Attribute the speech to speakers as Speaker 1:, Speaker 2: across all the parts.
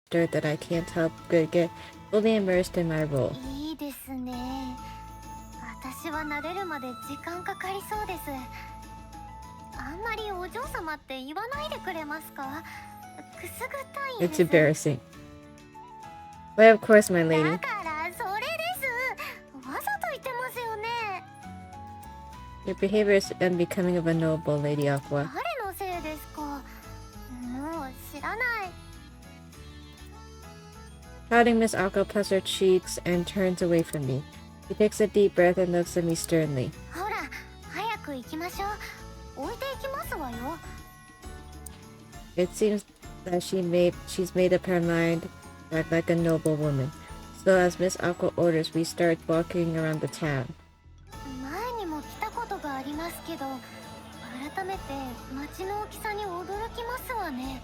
Speaker 1: stirred that I can't help but get fully immersed in my role.
Speaker 2: いいですね。私は慣れるまで時間かかりそうです。あんまりお嬢様って言わないでくれますか？くすぐったいんです。
Speaker 1: It's embarrassing. Why, of course, my
Speaker 2: だ
Speaker 1: lady.
Speaker 2: からそれです。わざと言ってますよね。
Speaker 1: Your behavior is unbecoming of a noble, Lady Aqua.
Speaker 2: 誰のせいですか？もう知らない。
Speaker 1: Pouting, Miss Aqua puffs her cheeks and turns away from me. She takes a deep breath and looks at me sternly.
Speaker 2: ほら、早く行きましょう。置いていきますわよ。
Speaker 1: It seems that she's made up her mind to act like a noble woman. So as Miss Aqua orders, we start walking around the town.
Speaker 2: 前にも来たことがありますけど、改めて街の大きさに驚きますわね。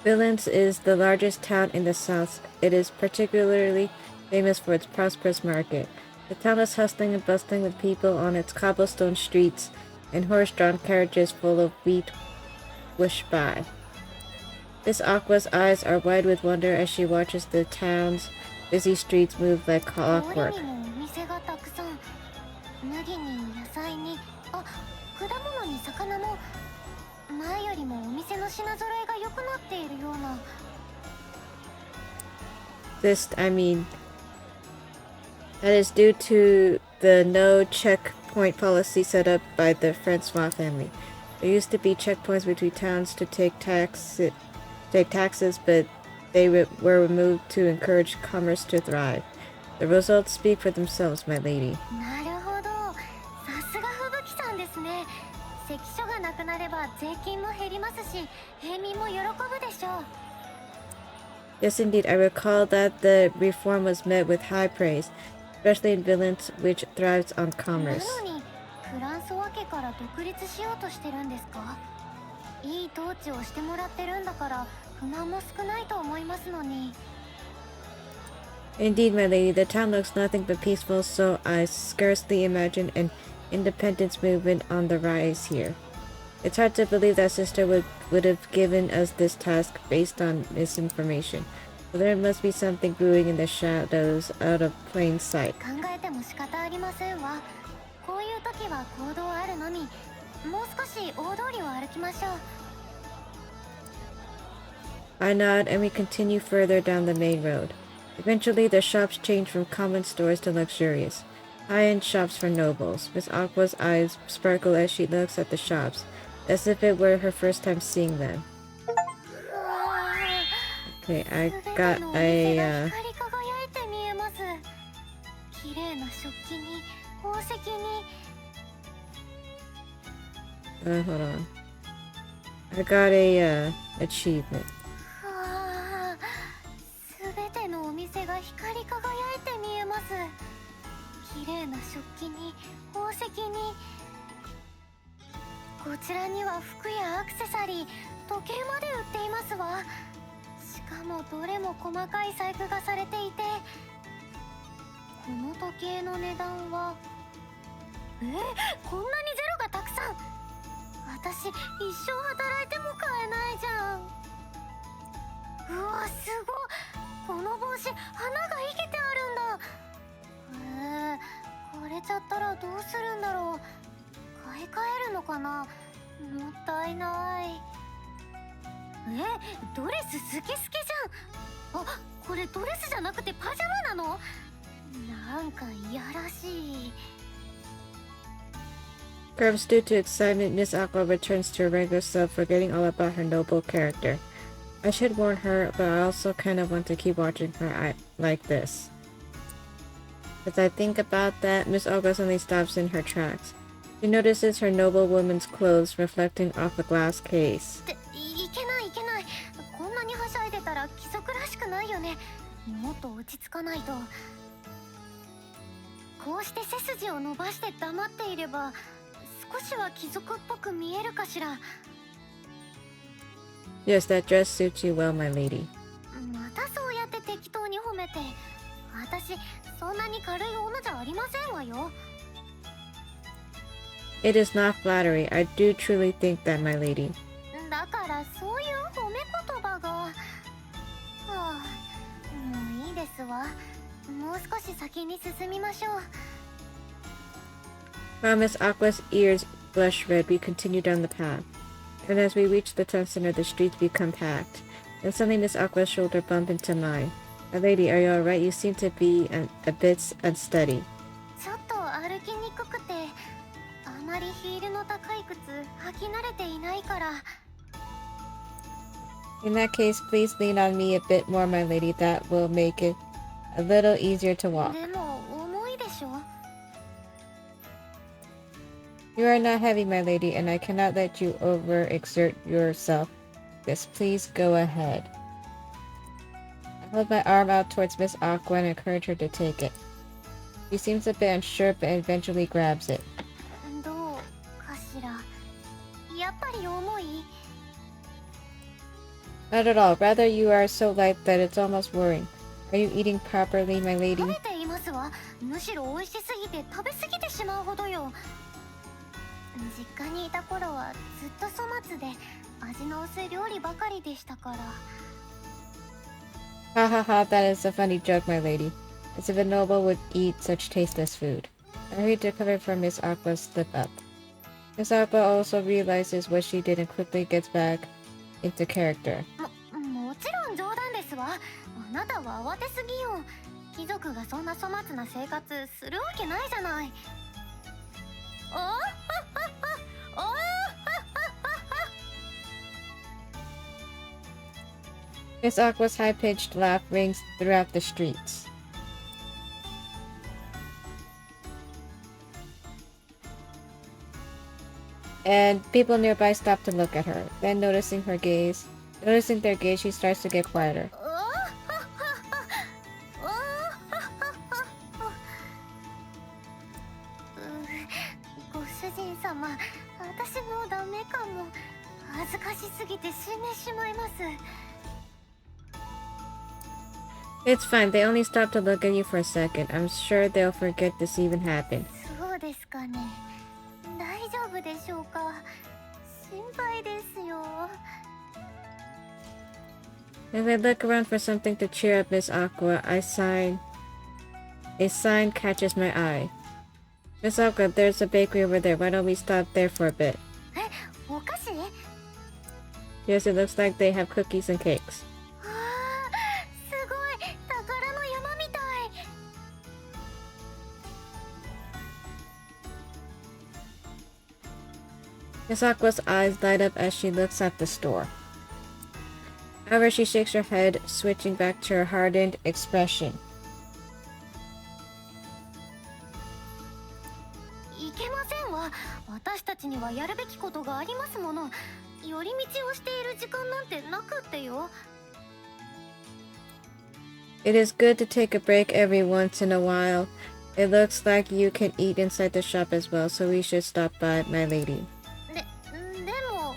Speaker 1: Valence is the largest town in the south. It is particularly famous for its prosperous market. The town is hustling and bustling with people on its cobblestone streets, and horse-drawn carriages full of wheat whoosh by. Miss Aqua's eyes are wide with wonder as she watches the town's busy streets move like
Speaker 2: 通
Speaker 1: clockwork.
Speaker 2: りにもお店がたくさん。麦に野菜に、あ、果物に魚も。前よりもお店の品揃えが良くなっているような。
Speaker 1: That is due to the no checkpoint policy set up by the Francois family. There used to be checkpoints between towns to take taxes, but they were removed to encourage commerce to thrive. The results speak for themselves, my lady.
Speaker 2: なるほど。さすが吹雪さんですね。関所がなくなれば税金も減りますし、平民も喜ぶでしょう。
Speaker 1: Yes, indeed, I recall that the reform was met with high praise, especially in Valence, which thrives on
Speaker 2: な
Speaker 1: commerce.
Speaker 2: のにフランソワ家から独立しようとしてるんですか？いい統治をしてもらってるんだから不満も少ないと思いますのに。
Speaker 1: Indeed, my lady, the town looks nothing but peaceful, so I scarcely imagine an independence movement on the rise here. It's hard to believe that sister would have given us this task based on misinformation. So there must be something brewing in the shadows out of plain sight.
Speaker 2: 考えても仕方ありませんわ。こういう時は行動あるのみ。もう少し大通りを歩きましょう。
Speaker 1: I nod and we continue further down the main road. Eventually, the shops change from common stores to luxurious, high-end shops for nobles. Miss Aqua's eyes sparkle as she looks at the shops, as if it were her first time seeing them. Okay, I got a,
Speaker 2: 光り輝いて見えます。綺麗な食器に宝石に。
Speaker 1: hold on. I got a, achievement.
Speaker 2: すべてのお店が光り輝いて見えます。綺麗な食器に宝石に。こちらには服やアクセサリー、時計まで売っていますわ。しかもどれも細かい細工がされていて、この時計の値段はこんなにゼロがたくさん。私一生働いても買えないじゃん。うわ、すごい。この帽子、花が生けてあるんだ。枯れちゃったらどうするんだろう。買い替えるのかな。もったいない。ドレススケスケじゃん。あ、これドレスじゃなくてパジャマなの？なんかいやらしい。
Speaker 1: Perhaps due to excitement, Miss Aqua returns to her regular self, forgetting all about her noble character. I should warn her, but I also kind of want to keep watching her like this. As I think about that, Miss Aqua suddenly stops in her tracks. She notices her noble woman's clothes reflecting off a glass case.
Speaker 2: いけないいけない。こんなにはしゃいでたら貴族らしくないよね。もっと落ち着かないと。こうして背筋を伸ばして黙っていれば少しは貴族っぽく見えるかしら。
Speaker 1: Yes, that dress suits you well, my lady.
Speaker 2: またそうやって適当に褒めて。私そんなに軽い女じゃありませんわよ。
Speaker 1: It is not flattery. I do truly think that, my lady.
Speaker 2: だからそういう褒め言ですわ。もう少し先に進みましょう。
Speaker 1: While Miss Aqua's ears blush red, we continue down the path. And as we reach the town center, the streets become packed. Then suddenly Miss Aqua's shoulder bumped into mine. My lady, are you alright? You seem to be a bit unsteady.
Speaker 2: ちょっと歩きにくくて、あまりヒールの高い靴履き慣れていないから。
Speaker 1: In that case, please lean on me a bit more, my lady. That will make it a little easier to walk.
Speaker 2: でも重いでしょ。
Speaker 1: You are not heavy, my lady, and I cannot let you overexert yourself. Yes, please go ahead. I hold my arm out towards Miss Aqua and encourage her to take it. She seems a bit unsure, but eventually grabs it.
Speaker 2: どうかしら。やっぱり重い。
Speaker 1: Not at all. Rather, you are so light that it's almost worrying. Are you eating properly, my lady?
Speaker 2: 食べていますわ。むしろ美味しすぎて食べ過ぎてしまうほどよ。実家にいた頃はずっと粗末で味の薄い料理ばかりでしたから。
Speaker 1: Ha ha ha, that is a funny joke, my lady. As if a noble would eat such tasteless food. I hurried to cover for Miss Aqua's slip up. Miss Aqua also realizes what she did and quickly gets back into character.
Speaker 2: もちろん冗談ですわ。あなたは慌てすぎよ。貴族がそんな粗末な生活するわけないじゃない。
Speaker 1: Miss Aqua's high-pitched laugh rings throughout the streets. And people nearby stop to look at her. Then noticing their gaze, she starts to get quieter.
Speaker 2: ご主人様、私もうダメかも。恥ずかしすぎて死んでしまいます。
Speaker 1: It's fine. They only stop to look at you for a second. I'm sure they'll forget this even happened.
Speaker 2: そうですかね。大丈夫でしょうか。心配ですよ。
Speaker 1: As I look around for something to cheer up Miss Aqua, a sign catches my eye. Miss Aqua, there's a bakery over there. Why don't we stop there for a bit?
Speaker 2: え、お菓子？
Speaker 1: Yes, it looks like they have cookies and cakes.
Speaker 2: ああ、すごい。宝の山みたい。
Speaker 1: Miss Aqua's eyes light up as she looks at the store. However, she shakes her head, switching back to her hardened expression.
Speaker 2: いけませんわ。私たちにはやるべきことがありますもの。寄り道をしている時間なんてなくってよ。
Speaker 1: It is good to take a break every once in a while. It looks like you can eat inside the shop as well, so we should stop by, my lady.
Speaker 2: でも、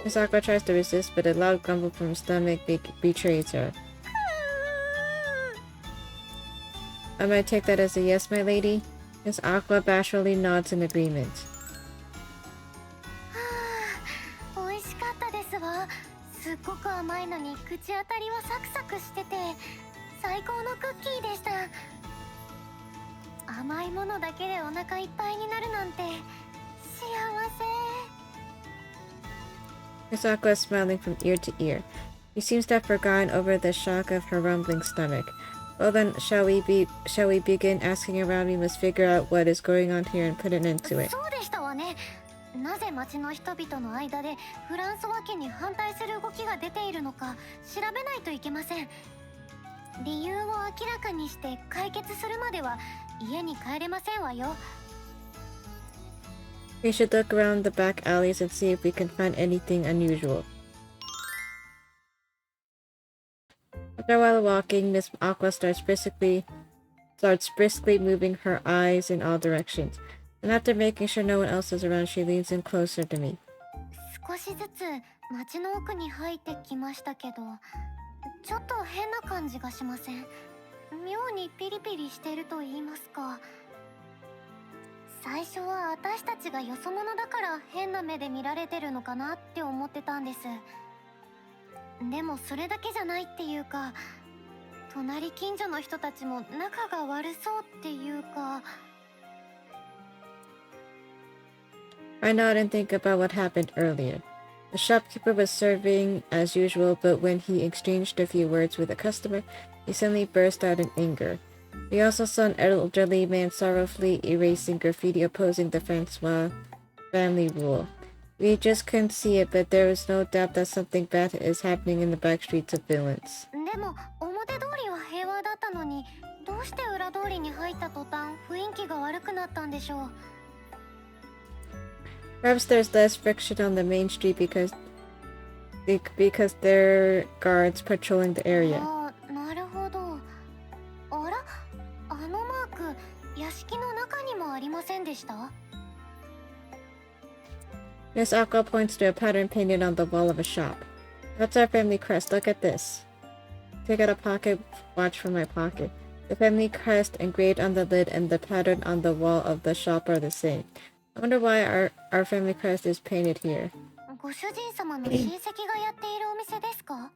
Speaker 1: Miss Aqua tries to resist, but a loud grumble from her stomach betrays her. I might take that as a yes, my lady. Miss Aqua bashfully nods in agreement.
Speaker 2: はあ、美味しかったですわ。すっごく甘いのに口当たりはサクサクしてて最高のクッキーでした。甘いものだけでお腹いっぱいになるなんて幸せ。
Speaker 1: Miss Aqua is smiling from ear to ear. She seems to have forgotten over the shock of her rumbling stomach. Well then, shall we begin asking around? We must figure out what is going on here and put an end to it.
Speaker 2: そうでしたわね。なぜ町の人々の間でフランソワ家に反対する動きが出ているのか調べないといけません。理由を明らかにして解決するまでは家に帰れませんわよ。
Speaker 1: We should look around the back alleys and see if we can find anything unusual. After a while walking, Miss Aqua starts briskly moving her eyes in all directions. And after making sure no one else is around, she leans in closer to me.
Speaker 2: 少しずつ町の奥に入ってきましたけど、ちょっと変な感じがしません？妙にピリピリしてると言いますか。最初は私たちがよそ者だから変な目で見られてるのかなって思ってたんです。でもそれだけじゃないっていうか、隣近所の人たちも仲が悪そうっていうか。
Speaker 1: I nod and think about what happened earlier. The shopkeeper was serving as usual, but when he exchanged a few words with a customer, he suddenly burst out in anger. We also saw an elderly man sorrowfully erasing graffiti opposing the Francois family rule. We just couldn't see it, but there was no doubt that something bad is happening in the back streets of Villains.
Speaker 2: でも表通りは平和だったのに、どうして裏通りに入った途端雰囲気が悪くなったんでしょう。
Speaker 1: Perhaps there's less friction on the main street because there are guards patrolling the area.
Speaker 2: ああ、なるほど。あら、あのマーク、屋敷の中にもありませんでした？
Speaker 1: Miss Aqua points to a pattern painted on the wall of a shop. That's our family crest. Look at this. Take out a pocket watch from my pocket. The family crest engraved on the lid and the pattern on the wall of the shop are the same. I wonder why our family crest is painted here.
Speaker 2: ご主人様の親戚がやっているお店ですか？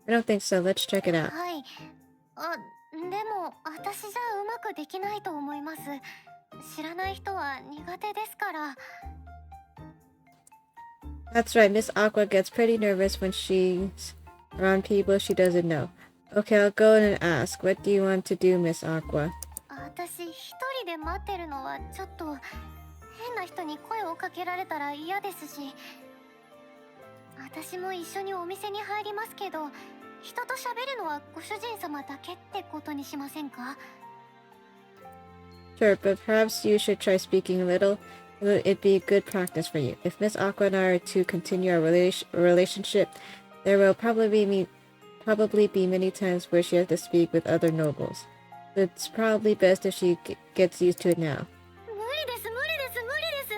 Speaker 1: I don't think so. Let's check it out.
Speaker 2: はい。あ、でも私じゃうまくできないと思います。知らない人は苦手ですから。
Speaker 1: That's right. Miss Aqua gets pretty nervous when she's around people she doesn't know. Okay, I'll go in and ask. What do you want to do, Miss Aqua?
Speaker 2: 私一人で待ってるのはちょっと変な人に声をかけられたら嫌ですし、私も一緒にお店に入りますけど、人と喋るのはご主人様だけってことにしませんか？
Speaker 1: Sure, but perhaps you should try speaking a little. It'd be good practice for you. If Miss Aqua and I are to continue our relationship, there will probably be many times where she has to speak with other nobles. So it's probably best if she gets used to it now.
Speaker 2: 無理です無理です無理です。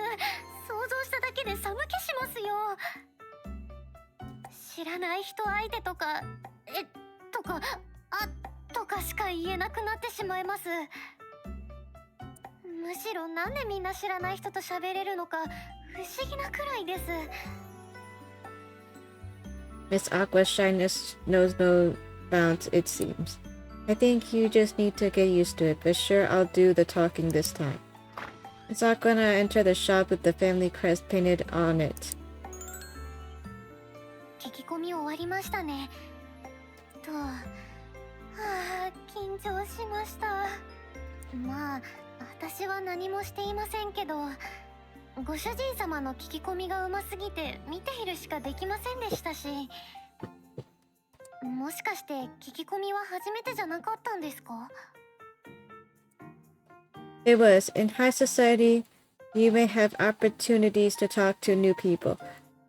Speaker 2: 想像しただけで寒気しますよ。知らない人相手とか、とか、とかしか言えなくなってしまいます。むしろなんでみんな知らない人と喋れるのか不思議なくらいです。
Speaker 1: Miss Aqua's shyness knows no bounds, it seems. I think you just need to get used to it, but sure, I'll do the talking this time. Miss Aqua and I enter the shop with the family crest painted on it.
Speaker 2: 聞き込み終わりましたね。緊張しました。まあ、私は何もしていませんけど、ご主人様の聞き込みがうますぎて見ているしかできませんでしたし、もしかして聞き込みは初めてじゃなかったんですか？
Speaker 1: It was. In high society, you may have opportunities to talk to new people,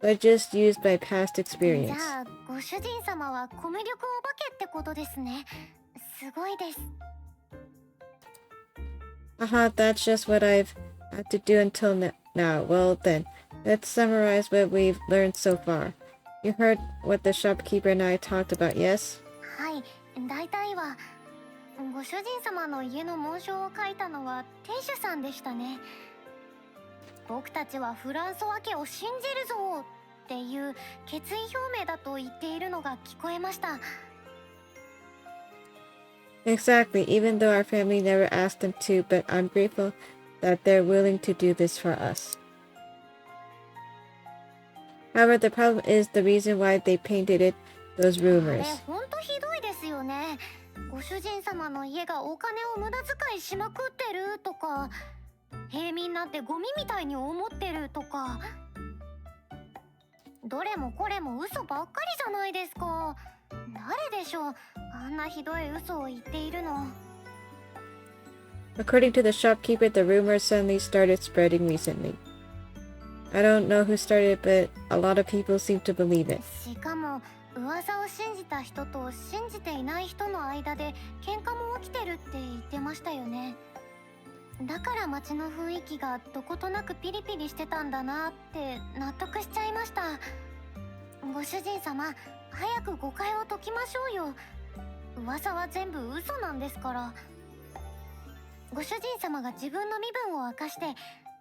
Speaker 1: but just used by past
Speaker 2: じ
Speaker 1: experience.
Speaker 2: ゃあ、ご主人様はコミュ力お化けってことですね。すごいです。
Speaker 1: That's just what I've had to do until now. Well then, let's summarize what we've learned so far. You heard what the shopkeeper and I talked about, yes?
Speaker 2: はい、大体はご主人様の家の紋章を書いたのは店主さんでしたね。僕たちはフランソワ家を信じるぞっていう決意表明だと言っているのが聞こえました。
Speaker 1: Exactly, even though our family never asked them to, but I'm grateful that they're willing to do this for us. However, the problem is the reason why they painted it, those
Speaker 2: あれ
Speaker 1: rumors.
Speaker 2: ほんとひどいですよね。ご主人様の家がお金を無駄遣いしまくってるとか、平民なんてゴミみたいに思ってるとか、どれもこれも嘘ばっかりじゃないですか。誰でしょう、あんなひどい嘘を言っているの。
Speaker 1: According to the shopkeeper, the rumors suddenly started spreading recently. I don't know who started it, but a lot of people seem to believe it.
Speaker 2: しかも噂を信じた人と信じていない人の間で喧嘩も起きてるって言ってましたよね。だから街の雰囲気がどことなくピリピリしてたんだなって納得しちゃいました。ご主人様、早く誤解を解きましょうよ。噂は全部嘘なんですから。ご主人様が自分の身分を明かして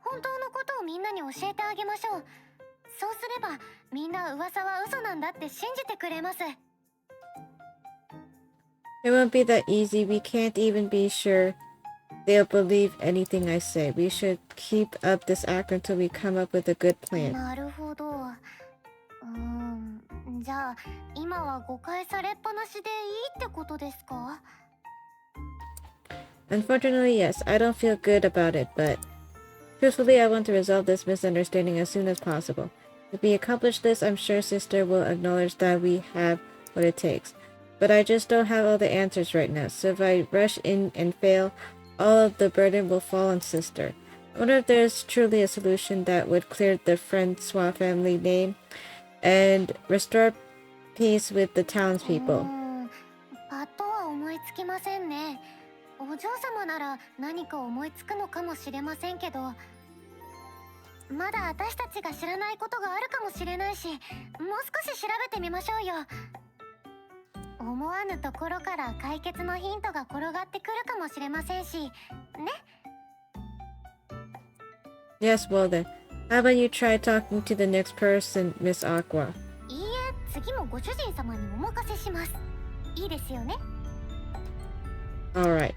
Speaker 2: 本当のことをみんなに教えてあげましょう。そうすればみんな噂は嘘なんだって信じてくれます。
Speaker 1: It won't be that easy. We can't even be sure they'll believe anything I say. We should keep up this act until we come up with a good plan.
Speaker 2: なるほど。じゃあ今は誤解されっぱなしでいいってことですか？
Speaker 1: Unfortunately, yes. I don't feel good about it, but truthfully, I want to resolve this misunderstanding as soon as possible. If we accomplish this, I'm sure Sister will acknowledge that we have what it takes. But I just don't have all the answers right now, so if I rush in and fail, all of the burden will fall on Sister. I wonder if there's truly a solution that would clear the Francois family name and restore peace with the townspeople.
Speaker 2: パッとは思いつきませんね。お嬢様なら何か思いつくのかもしれませんけど、まだ私たちが知らないことがあるかもしれないし、もう少し調べてみましょうよ。思わぬところから解決のヒントが転がってくるかもしれませんし、ね。
Speaker 1: Yes, well then. How about you try talking to the next person, Miss Aqua?
Speaker 2: いいえ、次もご主人様にお任せします。いいですよね。
Speaker 1: Alright.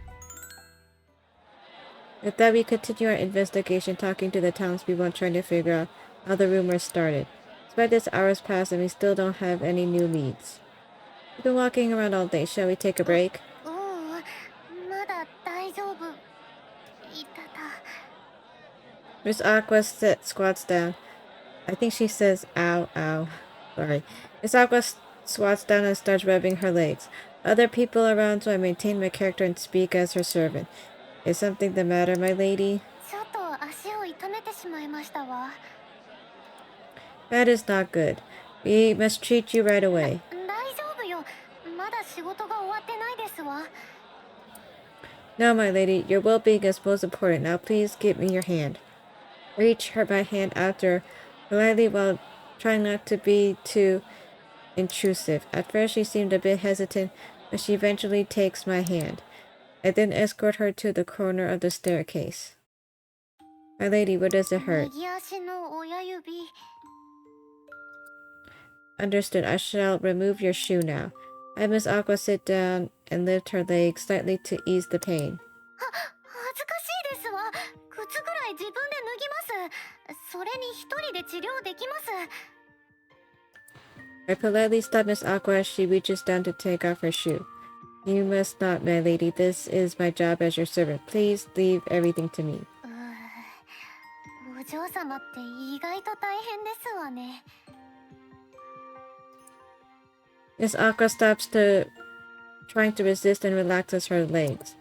Speaker 1: With that, we continue our investigation, talking to the townspeople and trying to figure out how the rumors started. Despite this, hours pass and we still don't have any new leads. We've been walking around all day. Shall we take a break?
Speaker 2: まだ大丈夫。いたた。
Speaker 1: Miss Aqua squats down. I think she says, ow, ow. Sorry. Miss Aqua squats down and starts rubbing her legs. Other people around, so I maintain my character and speak as her servant. Is something the matter, my lady?
Speaker 2: ちょっと足を痛めてしまいましたわ。
Speaker 1: That is not good. We must treat you right away.
Speaker 2: 大丈夫よ。まだ仕事が終わってないですわ。
Speaker 1: No, my lady, your well-being is most important. Now please give me your hand. Reach her my hand after politely while trying not to be too intrusive. At first she seemed a bit hesitant, but she eventually takes my hand. I then escort her to the corner of the staircase. My lady, where does it hurt?
Speaker 2: 右足の親指。
Speaker 1: Understood. I shall remove your shoe now. I have Miss Aqua sit down and lift her leg slightly to ease the pain.
Speaker 2: 恥ずかしいですわ。靴ぐらい自分で脱ぎます。それに一人で治療できます。
Speaker 1: I politely stop Miss Aqua as she reaches down to take off her shoe. You must not, my lady. This is my job as your servant. Please leave everything to me.
Speaker 2: お嬢様って意外と大変ですわね。
Speaker 1: Miss Aqua stops trying to resist and relaxes her legs,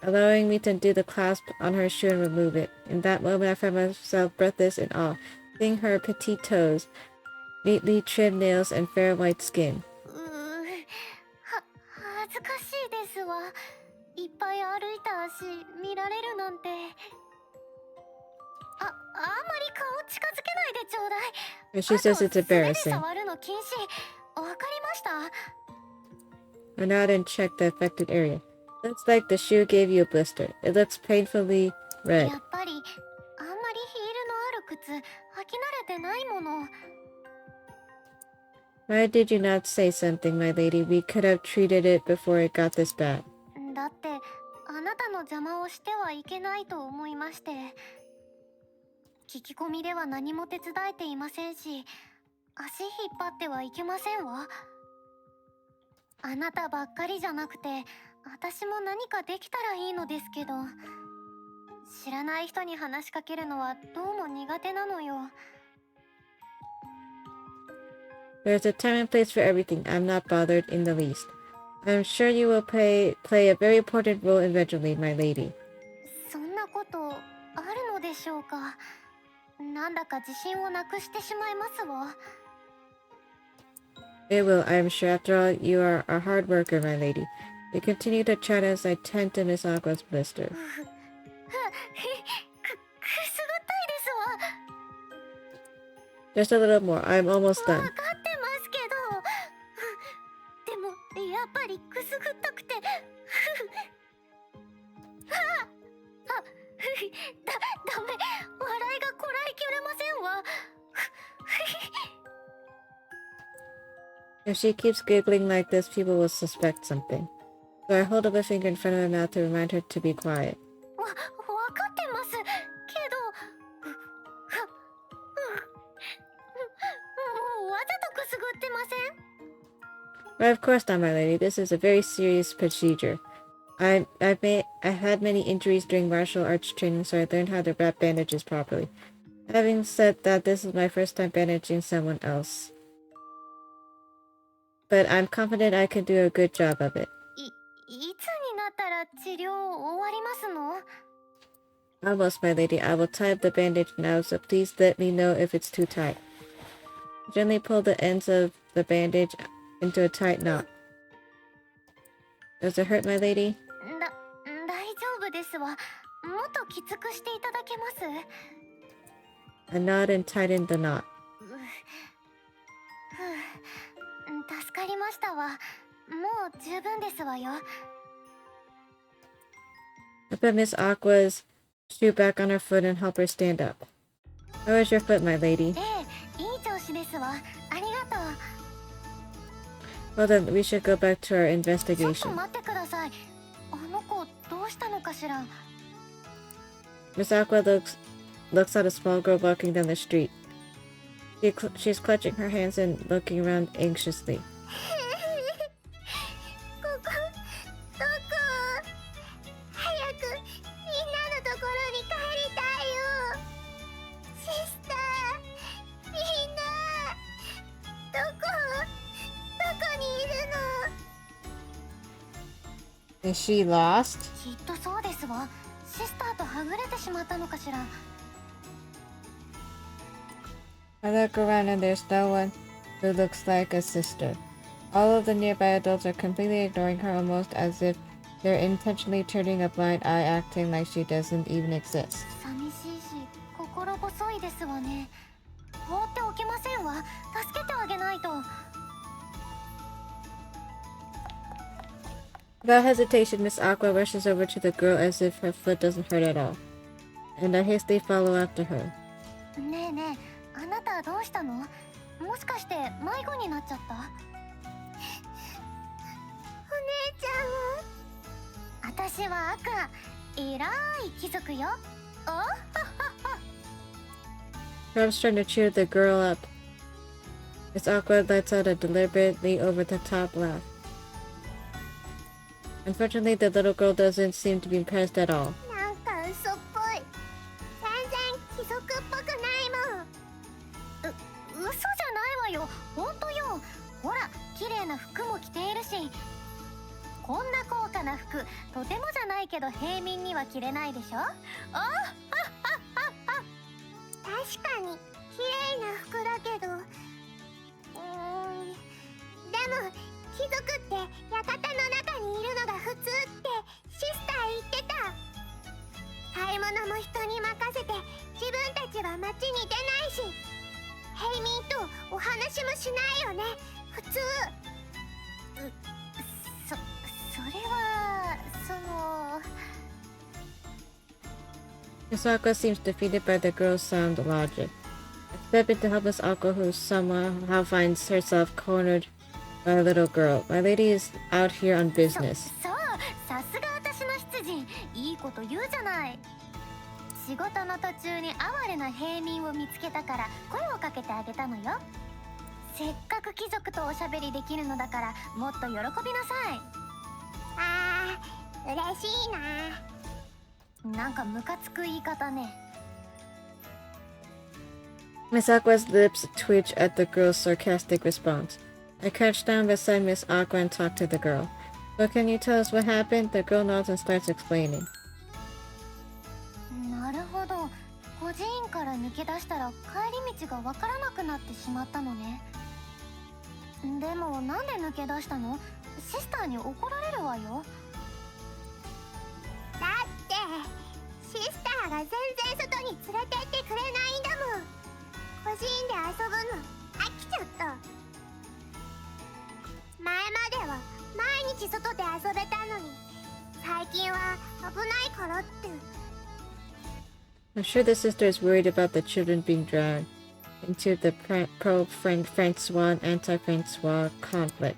Speaker 1: allowing me to undo the clasp on her shoe and remove it. In that moment, I found myself breathless in awe, seeing her petite toes, neatly trimmed nails, and fair white skin.
Speaker 2: 恥ずかしいですわ。いっぱい歩いた足見られるなんて。あんまり顔近づけないでちょうだい。
Speaker 1: And she says it's
Speaker 2: あと素手で
Speaker 1: embarrassing.
Speaker 2: 触るの禁止。わかりました。
Speaker 1: I nod and check the affected area. Looks like the shoe gave you a blister. It looks painfully
Speaker 2: や
Speaker 1: red.
Speaker 2: っぱりあんまりヒールのある靴履き慣れてないもの。
Speaker 1: Why did you not say something, my lady? We could have treated it before it got this bad.
Speaker 2: だってあなたの邪魔をしてはいけないと思いまして。聞き込みでは何も手伝えていませんし、足引っ張ってはいけませんわ。あなたばっかりじゃなくて私も何かできたらいいのですけど、知らない人に話しかけるのはどうも苦手なのよ。
Speaker 1: There's a time and place for everything. I'm not bothered in the least. I'm sure you will play a very important role eventually, my lady.
Speaker 2: そんなことあるのでしょうか。なんだか自信をなくしてしまいますわ。
Speaker 1: It will, I am sure. After all, you are a hard worker, my lady. We continue to chat as I tend to Miss Aqua's blister.
Speaker 2: くすぐったいですわ。
Speaker 1: Just a little more. I'm almost
Speaker 2: わ
Speaker 1: done.
Speaker 2: かってますけど。でもやっぱりくすぐったくて。ダメ。笑いがこらえきれませんわ。
Speaker 1: If she keeps giggling like this, people will suspect something. So I hold up a finger in front of my mouth to remind her to be quiet.
Speaker 2: わかってますけどもうわざとくすぐってません
Speaker 1: Why, of course not, my lady. This is a very serious procedure. I had many injuries during martial arts training, so I learned how to wrap bandages properly. Having said that, this is my first time bandaging someone else. But I'm confident I can do a good job of it.
Speaker 2: いつになったら治療終わりますの
Speaker 1: Almost, my lady. I will tie up the bandage now, so please let me know if it's too tight. Gently pull the ends of the bandage into a tight knot. Does it hurt, my lady?
Speaker 2: 大丈夫ですわ。もっときつくしていただけます
Speaker 1: I nod and tighten the knot.
Speaker 2: 助かりましたわ。もう十分ですわよ。
Speaker 1: I put Miss Aqua's shoe back on her foot and help her stand up. How is your foot, my lady?
Speaker 2: ええ、いい調子ですわ。ありがとう。
Speaker 1: Well then, we should go back to our
Speaker 2: ちょっと
Speaker 1: investigation.
Speaker 2: 待ってください。あの子どうしたのかしら。
Speaker 1: Miss Aqua looks at a small girl walking down the street. She's clutching her hands and looking around anxiously.
Speaker 2: ここどこ早くみんなのところに帰りたいよ。シスターみんなどこにいるの
Speaker 1: Is she lost?
Speaker 2: きっとそうですわ。シスターとはぐれてしまったのかしら。
Speaker 1: I look around and there's no one who looks like a sister. All of the nearby adults are completely ignoring her, almost as if they're intentionally turning a blind eye, acting like she doesn't even exist.
Speaker 2: 寂しいし心細いですわね。放っておけませんわ。助けてあげないと。
Speaker 1: Without hesitation, Miss Aqua rushes over to the girl as if her foot doesn't hurt at all, and I hastily follow after her.
Speaker 2: ねえねえ、あなたどうしたの？もしかして迷子になっちゃった？お姉ちゃんは？私は赤、偉い貴族よ。おははは。
Speaker 1: Perhaps trying to cheer the girl up, Miss Aqua lets out a deliberately over-the-top laugh. Unfortunately, the little girl doesn't seem to be impressed at all.
Speaker 2: なんか嘘っぽい。全然貴族っぽくないもん。嘘じゃないわよ。ほんとよ。ほら、綺麗な服も着ているし。こんな高価な服、とてもじゃないけど平民には着れないでしょ。確かに綺麗な服だけど、でも貴族って館の中にいるのが普通ってシスター言ってた。買い物も人に任せて自分たちは街に出ないし、平民とお話もしないよね、普通。それはその。
Speaker 1: Miss Aqua seems defeated by the girl's sound logic. I step in to help Miss Aqua, who somehow finds herself cornered by a little girl. My lady is out here on business.
Speaker 2: そう、さすが私の執事。いいこと言うじゃない。仕事の途中に哀れな平民を見つけたから声をかけてあげたのよ。せっかく貴族とおしゃべりできるのだからもっと喜びなさい。あー、嬉しいな。なんかムカつく言い方ね。
Speaker 1: Miss Aqua's lips twitch at the girl's sarcastic response. I crouch down beside Miss Aqua and talk to the girl. So can you tell us what happened? The girl nods and starts explaining.
Speaker 2: なるほど。孤児院から抜け出したら帰り道がわからなくなってしまったのね。でもなんで抜け出したの？シスターに怒られるわよ。だってシスターが全然外に連れてってくれないんだもん。孤児院で遊ぶの飽きちゃった。前までは毎日外で遊べたのに、最近は危ないからって。
Speaker 1: I'm sure the sister is worried about the children being drowned. into the pro-Francois, anti-Francois conflict.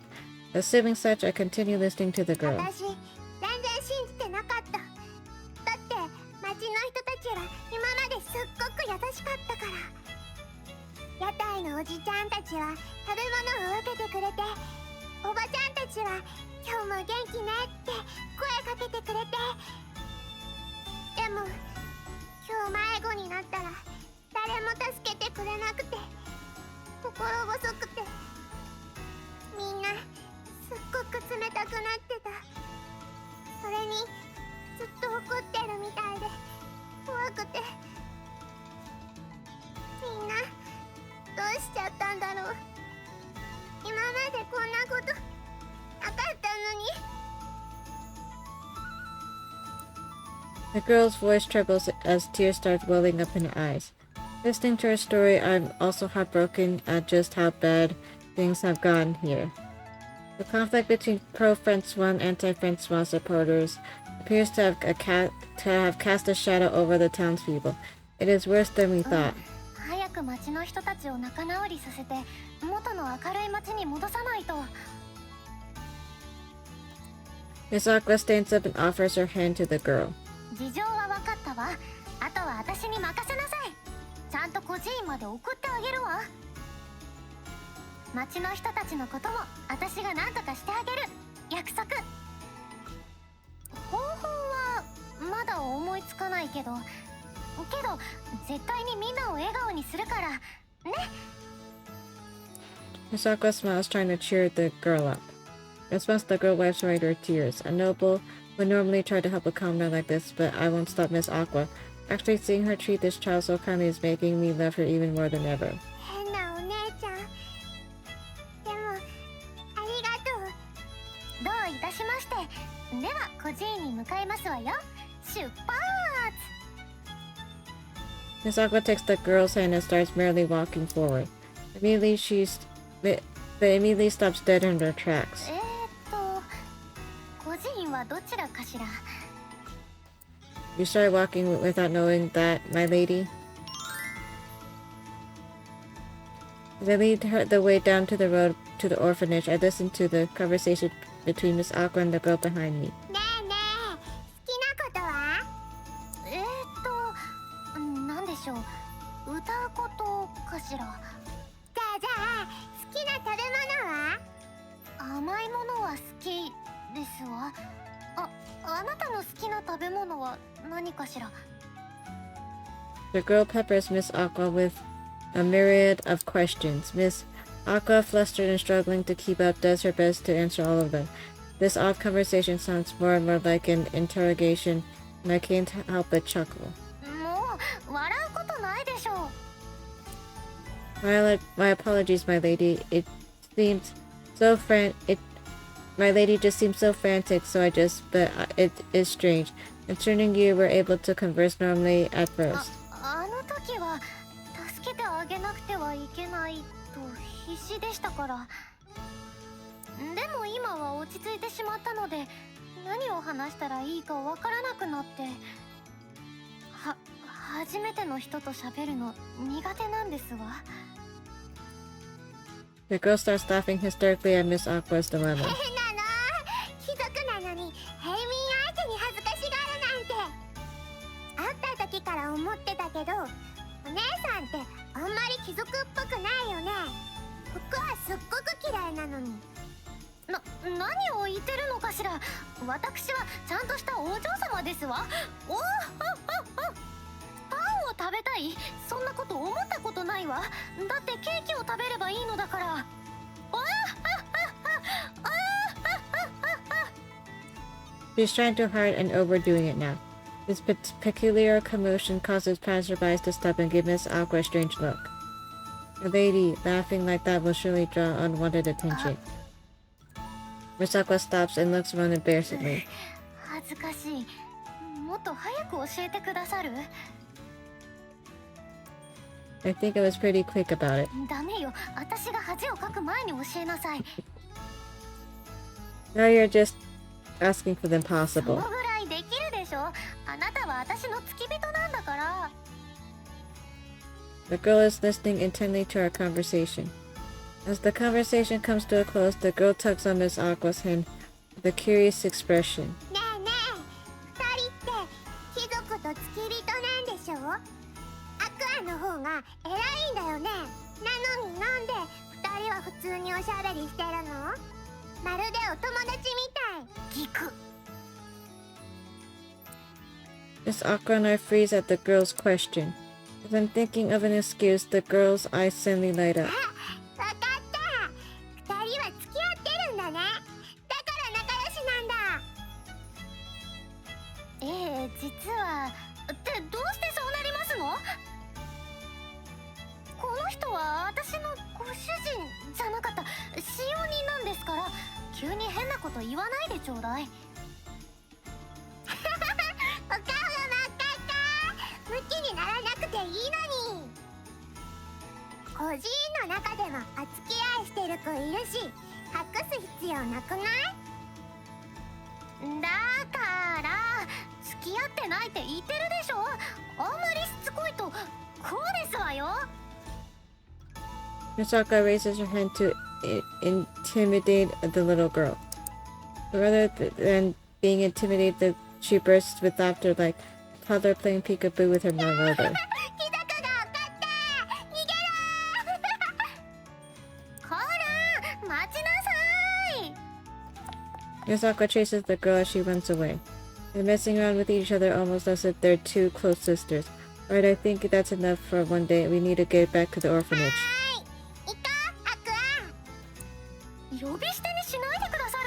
Speaker 1: Assuming such, I continue listening to the girl.
Speaker 2: 私全然信じてなかった。だって町の人たちは今まですっごく優しかったから。屋台のおじちゃんたちは食べ物を分けてくれて、おばちゃんたちは今日も元気ねって声かけてくれて。でも今日迷子になったら誰も助けてくれなくて、心細くて、みんなすっごく冷たくなってた。それにずっと怒ってるみたいで怖くて。みんなどうしちゃったんだろう。今までこんなことなかったのに。
Speaker 1: The girl's voice trembles as tears start welling up in her eyes. Listening to her story, I'm also heartbroken at just how bad things have gone here. The conflict between pro-Francois and anti-Francois supporters appears to have cast a shadow over the townspeople. It is worse than we thought.
Speaker 2: 早く町の人たちを仲直りさせて元の明るい町に戻さないと。
Speaker 1: Miss Aqua stands up and offers her hand to the girl.
Speaker 2: 事情は分かったわ。あとは私に任せなさい。ちゃんと孤児院まで送ってあげるわ。町の人たちのことも私が何とかしてあげる。約束。方法はまだ思いつかないけど絶対にみんなを笑顔にするからね。
Speaker 1: Miss Aqua smiles, trying to cheer the girl up. In response, the girl wipes away her tears. A noble would normally try to help a comrade like this, but I won't stop Miss Aqua. Actually, seeing her treat this child so kindly is making me love her even more than ever.
Speaker 2: 変なお姉ちゃん。でもありがとう。どういたしまして。では孤児院に向かいますわよ。出発。
Speaker 1: Miss Aqua takes the girl's hand and starts merrily walking forward. Immediately, but immediately stops dead in her tracks.
Speaker 2: 孤児院はどちらかしら。
Speaker 1: You start walking without knowing that, my lady. As I lead the way down to the road to the orphanage, I listen to the conversation between Miss Aqua and the girl behind me.
Speaker 2: ねえねえ、好きなことは？なんでしょう。歌うことかしら。じゃあ好きな食べ物は？甘いものは好きですわ。あなたの好きな食べ物は何かしら。
Speaker 1: The girl peppers Miss Aqua with a myriad of questions. Miss Aqua, flustered and struggling to keep up, does her best to answer all of them. This odd conversation sounds more and more like an interrogation, and I can't help but chuckle.
Speaker 2: もう笑うことないでしょう。
Speaker 1: My apologies, my lady. It seems so My lady just seems so frantic, but it is strange. Concerning you, we're able to converse normally at first.
Speaker 2: あの時は助けてあげなくてはいけないと必死でしたから。でも今は落ち着いてしまったので、何を話したらいいかわからなくなって。初めての人と喋るの苦手なんですわ。
Speaker 1: The girl starts laughing hysterically at Miss Aqua's dilemma.
Speaker 2: 貴族なのに平民相手に恥ずかしがるなんて。会った時から思ってたけど、お姉さんってあんまり貴族っぽくないよね。服はすっごく嫌いなのに。何を言ってるのかしら。私はちゃんとしたお嬢様ですわ。パンを食べたい？そんなこと思ったことないわ。だってケーキを食べればいいのだから。
Speaker 1: She's trying too hard and overdoing it now. This peculiar commotion causes passersby to stop and give Miss Aqua a strange look. A lady laughing like that will surely draw unwanted attention. Miss Aqua stops and looks around embarrassedly.
Speaker 2: 恥ずかしい。もっと早く教えてくださる？
Speaker 1: I think I was pretty quick about it.
Speaker 2: ダメよ。私が恥をかく前に教えなさい。
Speaker 1: Now you're just asking for the
Speaker 2: そ
Speaker 1: impossible.
Speaker 2: のぐらいできるでしょ。あなたは私の付き人なんだから。
Speaker 1: The girl is listening intently to our conversation. As the conversation comes to a close, the girl tugs on Miss Aqua's hand with a curious expression.
Speaker 2: ねえねえ、二人って貴族と付き人なんでしょ？アクアの方が偉いんだよね。なのになんで二人は普通におしゃべりしてるの？まるでお友達みたい。聞く。
Speaker 1: Miss Aqua and I freeze at the girl's question. As I'm thinking of an excuse, the girl's eyes suddenly light up.
Speaker 2: わかった。二人は付き合ってるんだね。だから仲良しなんだ。実は。ってどうしてそうなりますの？この人は私のご主人じゃなかった、使用人なんですから、急に変なこと言わないでちょうだい。お顔が真っ赤っか。ムキにならなくていいのに。個人の中でもお付き合いしてる子いるし、隠す必要なくない？だから付き合ってないって言ってるでしょ。あんまりしつこいとこうですわよ。
Speaker 1: Miss Aqua raises her hand to intimidate the little girl. Rather than being intimidated, she bursts with laughter like a toddler playing peekaboo with her mother.
Speaker 2: 貴族が怒った。逃げろ。ほら待ちなさい。
Speaker 1: Miss Aqua chases the girl as she runs away. They're messing around with each other almost as if they're two close sisters. Alright, I think that's enough for one day. We need to get back to the orphanage.
Speaker 2: 行こう、アクア。呼び捨てにしないでくださ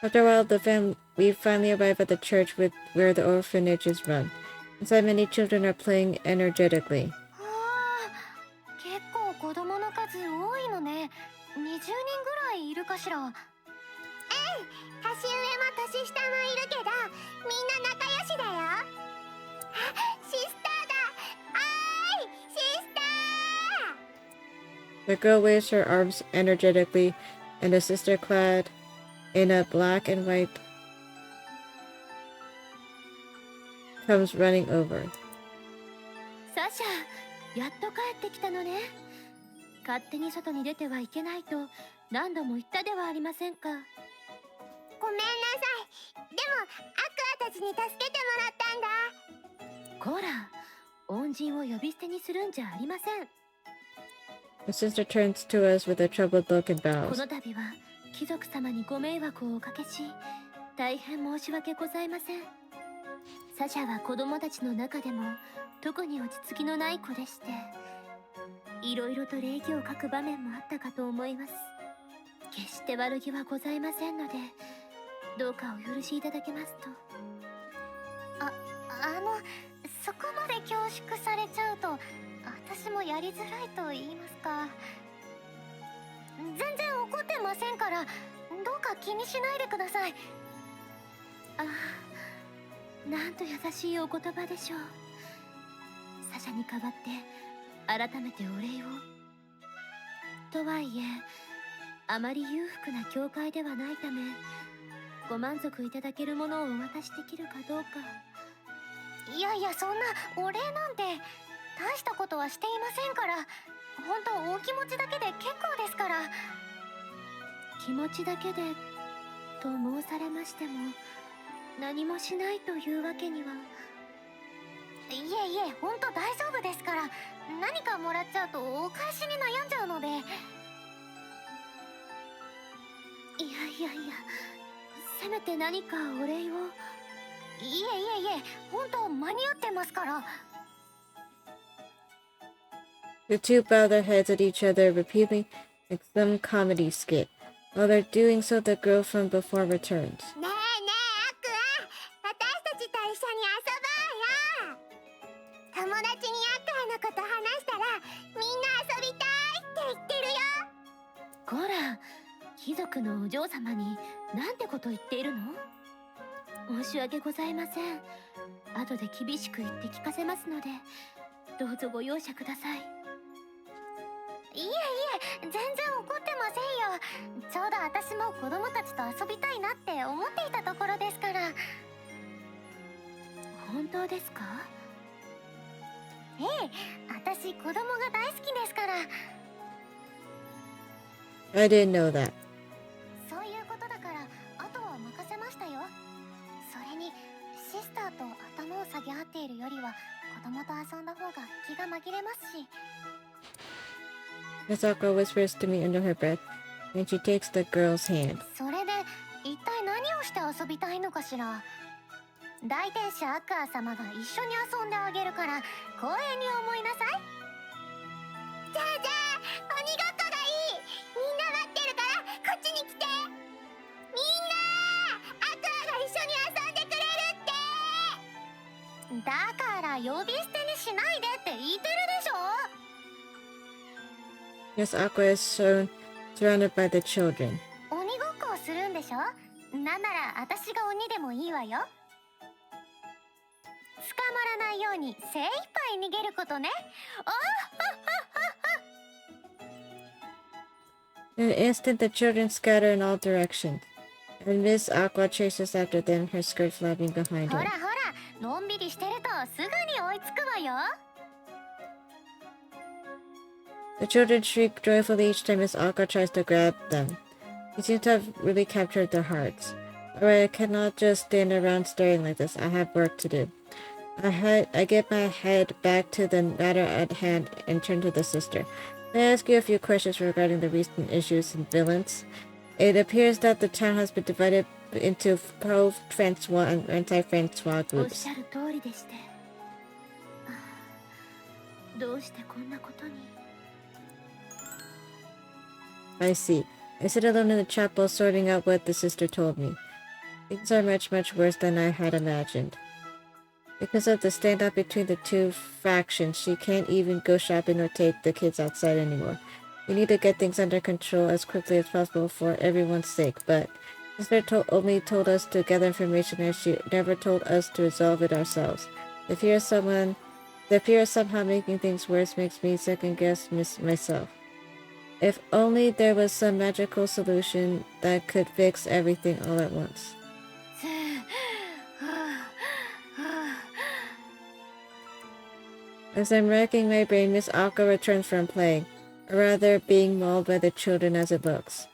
Speaker 2: る？
Speaker 1: After a while, we finally arrive at the church where the orphanage is run. Inside, many children are playing energetically.
Speaker 2: 結構子供の数多いのね。20人ぐらいいるかしら。うん、年上も年下もいるけど、みんな仲良しだよ。あ、シスターだ。おーい、シスター。
Speaker 1: The girl waves her arms energetically, and the sister, clad in a black and white, comes running over.
Speaker 3: サシャ、やっと帰ってきたのね。勝手に外に出てはいけないと何度も言ったではありませんか。
Speaker 2: ごめんなさい。でもアクアたちに助けてもらったんだ。
Speaker 3: こら、恩人を呼び捨てにするんじゃありません。
Speaker 1: The sister turns to us with a troubled look and
Speaker 3: こ
Speaker 1: bows.
Speaker 3: の度は貴族様にご迷惑をおかけし、大変申し訳ございません。サシャは子供たちの中でも特に落ち着きのない子でして、いろいろと礼儀を書く場面もあったかと思います。決して悪気はございませんので、どうかお許しいただけますと。
Speaker 2: そこまで恐縮されちゃうと私もやりづらいと言いますか。全然怒ってませんから、どうか気にしないでください。
Speaker 3: ああ、なんと優しいお言葉でしょう。サシャに代わって改めてお礼を。とはいえ、あまり裕福な教会ではないため、ご満足いただけるものをお渡しできるかどうか。
Speaker 2: いやいや、そんなお礼なんて大したことはしていませんから。本当お気持ちだけで結構ですから。
Speaker 3: 気持ちだけでと申されましても、何もしないというわけには。
Speaker 2: いえいえ、本当大丈夫ですから。何かもらっちゃうとお返しに悩んじゃうので。
Speaker 3: いやいやいや、せめて何かお礼を。
Speaker 2: いえいえいえ、本当間に合ってますから。
Speaker 1: The two bow their heads at each other repeatedly, like some comedy skit. While they're doing so, the girl from before returns.
Speaker 2: ねえねえ、アクア、私たちと一緒に遊ぼうよ。友達にアクアのこと話したら、みんな遊びたいって言ってるよ。
Speaker 3: こら、貴族のお嬢様になんてこと言っているの？申し訳ございません。後で厳しく言って聞かせますので、どうぞご容赦ください。
Speaker 2: いえいえ、全然怒ってませんよ。ちょうど私も子供たちと遊びたいなって思っていたところですから。
Speaker 3: 本当ですか？
Speaker 2: ええ、私子供が大好きですから。
Speaker 1: I didn't know that.
Speaker 2: そういうことだから、あとは任せましたよ。それにシスターと頭を下げ合っているよりは子供と遊んだ方が気が紛れますし。
Speaker 1: Miss Aqua whispers to me under her breath, and she takes the girl's hand.
Speaker 2: それで一体何をして遊びたいのかしら。大天使アクア様が一緒に遊んであげるから公園に思いなさい。じゃあじゃあ鬼ごっこがいい。みんな待ってるからこっちに来て。みんなアクアが一緒に遊んでくれるって。だから呼び捨てにしないでって言ってるでしょ。
Speaker 1: Miss Aqua is surrounded by the children.
Speaker 2: 鬼ごっこをするんでしょ。なんなら私が鬼でもいいわよ。捕まらないように精一杯逃げることね。
Speaker 1: In an instant, the children scatter in all directions, and Miss Aqua chases after them, her skirt flapping behind
Speaker 2: ほ
Speaker 1: her.
Speaker 2: らほら、のんびりしてるとすぐに追いつくわよ。
Speaker 1: The children shriek joyfully each time Miss Aqua tries to grab them. She seems to have really captured their hearts. Alright, I cannot just stand around staring like this. I have work to do. I get my head back to the matter at hand and turn to the sister. May I ask you a few questions regarding the recent issues and villains? It appears that the town has been divided into pro-Francois and anti-Francois
Speaker 3: おっ
Speaker 1: groups.
Speaker 3: しゃる通りでして。どうしてこんなことに。
Speaker 1: I see. I sit alone in the chapel sorting out what the sister told me. Things are much, much worse than I had imagined. Because of the standoff between the two factions, she can't even go shopping or take the kids outside anymore. We need to get things under control as quickly as possible for everyone's sake, but Sister only told us to gather information and she never told us to resolve it ourselves. The fear of somehow making things worse makes me second-guess myself. If only there was some magical solution that could fix everything all at once. As I'm racking my brain, Miss Aqua returns from playing, or rather being mauled by the children as it looks.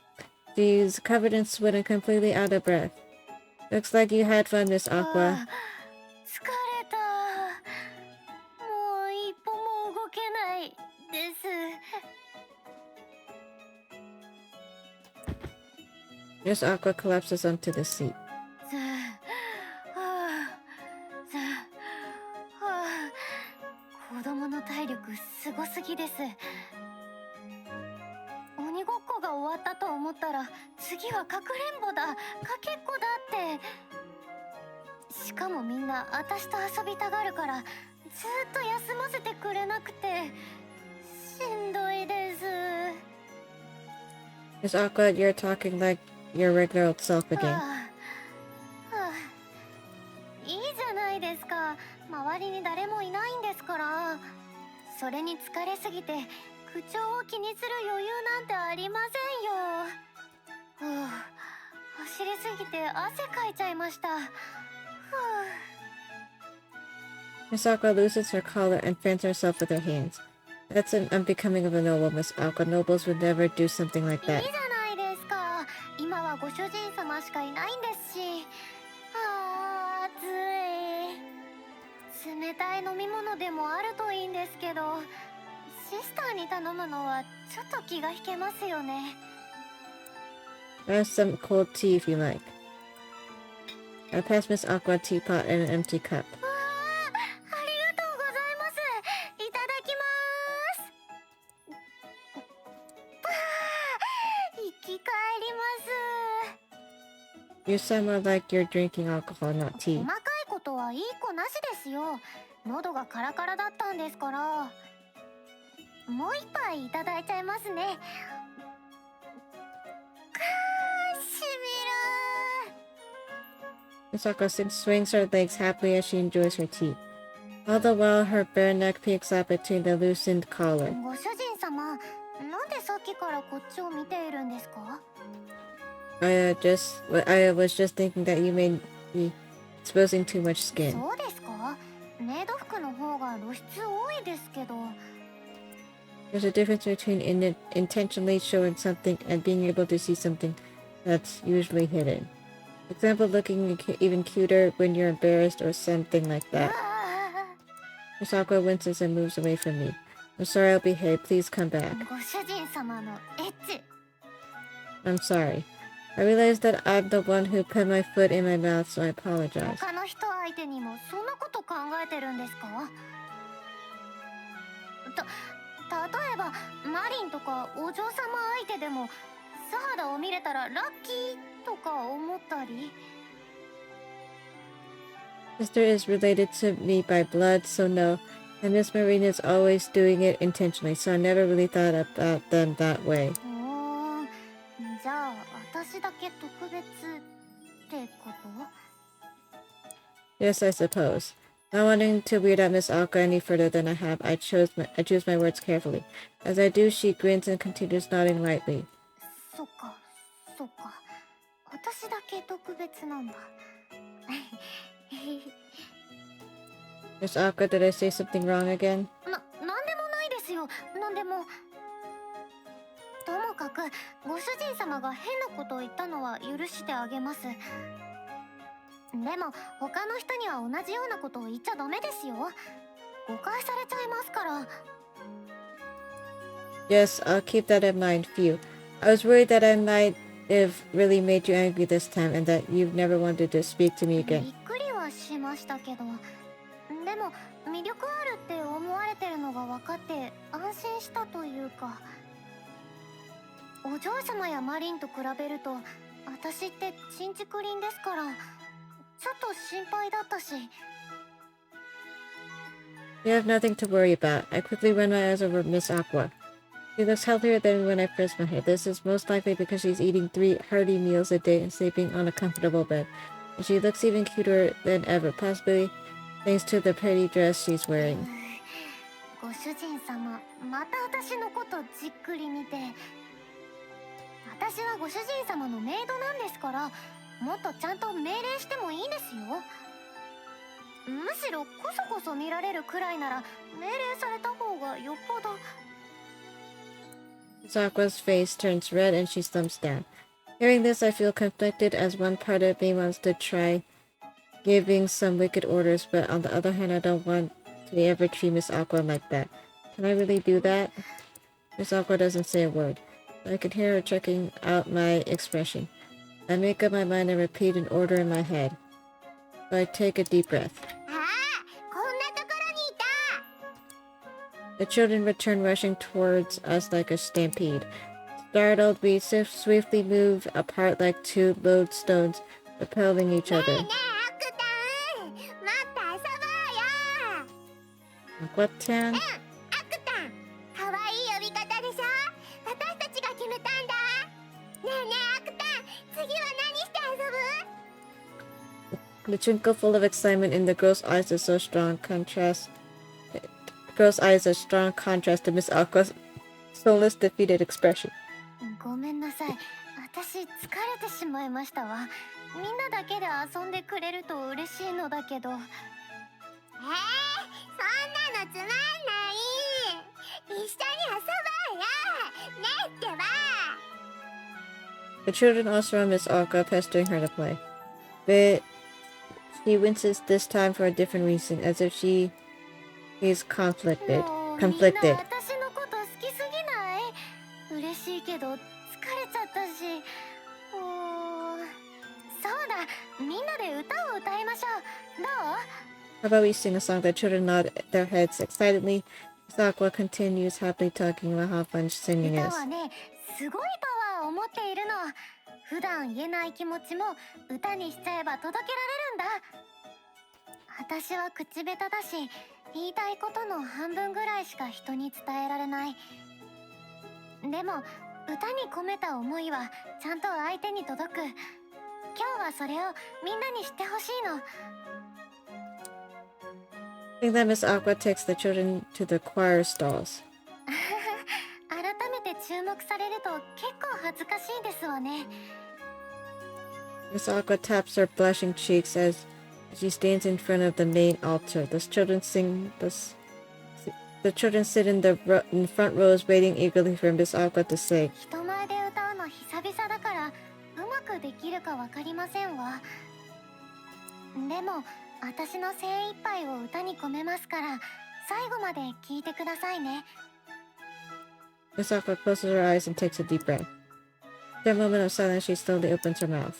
Speaker 1: She's covered in sweat and completely out of breath. Looks like you had fun, Miss Aqua.
Speaker 2: 疲れた。もう一歩も動けないです。
Speaker 1: Miss Aqua collapses onto the seat.
Speaker 2: 子供の体力すごすぎです。鬼ごっこが終わったと思ったら次はかくれんぼだ、かけっこだって。しかもみんな私と遊びたがるからずっと休ませてくれなくてしんどいです。
Speaker 1: Miss Aqua, you're talking like your regular old self again.
Speaker 2: いいじゃないですか。周りに誰もいないんですから。それに疲れすぎて口調を気にする余裕なんてありませんよ。走りすぎて汗かいちゃいました。
Speaker 1: Miss Aqua loosens her collar and fans herself with her hands. That's unbecoming of a noble, Miss Aqua. Nobles would never do something like
Speaker 2: いい
Speaker 1: that.
Speaker 2: じゃないですか。今はご主人様しかいないんですし。暑い。冷たい飲み物でもあるといいんですけど、シスターに頼むのはちょっと気が引けますよね。
Speaker 1: I have some cold tea if you like. I pass Miss Aqua a teapot and an empty cup.
Speaker 2: ありがとうございます。いただきます。生き返ります。
Speaker 1: You sound more like you're drinking alcohol, not
Speaker 2: 細
Speaker 1: tea.
Speaker 2: かいことはいい子なしですよ。喉がカラカラだったんですから。もう一杯いただいちゃいますね。しみる。
Speaker 1: Miss Aqua swings her legs happily as she enjoys her tea. All the while, her bare neck peeks out between the loosened collar.
Speaker 2: ご主人様、なんでさっきからこっちを見ているんですか？
Speaker 1: I was just thinking that you may be exposing too much skin.
Speaker 2: そうですか？
Speaker 1: There's a difference between intentionally showing something and being able to see something that's usually hidden. For example, looking even cuter when you're embarrassed or something like that. Miss Aqua winces and moves away from me. I'm sorry, I'll behave. Please come back.
Speaker 2: ご主人様のエッチ。
Speaker 1: I'm sorry. I realize that I'm the one who put my foot in my mouth, so I apologize.
Speaker 2: 他の人相手にもそんなこと考えてるんですか？例えばマリンとかお嬢様相手でも素肌を見れたらラッキーとか思ったり。
Speaker 1: Sister is related to me by blood, so no. And Miss Marina is always doing it intentionally, so I never really thought about them that way.
Speaker 2: じゃあ私だけ特別ってこと？
Speaker 1: Yes, I suppose. Not wanting to weird out Miss Aqua any further than I have, I choose my words carefully. As I do, she grins and continues nodding lightly.
Speaker 2: そっか、そっか。私だけ特別なんだ。
Speaker 1: Miss Aqua, did I say something wrong again?
Speaker 2: なんでもないですよ。なんでも。ともかく、ご主人様が変なことを言ったのは許してあげます。でも、他の人には同じようなことを言っちゃダメですよ。誤解されちゃいますから。
Speaker 1: Yes, I'll keep that in mind, phew. I was worried that I might have really made you angry this time and that you've never wanted to speak to me
Speaker 2: び
Speaker 1: again.
Speaker 2: っくりはしましたけど。でも、魅力あるって思われてるのが分かって安心したというか。お嬢様やマリンと比べると私ってちんちくりんですからちょっと心配だったし。
Speaker 1: You have nothing to worry about. I quickly run my eyes over Miss Aqua. She looks healthier than when I first met her. This is most likely because she's eating 3 hearty meals a day and sleeping on a comfortable bed. And she looks even cuter than ever, possibly thanks to the pretty dress she's wearing.
Speaker 2: ご主人様、また私のことじっくり見て。私はご主人様のメイドなんですから、もっとちゃんと命令してもいいですよ。むしろこそこそ見られるくらいなら命令された方がよっぽど。
Speaker 1: Miss Aqua's face turns red and she slumps down. Hearing this, I feel conflicted as one part of me wants to try giving some wicked orders, but on the other hand, I don't want to ever treat Miss Aqua like that. Can I really do that? Miss Aqua doesn't say a word. I can hear her checking out my expression. I make up my mind and repeat an order in my head. So I take a deep breath.
Speaker 2: ああ、こんなところにいた。
Speaker 1: The children return rushing towards us like a stampede. Startled, we swiftly move apart like 2 lodestones, repelling each other.
Speaker 2: ねえアクタン、もっと遊ぼうよ。
Speaker 1: Aqua Town?
Speaker 2: アクタン、かわいい呼び方でしょ。私たちが決めたんだ。ねえねえアクタン、次は何して遊ぶ？
Speaker 1: The twinkle full of excitement in the girl's eyes is so strong contrast. Girl's eyes are strong contrast to Miss Aqua's soulless, defeated expression.
Speaker 2: ごめんなさい。私疲れてしまいましたわ。みんなだけで遊んでくれると嬉しいのだけど。そんなのつまんない。一緒に遊ぼうよ。ねってば。
Speaker 1: The children all surround Miss Aqua, pestering her to play. But she winces this time for a different reason, as if she is conflicted.
Speaker 2: もうみんな
Speaker 1: Conflicted.
Speaker 2: 私のこと好きすぎない？嬉しいけど疲れちゃったし。そうだ、みんなで歌を歌いましょう。どう？
Speaker 1: How about we sing a song? The children nod their heads excitedly. Miss Aqua continues happily talking about how fun singing
Speaker 2: 歌
Speaker 1: is.
Speaker 2: はね、すごいパワーを持っているの。普段言えない気持ちも歌にしちゃえば届けられるんだ。私は口下手だし、言いたいことの半分ぐらいしか人に伝えられない。でも、歌に込めた思いはちゃんと相手に届く。今日はそれをみんなに知ってほしいの。
Speaker 1: I think that Miss Aqua takes the children to the choir stalls.
Speaker 2: 改めて注目されると結構恥ずかしいですわね。
Speaker 1: Miss Aqua taps her blushing cheeks as she stands in front of the main altar. The children sing The children sit in in front rows, waiting eagerly for Miss Aqua to sing.
Speaker 2: 人前で歌うの久々だからうまくできるかわかりませんわ。でも私の精一杯を歌に込めますから最後まで聞いてくださいね。
Speaker 1: Miss Aqua closes her eyes and takes a deep breath. After a moment of silence, she slowly opens her mouth.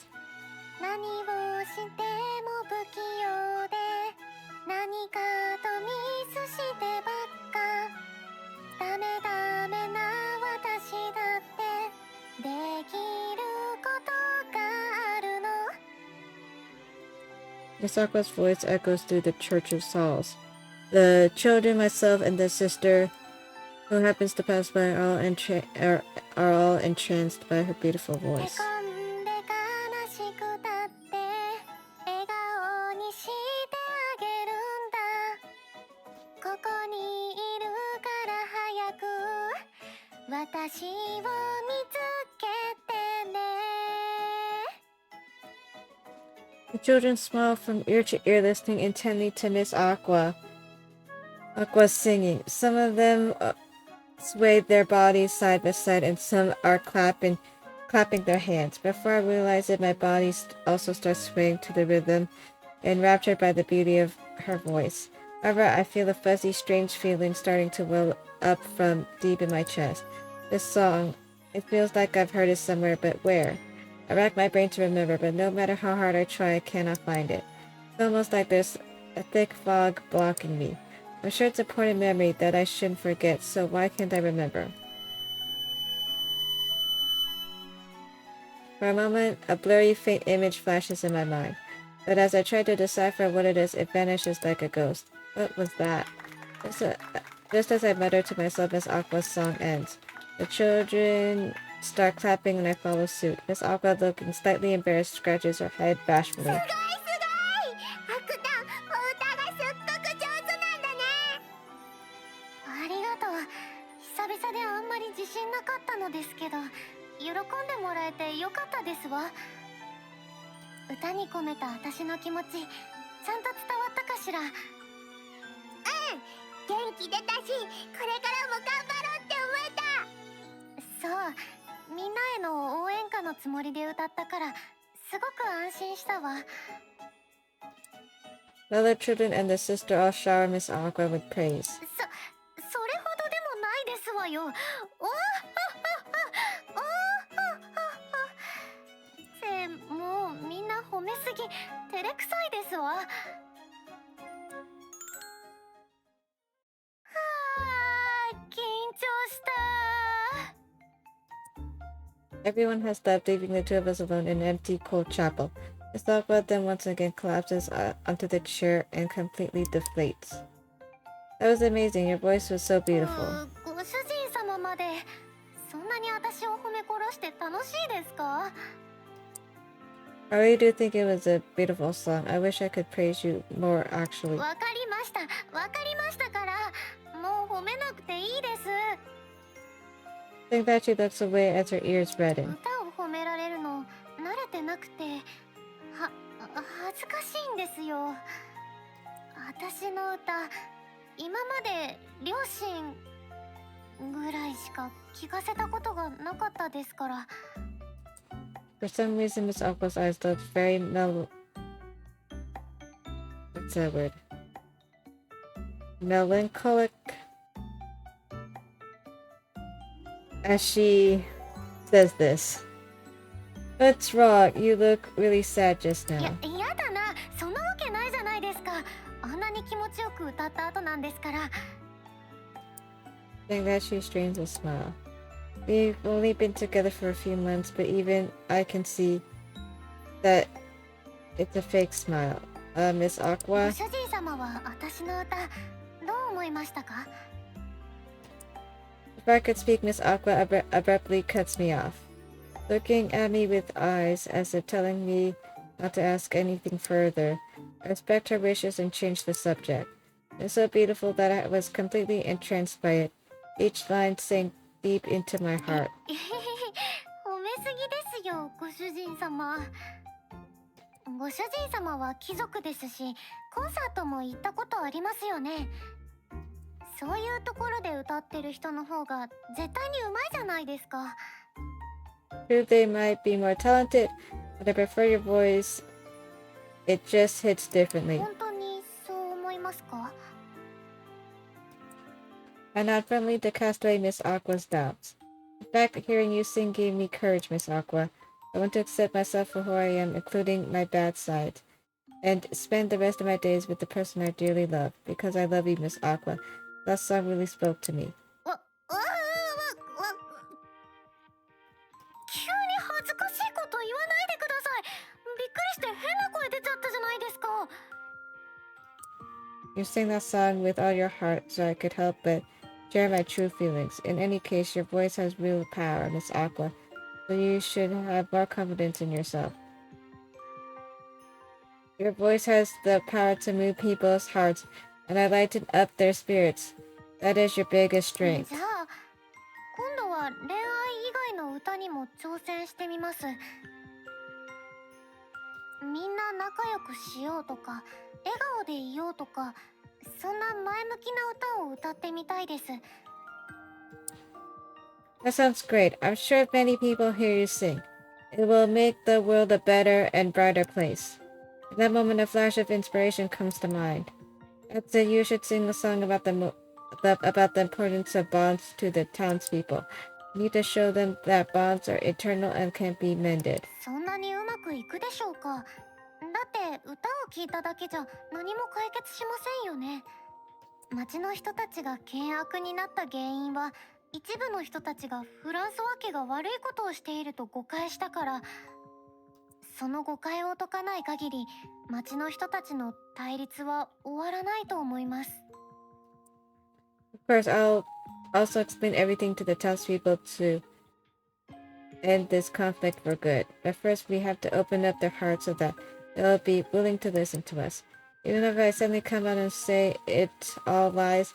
Speaker 2: 何をしても不器用で何かとミスしてばっかダメダメな私だってできることがあるの。
Speaker 1: Miss Aqua's voice echoes through the Church of Souls. The children, myself, and the sister who happens to pass by are all entranced by her beautiful
Speaker 2: へ
Speaker 1: voice.
Speaker 2: こんで悲しくたって笑顔にしてあげるんだ。ここにいるから早く私を見つけてね。
Speaker 1: The children smile from ear to ear, listening intently to Miss Aqua's singing. Some of them sway their bodies side by side, and some are clapping their hands. Before I realize it, my body also starts swaying to the rhythm, enraptured by the beauty of her voice. However, I feel a fuzzy, strange feeling starting to well up from deep in my chest. This song, it feels like I've heard it somewhere, but where? I rack my brain to remember, but no matter how hard I try, I cannot find it. It's almost like there's a thick fog blocking me. I'm sure it's a important memory that I shouldn't forget, so why can't I remember? For a moment, a blurry, faint image flashes in my mind, but as I try to decipher what it is, it vanishes like a ghost. What was that? Just as I mutter to myself, Miss Aqua's song ends. The children start clapping and I follow suit. Miss Aqua, looking slightly embarrassed, scratches her head bashfully.
Speaker 2: すごいすごい。アクタお歌がすっごく上手なんだね。ありがとう。久々であんまり自信なかったのですけど喜んでもらえてよかったですわ。歌に込めた私の気持ちちゃんと伝わったかしら。うん、元気出たしこれからも頑張ろうって思えた。そう、みんなへの応援歌のつもりで歌ったからすごく安心したわ。
Speaker 1: The other children and the sister all shower Miss Aqua with praise.
Speaker 2: それほどでもないですわよ。おーはっはっはおーはっはっはってもうみんな褒めすぎ照れくさいですわ。はあ、緊張した。
Speaker 1: Everyone has left, leaving the two of us alone in an empty, cold chapel. Miss Aqua then once again collapses onto the chair and completely deflates. That was amazing. Your voice was so beautiful.
Speaker 2: ご主人様までそんなに私を褒め殺して楽しいですか？
Speaker 1: I really do think it was a beautiful song. I wish I could praise you more, actually.
Speaker 2: わかりました。わかりましたからもう褒めなくていいです。
Speaker 1: I think that she looks away as her ears redden.
Speaker 2: 歌を褒められるの慣れてなくて恥ずかしいんですよ。私の歌今まで両親ぐらいしか聞かせたことがなかったですから。
Speaker 1: For some reason, Miss Aqua's eyes looked very what's that word? Melancholic? As she says this. What's wrong? You look really sad just
Speaker 2: や
Speaker 1: now.
Speaker 2: やだな、そんなわけないじゃないですか。あんなに気持ちよく歌った後なんですから。
Speaker 1: Saying that, she strains a smile. We've only been together for a few months, but even I can see that it's a fake smile. Miss
Speaker 2: ご
Speaker 1: Aqua?
Speaker 2: 主人様は私の歌どう思いましたか？
Speaker 1: If I could speak, Miss Aqua abruptly cuts me off, looking at me with eyes as if telling me not to ask anything further. I respect her wishes and change the subject. It's so beautiful that I was completely entranced by it. Each line sank deep into my heart.
Speaker 2: 褒めすぎですよ、ご主人様。ご主人様は貴族ですし、コンサートも行ったことありますよね。そういうところで歌ってる人の方が絶対に上手いじゃないですか。
Speaker 1: True, they might be more talented, but I prefer your voice. It just hits differently.
Speaker 2: 本当にそう思いますか？
Speaker 1: I'm not friendly to cast away Miss Aqua's doubts. In fact, hearing you sing gave me courage, Miss Aqua. I want to accept myself for who I am, including my bad side, and spend the rest of my days with the person I dearly love, because I love you, Miss Aqua. That song really spoke to me.
Speaker 2: 急に恥ずかしいこと言わないでください。びっくりして変な声出ちゃったじゃないですか。
Speaker 1: You sing that song with all your heart, so I could help but share my true feelings. In any case, your voice has real power, Miss Aqua, so you should have more confidence in yourself. Your voice has the power to move people's hearts, and I lighten up their spirits. That is your biggest
Speaker 2: じゃ
Speaker 1: strength.
Speaker 2: あ今度は恋愛以外の歌にも挑戦してみます。みんな仲良くしようとか笑顔でいようとか、そんな前向きな歌を歌ってみたいです。
Speaker 1: That sounds great. I'm sure if many people hear you sing, it will make the world a better and brighter place. At that moment, a flash of inspiration comes to mind. I'd say you should sing a song about the importance of bonds to the townspeople. You need to show them that bonds are eternal and can't be mended.
Speaker 2: そんなにうまくいくでしょうか？だって歌を聴いただけじゃ何も解決しませんよね。町の人たちが険悪になった原因は、一部の人たちがフランソワ家が悪いことをしていると誤解したから、その誤解を解かない限り町の人たちの対立は終わらないと思います。
Speaker 1: Of course, I'll also explain everything to the townspeople to end this conflict for good. But first, we have to open up their hearts so that they'll be willing to listen to us. Even if I suddenly come out and say it's all lies,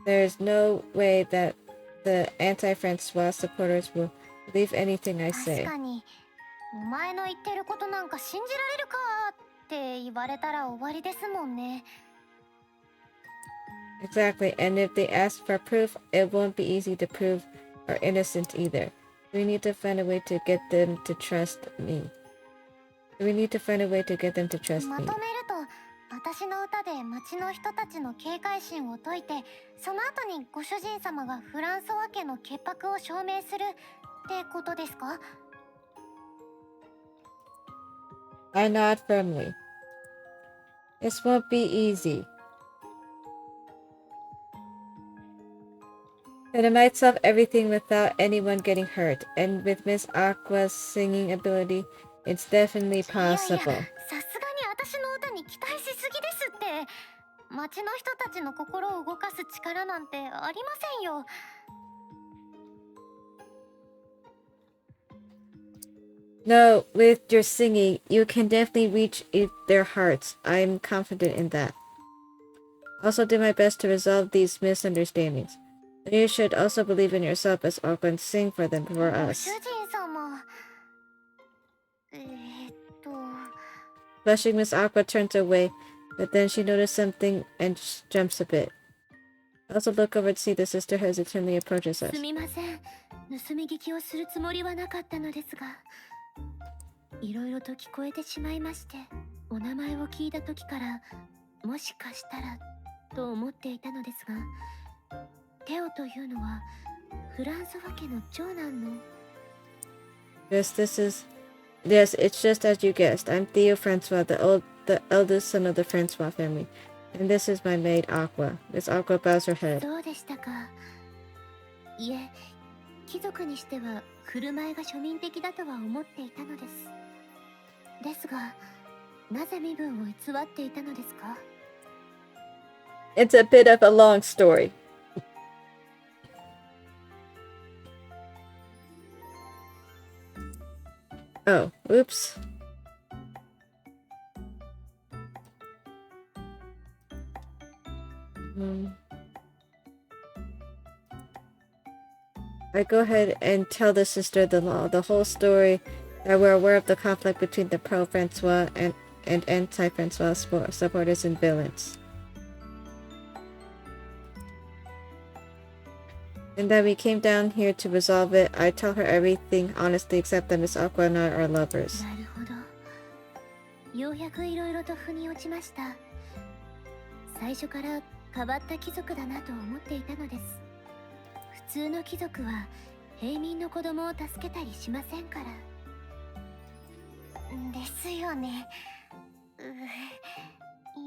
Speaker 1: there's no way that the anti-Francois supporters will believe anything I
Speaker 2: 確
Speaker 1: say.
Speaker 2: かに、お前の言ってることなんか信じられるかって言われたら終わりですもんね。
Speaker 1: Exactly, and if they ask for proof, it won't be easy to prove our innocence either. We need to find a way to get them to trust me. We need to find a way to get them to trust
Speaker 2: ま
Speaker 1: me.
Speaker 2: とめると、私の歌で町の人たちの警戒心を解いて、その後にご主人様がフランソワ家の潔白を証明するってことですか？
Speaker 1: I nod firmly. This won't be easy. But it might solve everything without anyone getting hurt, and with Miss Aqua's singing ability, it's definitely
Speaker 2: いやいや、さすが
Speaker 1: possible.
Speaker 2: に私の歌に期待しすぎですって。町の人たちの心を動かす力なんてありませんよ。
Speaker 1: No, with your singing, you can definitely reach their hearts. I'm confident in that. I also did my best to resolve these misunderstandings. You should also believe in yourself as Aqua and sing for them for
Speaker 2: ご
Speaker 1: us.
Speaker 2: 主人様。えーっと。
Speaker 1: Blushing, Miss Aqua turns away, but then she noticed something and jumps a bit. I also look over to see the sister hesitantly approaches us.
Speaker 3: すみません。盗み聞きをするつもりはなかったのですが、いろいろと聞こえてしまいまして、お名前を聞いた時からもしかしたらと思っていたのですが、テオというのはフランソワ家の長男の。
Speaker 1: Yes, it's just as you guessed. I'm Theo Francois, the eldest son of the Francois family. And this is my maid, Aqua. Miss Aqua bows her head.
Speaker 3: そうでしたか。いえ、貴族にしては振る舞いが庶民的だとは思っていたのです。ですが、なぜ身分を偽っていたのですか？
Speaker 1: It's a bit of a long story. Oh, oops. I go ahead and tell the sister the whole story, that we're aware of the conflict between the pro-Francois and anti-Francois supporters and villains. and that we came down here to resolve it. I tell her everything honestly except that Miss Aqua and I are lovers.
Speaker 3: なるほど。ようやくいろいろと腑に落ちました。最初から変わった貴族だなと思っていたのです。普通の貴族は平民の子供を助けたりしませんから。
Speaker 2: ですよね。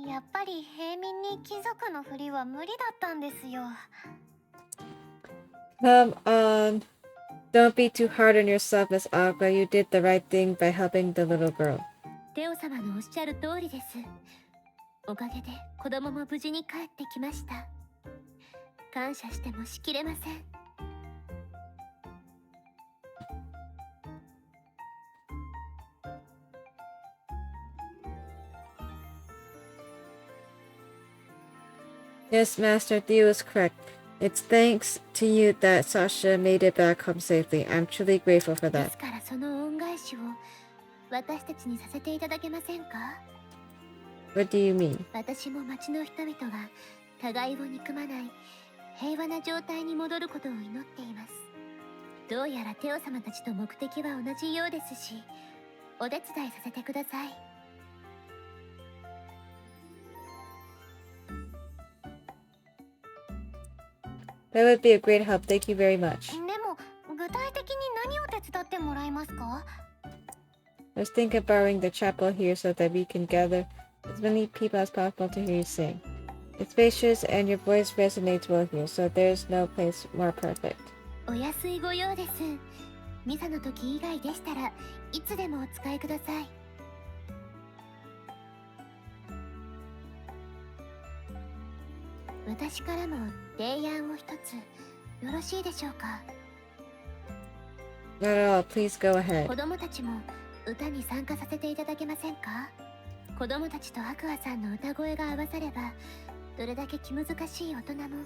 Speaker 2: やっぱり平民に貴族のふりは無理だったんですよ。
Speaker 1: Come on. Don't be too hard on yourself, Miss Aqua. You did the right thing by helping the little girl.
Speaker 3: テオ様のおっしゃる通りです。おかげで子供も無事に帰ってきました。感謝してもしきれません。
Speaker 1: Yes, Master Theo is correct. It's thanks to you that Sasha made it back home safely. I'm truly grateful for
Speaker 3: で
Speaker 1: that.
Speaker 3: すからその恩返しを私たちにさせていただけませんか？
Speaker 1: What do you mean?
Speaker 3: 私も町の人々が互いを憎まない平和な状態に戻ることを祈っています。どうやらテオ様たちと目的は同じようですし、お手伝いさせてください。
Speaker 1: That would be a great help. Thank you very much.
Speaker 2: でも具体的に何を手伝ってもらえますか？
Speaker 1: I was thinking of borrowing the chapel here so that we can gather as many people as possible to hear you sing. It's spacious and your voice resonates well here, so there's no place more perfect.
Speaker 3: お安いご用です。ミサの時以外でしたらいつでもお使いください。私からも提案を一つよろしいでしょうか？
Speaker 1: Not at all. Please go ahead.
Speaker 3: 子供たちも歌に参加させていただけませんか？子供たちとアクアさんの歌声が合わさればどれだけ気難しい大人も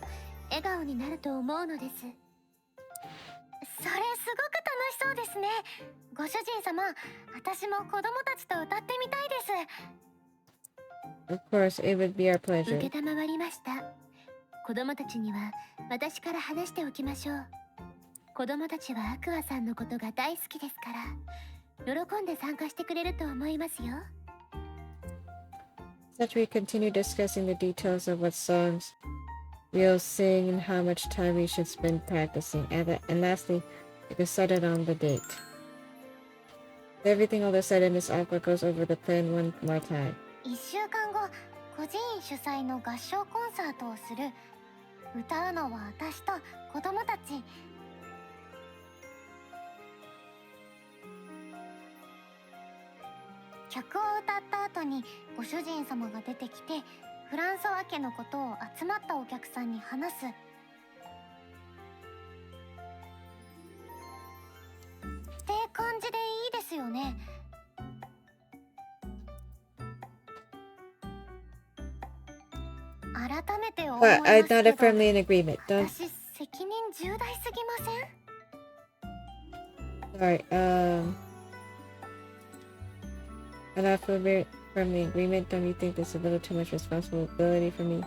Speaker 3: 笑顔になると思うのです。
Speaker 2: それすごく楽しそうですね。ご主人様、私も子供たちと歌ってみたいです。
Speaker 1: Of course, it would be our
Speaker 3: 受
Speaker 1: pleasure.
Speaker 3: けたまわりました。子供たちには私から話しておきましょう。子供たちはアクアさんのことが大好きですから喜んで参加してくれると思いますよ。
Speaker 1: Such we continue discussing the details of what songs we'll sing and how much time we should spend practicing. And lastly, we decided on the date. Everything all decided, Miss Aqua goes over the plan one more time.
Speaker 2: 1週間後、孤児院主催の合唱コンサートをする。歌うのは私と子供たち。曲を歌った後にご主人様が出てきてフランソワ家のことを集まったお客さんに話す。って感じでいいですよね。改めて思い
Speaker 1: But
Speaker 2: ま
Speaker 1: I
Speaker 2: すけ
Speaker 1: not
Speaker 2: ど、
Speaker 1: firmly in agreement. Don't.
Speaker 2: 私責任重大すぎません？
Speaker 1: Sorry. I'm not firmly in agreement. Don't you think this is a little too much responsibility for me?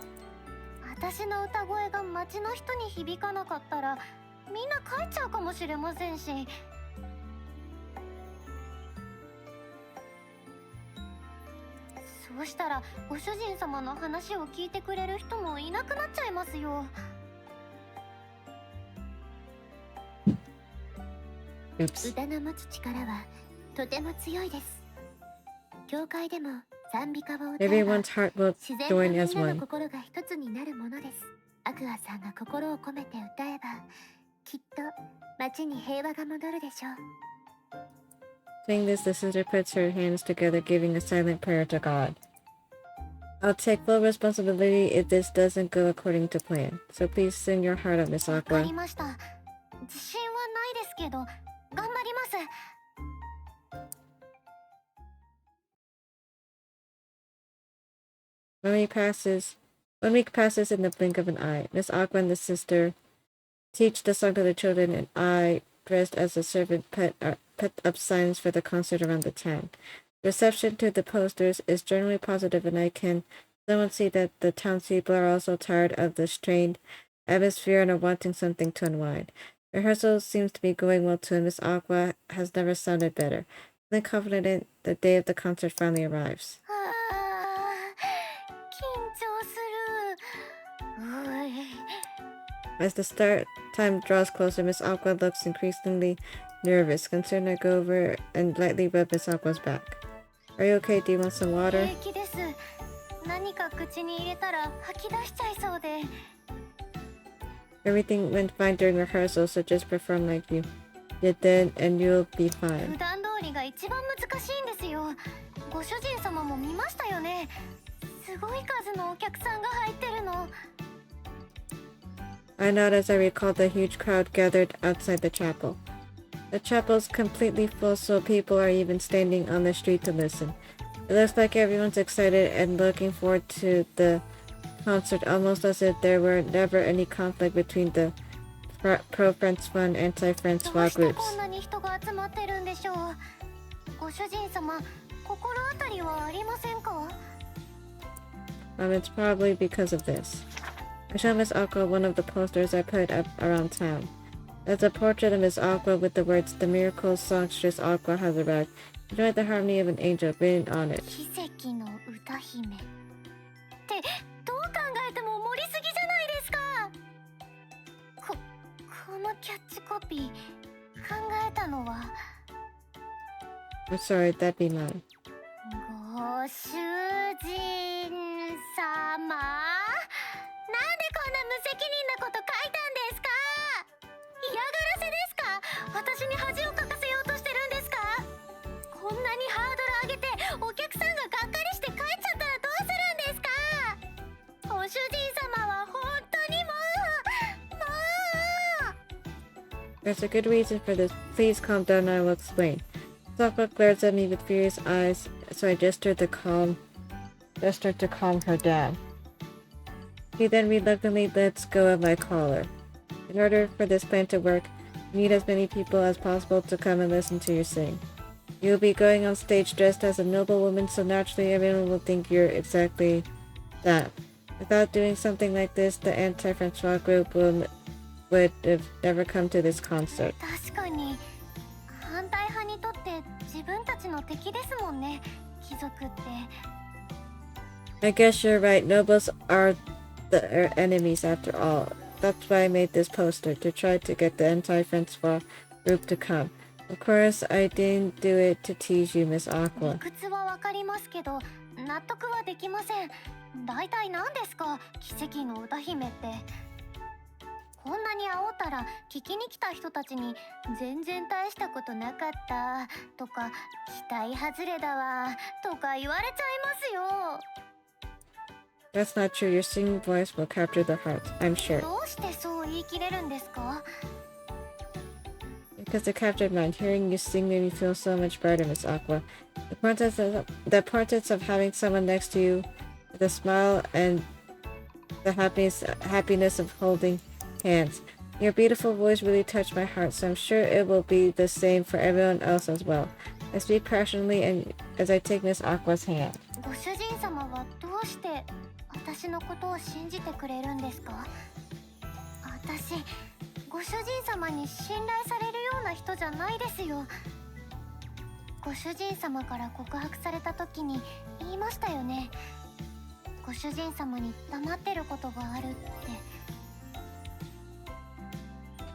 Speaker 2: 私の歌声が街の人に響かなかったらみんな帰っちゃうかもしれませんし。そうしたらご主人様の話を聞いてくれる人もいなくなっちゃいますよ。
Speaker 1: Oops.
Speaker 3: 歌の持つ力はとても強いです。教会でも賛美歌を歌えば
Speaker 1: Everyone's heart will
Speaker 3: 自然と
Speaker 1: join
Speaker 3: みん
Speaker 1: as
Speaker 3: なの
Speaker 1: one.
Speaker 3: 心が一つになるものです。アクアさんが心を込めて歌えばきっと街に平和が戻るでしょう。
Speaker 1: Saying this, the sister puts her hands together, giving a silent prayer to God. I'll take full responsibility if this doesn't go according to plan. So please sing your heart out, Miss
Speaker 2: わか
Speaker 1: Aqua.
Speaker 2: りました。自信はないですけど頑張ります。
Speaker 1: One week passes in the blink of an eye. Miss Aqua and the sister teach the song to the children, and I, dressed as a servant, put up signs for the concert around the town. Reception to the posters is generally positive, and I can somewhat see that the townspeople are also tired of the strained atmosphere and are wanting something to unwind. Rehearsal seems to be going well too, and Miss Aqua has never sounded better. Feeling confident the day of the concert finally arrives.
Speaker 2: 緊張する。おい。
Speaker 1: As the start time draws closer, Miss Aqua looks increasingly nervous. Concerned, I go over and lightly rub Miss Aqua's back. Are you okay? Do you want some water?
Speaker 2: 平気です。何か口に入れたら吐き出しちゃいそうで。
Speaker 1: Everything went fine during rehearsal, so just perform like you did then and you'll be
Speaker 2: 普
Speaker 1: fine.
Speaker 2: 段通りが一番難しいんですよ。ご主人様も見ましたよね。すごい数のお客さんが入ってるの。
Speaker 1: I nod as I recall the huge crowd gathered outside the chapel. The chapel's completely full, so people are even standing on the street to listen. It looks like everyone's excited and looking forward to the concert, almost as if there were never any conflict between the pro-Francois and
Speaker 2: ど
Speaker 1: anti-Francois
Speaker 2: うして
Speaker 1: groups.
Speaker 2: こんなに人が集まってるんでしょう。ご主人様、心当たりはありませんか？
Speaker 1: It's probably because of this. I show Miss Aqua one of the posters I put up around town. There's a portrait of Miss Aqua with the words, "The miracle songstress Aqua has arrived. Enjoy the harmony of an angel," written on it.
Speaker 2: 奇跡の歌姫。ってどう考えても盛りすぎじゃないですか。このキャッチコピー考えたのは
Speaker 1: I'm sorry, that'd be mine.
Speaker 2: ご主人様。なんでこんな無責任なこと書いたんですか？嫌がらせですか？私に恥をかかせようとしてるんですか？こんなにハードル上げてお客さんががっかりして帰っちゃったらどうするんですか？ご主人様は本当にもう。
Speaker 1: There's a good reason for this. Please calm down and I will explain. Aqua glares at me with furious eyes, so I gestured to calm her down. She then reluctantly lets go of my collar. In order for this plan to work, you need as many people as possible to come and listen to you sing. You'll be going on stage dressed as a noblewoman, so naturally everyone will think you're exactly that. Without doing something like this, the anti-Francois group would have never come to this concert.
Speaker 2: 確かに反対派にとって自分たちの敵ですもんね、貴族って。
Speaker 1: I guess you're right. Nobles are the enemies after all. That's why I made this poster, to try to get the anti-Francois group to come. Of course, I didn't do it to tease you, Miss Aqua.
Speaker 2: 理屈はわかりますけど納得はできません。大体何ですか、奇跡の歌姫って。こんなに煽ったら聞きに来た人たちに全然大したことなかったとか期待外れだわとか言われちゃいますよ。
Speaker 1: That's not true. Your singing voice will capture the hearts, I'm sure.
Speaker 2: どうしてそう言い切れるんですか？
Speaker 1: Because it captured mine. Hearing you sing made me feel so much brighter, Miss Aqua. The importance of having someone next to you with a smile and the happiness of holding hands. Your beautiful voice really touched my heart, so I'm sure it will be the same for everyone else as well. I speak passionately and as I take Miss Aqua's hand.
Speaker 2: ご主人様はどうして私のことを信じてくれるんですか？私、ご主人様に信頼されるような人じゃないですよ。ご主人様から告白された時に言いましたよね。ご主人様に黙ってることがあるって。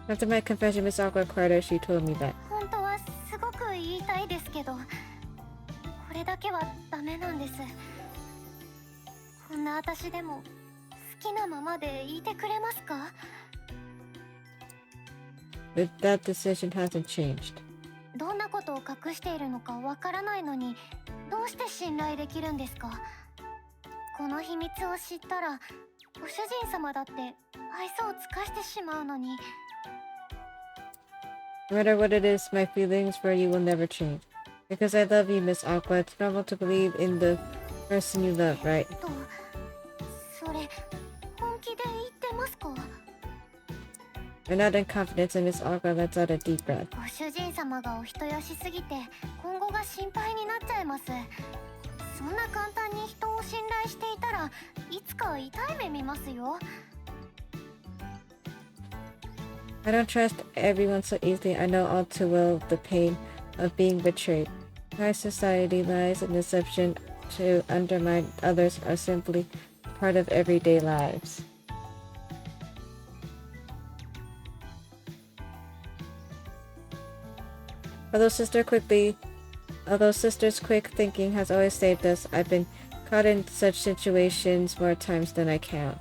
Speaker 1: After my confession, Miss Aqua cried as she told me that.
Speaker 2: 本当はすごく言いたいですけど、これだけはダメなんです。こんな私でも好きなままでいてくれますか？
Speaker 1: But that decision hasn't changed.
Speaker 2: どんなことを隠しているのかわからないのに、どうして信頼できるんですか？この秘密を知ったら、ご主人様だって愛想を尽かしてしまうのに。
Speaker 1: No matter what it is, my feelings for you will never change. Because I love you, Miss Aqua. It's normal to believe in the person you love, right?
Speaker 2: と、それ本気で言ってますか？
Speaker 1: I nod in confidence and Miss Aqua lets out a deep breath.
Speaker 2: ご主人様がお人よしすぎて今後が心配になっちゃいます。そんな簡単に人を信頼していたらいつか痛い目見ますよ。
Speaker 1: I don't trust everyone so easily. I know all too well the pain of being betrayed. High society lies and deception to undermine others are simply part of everyday lives. Although sister's quick thinking has always saved us, I've been caught in such situations more times than I count.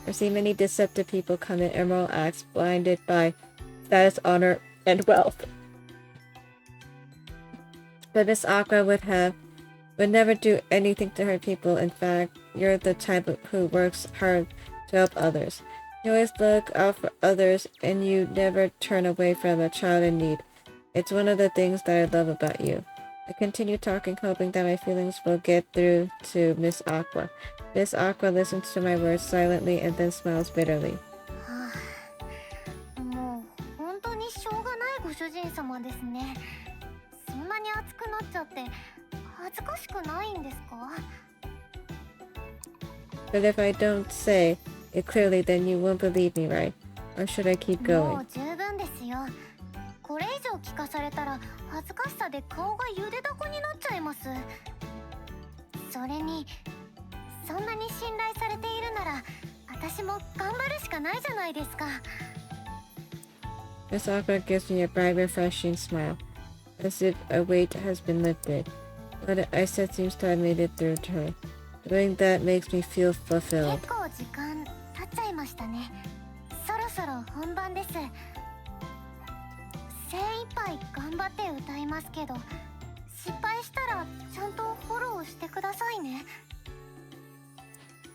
Speaker 1: I've seen many deceptive people commit immoral acts blinded by status, honor, and wealth. But Miss Aqua would never do anything to hurt people. In fact, you're the type who works hard to help others. You always look out for others and you never turn away from a child in need. It's one of the things that I love about you. I continue talking, hoping that my feelings will get through to Miss Aqua. Miss Aqua listens to my words silently and then smiles bitterly.
Speaker 2: もう本当にしょうがないご主人様ですね。そんなに熱くなっちゃって恥ずかしくないんですか？
Speaker 1: But if I don't say it clearly, then you won't believe me, right? Or should I keep
Speaker 2: も
Speaker 1: going?
Speaker 2: う十分ですよ。これ以上聞かされたら恥ずかしさで顔がゆでだこになっちゃいます。それにそんなに信頼されているなら私も頑張るしかないじゃないですか。
Speaker 1: Miss Aqua gives me a bright, refreshing smile, as if a weight has been lifted. What I said seems to have made it through to her. Doing that makes me feel fulfilled.
Speaker 2: 結構時間経っちゃいましたね。そろそろ本番です。精一杯頑張って歌いますけど、失敗したらちゃんとフォローしてくださいね。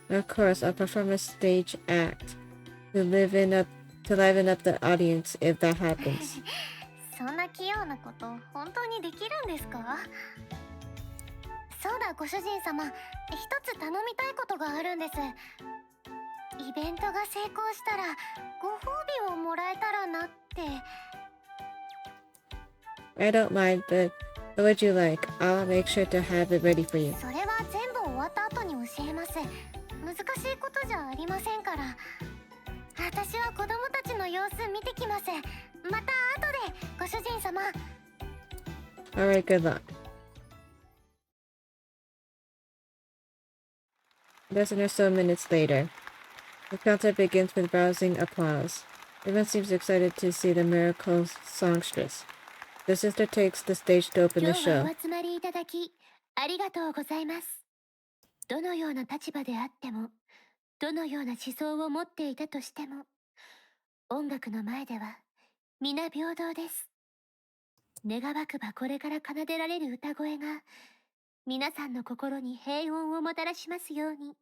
Speaker 1: Of course, I'll perform a stage act to liven up the audience if that happens.
Speaker 2: そんな器用なこと本当にできるんですか？そうだご主人様、一つ頼みたいことがあるんです。イベントが成功したらご褒美をもらえたらなって。
Speaker 1: I don't mind, but what would you like? I'll make sure to have it ready for you.
Speaker 2: それは全部終わった後に教えます。難しいことじゃありませんから。私は子供たちの様子見てきます。また後でご主人様。
Speaker 1: Alright, good luck. A dozen or so minutes later, the concert begins with rousing applause. Everyone seems excited to see the miracle songstress. The sister takes the stage to open
Speaker 3: 今
Speaker 1: the
Speaker 3: 日は
Speaker 1: show.
Speaker 3: お集まりいただきありがとうございます。どのような立場であっても、どのような思想を持っていたとしても、音楽の前では皆平等です。願わくばこれから奏でられる歌声が皆さんの心に平穏をもたらしますように。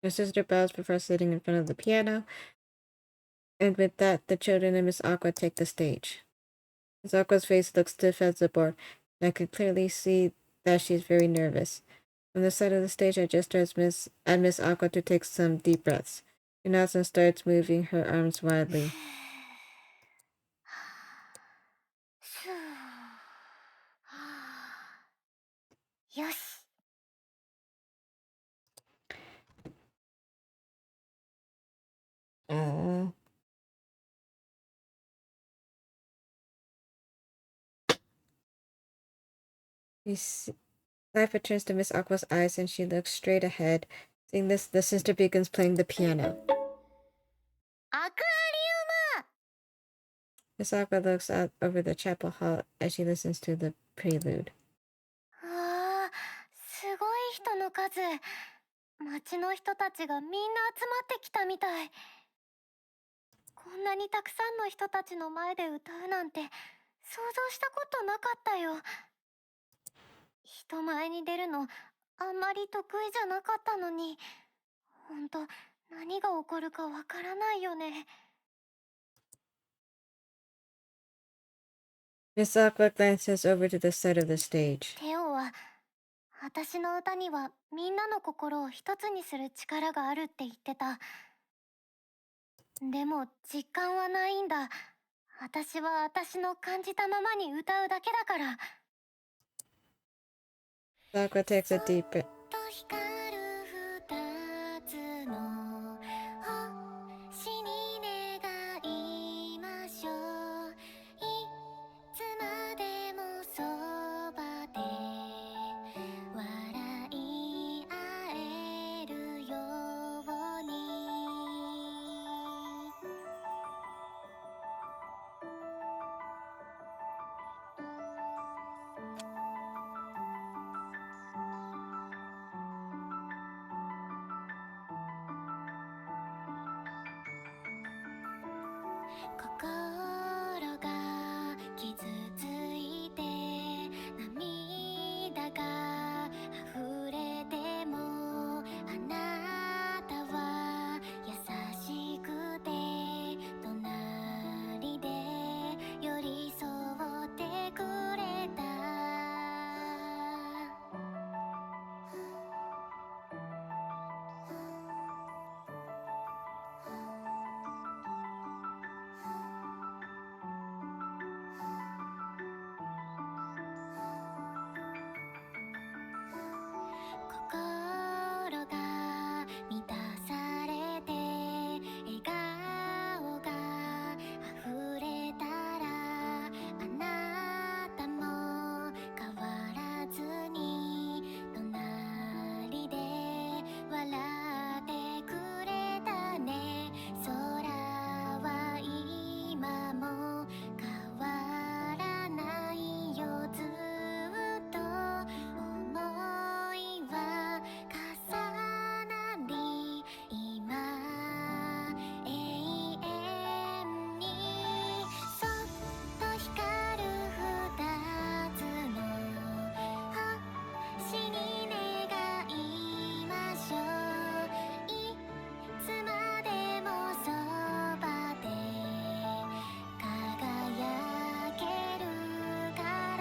Speaker 1: The sister bows before sitting in front of the piano, and with that, the children and Miss Aqua take the stage. Miss Aqua's face looks stiff as a board, and I can clearly see that she's very nervous. From the side of the stage, I gesture at Miss Aqua to take some deep breaths. She nods and starts moving her arms wildly.
Speaker 2: よし。
Speaker 1: Life returns to Miss Aqua's eyes, and she looks straight ahead. Seeing this, the sister begins playing the piano.
Speaker 2: アクアリ
Speaker 1: Miss Aqua looks out over the chapel hall as she listens to the prelude.
Speaker 2: ウム。わあ、すごい人の数。町の人たちがみんな集まってきたみたい。こんなにたくさんの人たちの前で歌うなんて想像したことなかったよ。人前に出るのあんまり得意じゃなかったのに、ほんと何が起こるかわからないよね。
Speaker 1: Miss Aqua glances over to the side of the stage.
Speaker 2: テオは私の歌にはみんなの心を一つにする力があるって言ってた。でも実感はないんだ。私は私の感じたままに歌うだけだから。
Speaker 1: Miss Aqua takes a deep breath.
Speaker 2: と光る二つの星に願いましょう。いつまでもそばで笑い合えるように。心が傷ついて涙が溢れても、あなたは優しくて隣で寄り添ってくれた。心が満たされて笑顔が溢れたら、あなたも変わらずに隣で笑ってくれたね。空は今も変わらないよ、ずっと思いは重なり、今永遠にそっと光る二つの星に願いましょう。いつまでもそばで輝けるから、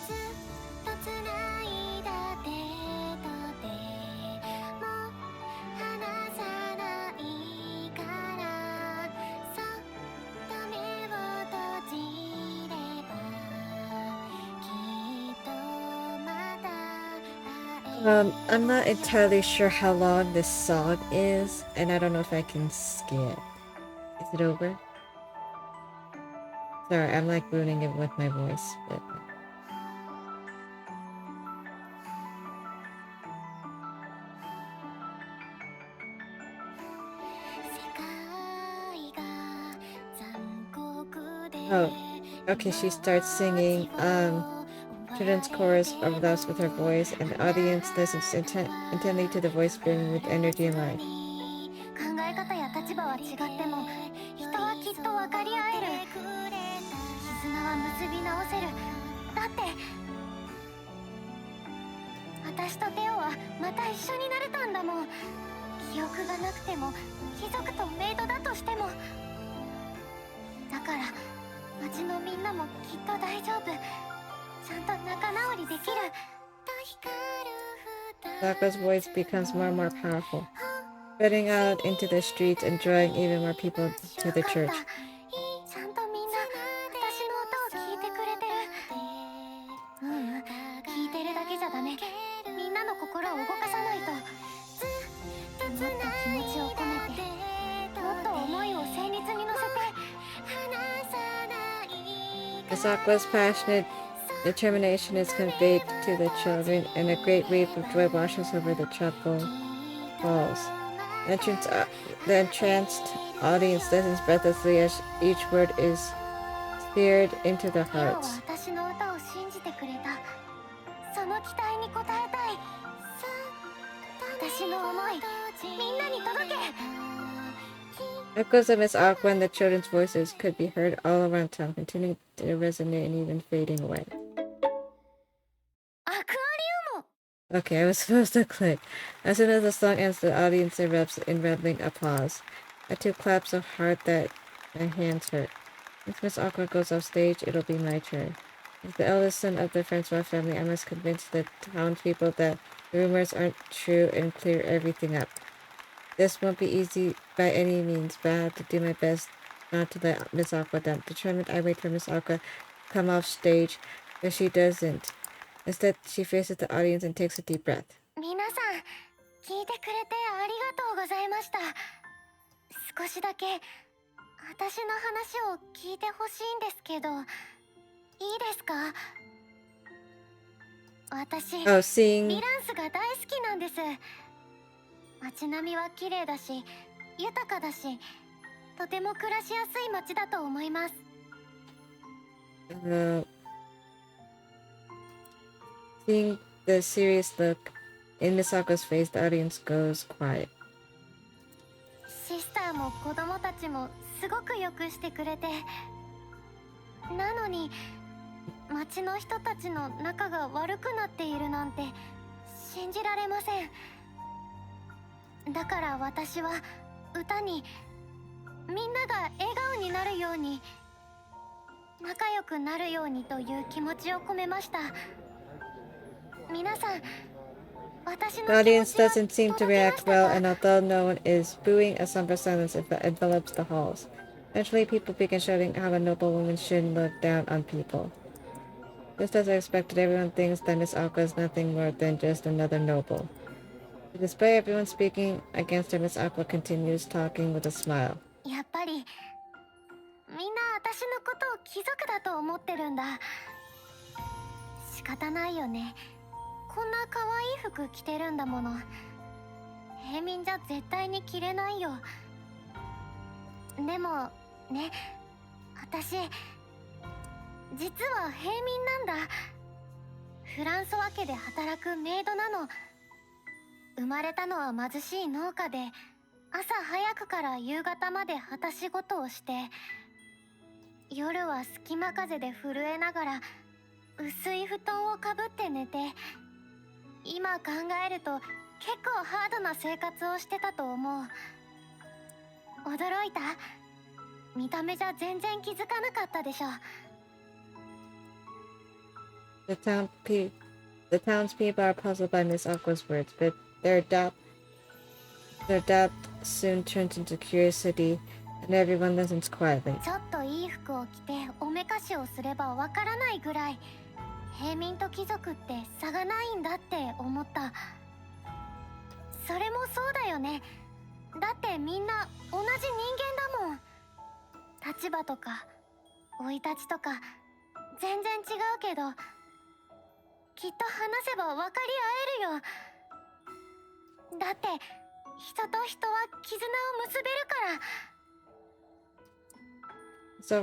Speaker 2: ずっとつないだ手と手も離さないから、そっと目を閉じればきっとまた会える。
Speaker 1: I'm not entirely sure how long this song is, and I don't know if I can skip. Is it over? Sorry, I'm like ruining it with my voice, but oh, okay. She starts singing children's chorus of thus with her voice, and the audience listens intently to the voice brimming with energy and life.
Speaker 2: 考え方や立場は違っても、人はきっと分かり合える。絆は結び直せる。だって私とテオはまた一緒になれたんだもん。記憶がなくても、貴族とメイドだとしても。だから町のみんなもきっと大丈夫。ちゃんと仲直りできる。
Speaker 1: Aqua's voice becomes more and more powerful, spreading out into the streets and drawing even more people to the church.
Speaker 2: ちゃんとみんな私の音を聞いてくれてる。聞いてるだけじゃダメ。みんなの心を動かさないと。もっと気持ちを込めて、もっと思いを旋律に乗せて。
Speaker 1: As Aqua's passionate determination is conveyed to the children, and a great wave of joy washes over the chapel halls. The entranced audience listens breathlessly as each word is seared into their
Speaker 2: テオは
Speaker 1: hearts.
Speaker 2: 私の歌を信じてくれた。その期待に応えたい。私の思い、みんなに届け。
Speaker 1: Echoes of Miss Aqua and the children's voices could be heard all around town, continuing to resonate and even fading away.
Speaker 2: アクアリウム。
Speaker 1: Okay, I was supposed to click. As soon as the song ends, the audience erupts in reveling applause. I took claps of heart that my hands hurt. If Miss Aqua goes off stage, it'll be my turn. As the eldest son of the Francois family, I must convince the townspeople that the rumors aren't true and clear everything up. This won't be easy by any means, but I have to do my best not to let Miss Aqua down. Determined, I wait for Miss Aqua to come off stage, but she doesn't. Instead, she faces the audience and takes a deep breath.
Speaker 2: みんな少しだけ私の話を聞いてほしいんですけど、いいですか？私、
Speaker 1: Oh,
Speaker 2: ヴ
Speaker 1: seeing
Speaker 2: ィランスが大好きなんです。街並みは綺麗だし、豊かだし、とても暮らしやすい街だと思います。
Speaker 1: uh, seeing the serious look in Misako's face, the audience goes quiet.
Speaker 2: シスターも子供たちもすごくよくしてくれて、なのに町の人たちの仲が悪くなっているなんて信じられません。だから私は歌にみんなが笑顔になるように、仲良くなるようにという気持ちを込めました。皆さん、私の
Speaker 1: The
Speaker 2: 気持
Speaker 1: audience
Speaker 2: ちは
Speaker 1: doesn't seem to
Speaker 2: 届きま
Speaker 1: react
Speaker 2: した
Speaker 1: well,
Speaker 2: か？
Speaker 1: and although no one is booing, a somber silence envelops the halls. Eventually, people begin shouting how a noble woman shouldn't look down on people. Just as I expected, everyone thinks that Miss Aqua is nothing more than just another noble. Despite everyone speaking against her, Miss Aqua continues talking with a smile.
Speaker 2: やっぱりみんな私のことを貴族だと思ってるんだ。仕方ないよね。こんな可愛い服着てるんだもの。平民じゃ絶対に着れないよ。でもね、私実は平民なんだ。フランソワ家で働くメイドなの。生まれたのは貧しい農家で、朝早くから夕方まで旗仕事をして、夜は隙間風で震えながら薄い布団をかぶって寝て、今考えると結構ハードな生活をしてたと思う。驚いた？見た目じゃ全然気づかなかったでしょ。
Speaker 1: The townspeople are puzzled by Miss Aqua's words, but their doubt soon turns into curiosity, and everyone listens quietly.
Speaker 2: ちょっといい服を着ておめかしをすればわからないぐらい、平民と貴族って差がないんだって思った。それもそうだよね。だってみんな同じ人間だもん。立場とか生い立ちとか全然違うけど、きっと話せば分かり合えるよ。だって人と人は絆を結べるか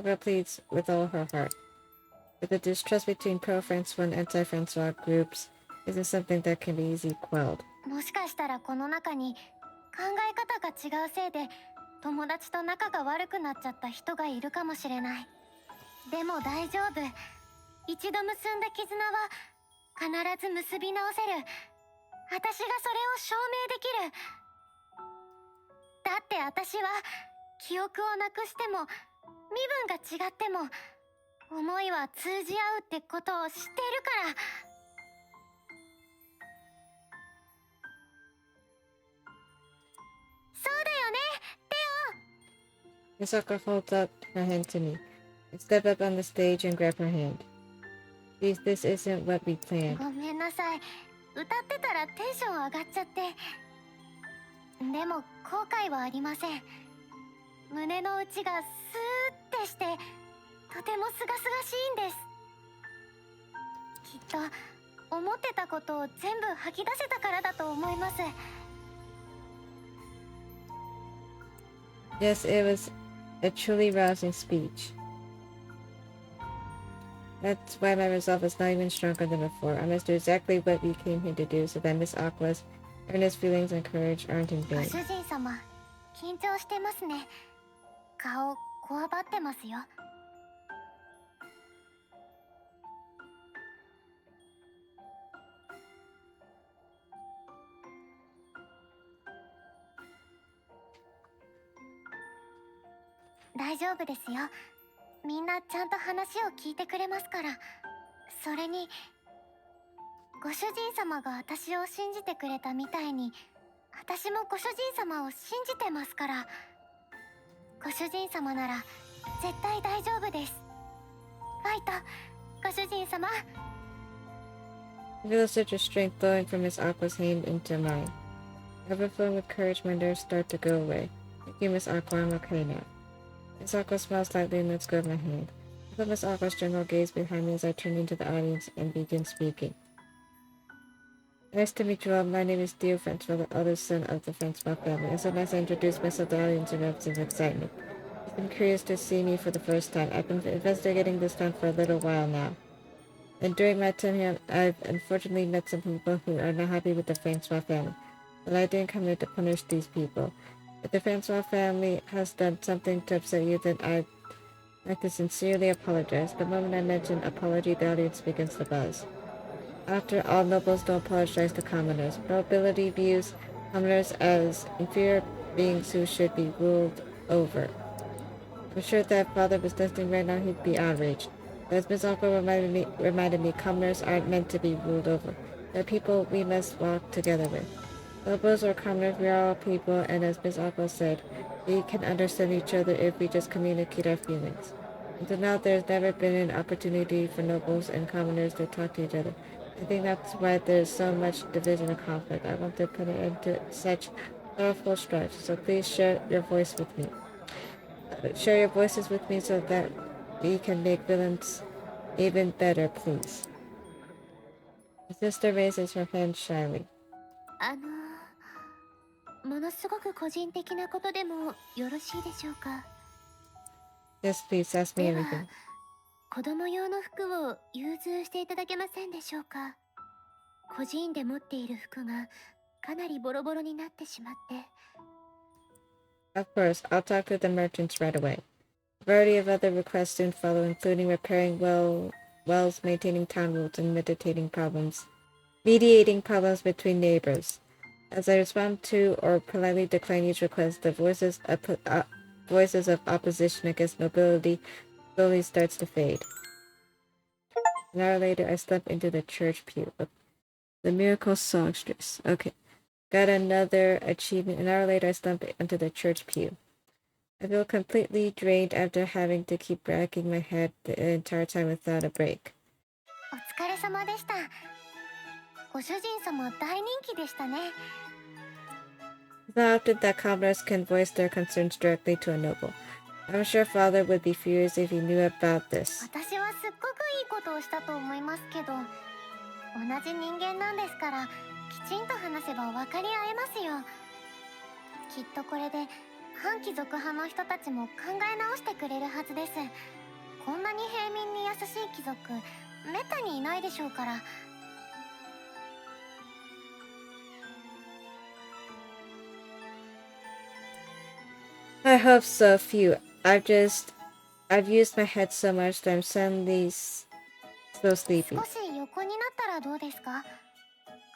Speaker 2: ら。
Speaker 1: Sokka pleads with all her heart. But the distrust between pro-Francois and anti-Francois groups isn't something that can be easily quelled.
Speaker 2: もしかしたらこの中に考え方が違うせいで友達と仲が悪くなっちゃった人がいるかもしれない。でも大丈夫。一度結んだ絆は必ず結び直せる。私がそれを証明できる。だって私は記憶をなくしても身分が違っても思いは通じ合うってことを知っているから。そうだよね、テオ。
Speaker 1: Misaka holds out her hand to me. I step up on the stage and grab her hand. Please, this isn't what we planned.
Speaker 2: ごめんなさい。歌ってたらテンション上がっちゃって。でも後悔はありません。胸の内がスーってしてとてもすがすがしいんです。きっと思ってたことを全部吐き出せたからだと思います。
Speaker 1: Yes, it was a truly rousing speech. That's why my resolve is not even stronger than before. I must do exactly what we came here to do so that Miss Aqua's earnest feelings and courage aren't in
Speaker 2: ご
Speaker 1: vain.
Speaker 2: 主人様、緊張してますね。顔こわばってますよ。大丈夫ですよ。みんなちゃんと話を聞いてくれますから。それにご主人様が私を信じてくれたみたいに、私もご主人様を信じてますから。ご主人様なら絶対大丈夫です。ファイト、ご主人様。
Speaker 1: I feel a surge of strength flowing from Miss Aqua's hand into mine. Overflowing with courage, my nerves start to go away. I you, Miss Aqua. I'm okay now. Miss Aqua smiles slightly and lets go of my hand. I feel Miss Aqua's general gaze behind me as I turn into the audience and begin speaking. Nice to meet you all. My name is Theo Francois, the eldest son of the Francois family. As soon as I introduced myself, the audience erupted with excitement. They seem curious to see me for the first time. I've been investigating this town for a little while now. And during my time here, I've unfortunately met some people who are not happy with the Francois family. But I didn't come here to punish these people. If the Francois family has done something to upset you, then I'd like to sincerely apologize. The moment I mention apology, the audience begins to buzz. After all, nobles don't apologize to commoners. Nobility views commoners as inferior beings who should be ruled over. I'm sure if that father was listening right now, he'd be outraged. But as Miss Aqua reminded me, commoners aren't meant to be ruled over. They're people we must walk together with. Nobles or commoners, we are all people, and as Miss Aqua said, we can understand each other if we just communicate our feelings. Until now, there's never been an opportunity for nobles and commoners to talk to each other. I think that's why there's so much division and conflict. I want to put an end to such powerful strife, so please share your voice with me. Share your voices with me so that we can make villains even better, please. The sister raises her hand shyly.
Speaker 3: ものすごく個人的なことでもよろしいでしょうか。
Speaker 1: Yes, please, ask me
Speaker 3: では、
Speaker 1: everything.
Speaker 3: 子供用の服を融通していただけませんでしょうか。個人で持っている服がかなりボロボロになってしまって。
Speaker 1: Of course, I'll talk to the merchants right away. A variety of other requests soon follow, including repairing wells, maintaining town roads, and mediating problems between neighbors. As I respond to or politely decline each request, the voices of opposition against nobility slowly starts to fade. An hour later, I slip into the church pew. The miracle songstress. Okay. Got another achievement. An hour later, I slump into the church pew. I feel completely drained after having to keep racking my head the entire time without a break.
Speaker 2: お疲れ様でした。ご主人様大人気でしたね。
Speaker 1: It's not often that commoners can voice their concerns directly to a noble. I'm sure father would be furious if he knew about this.
Speaker 2: 私はすっごくいいことをしたと思いますけど、同じ人間なんですから、きちんと話せば分かり合えますよ。きっとこれで反貴族派の人たちも考え直してくれるはずです。こんなに平民に優しい貴族、めったにいないでしょうから。
Speaker 1: I hope so, few. I've used my head so much that I'm suddenly so sleepy.
Speaker 2: 少し横になったらどうですか？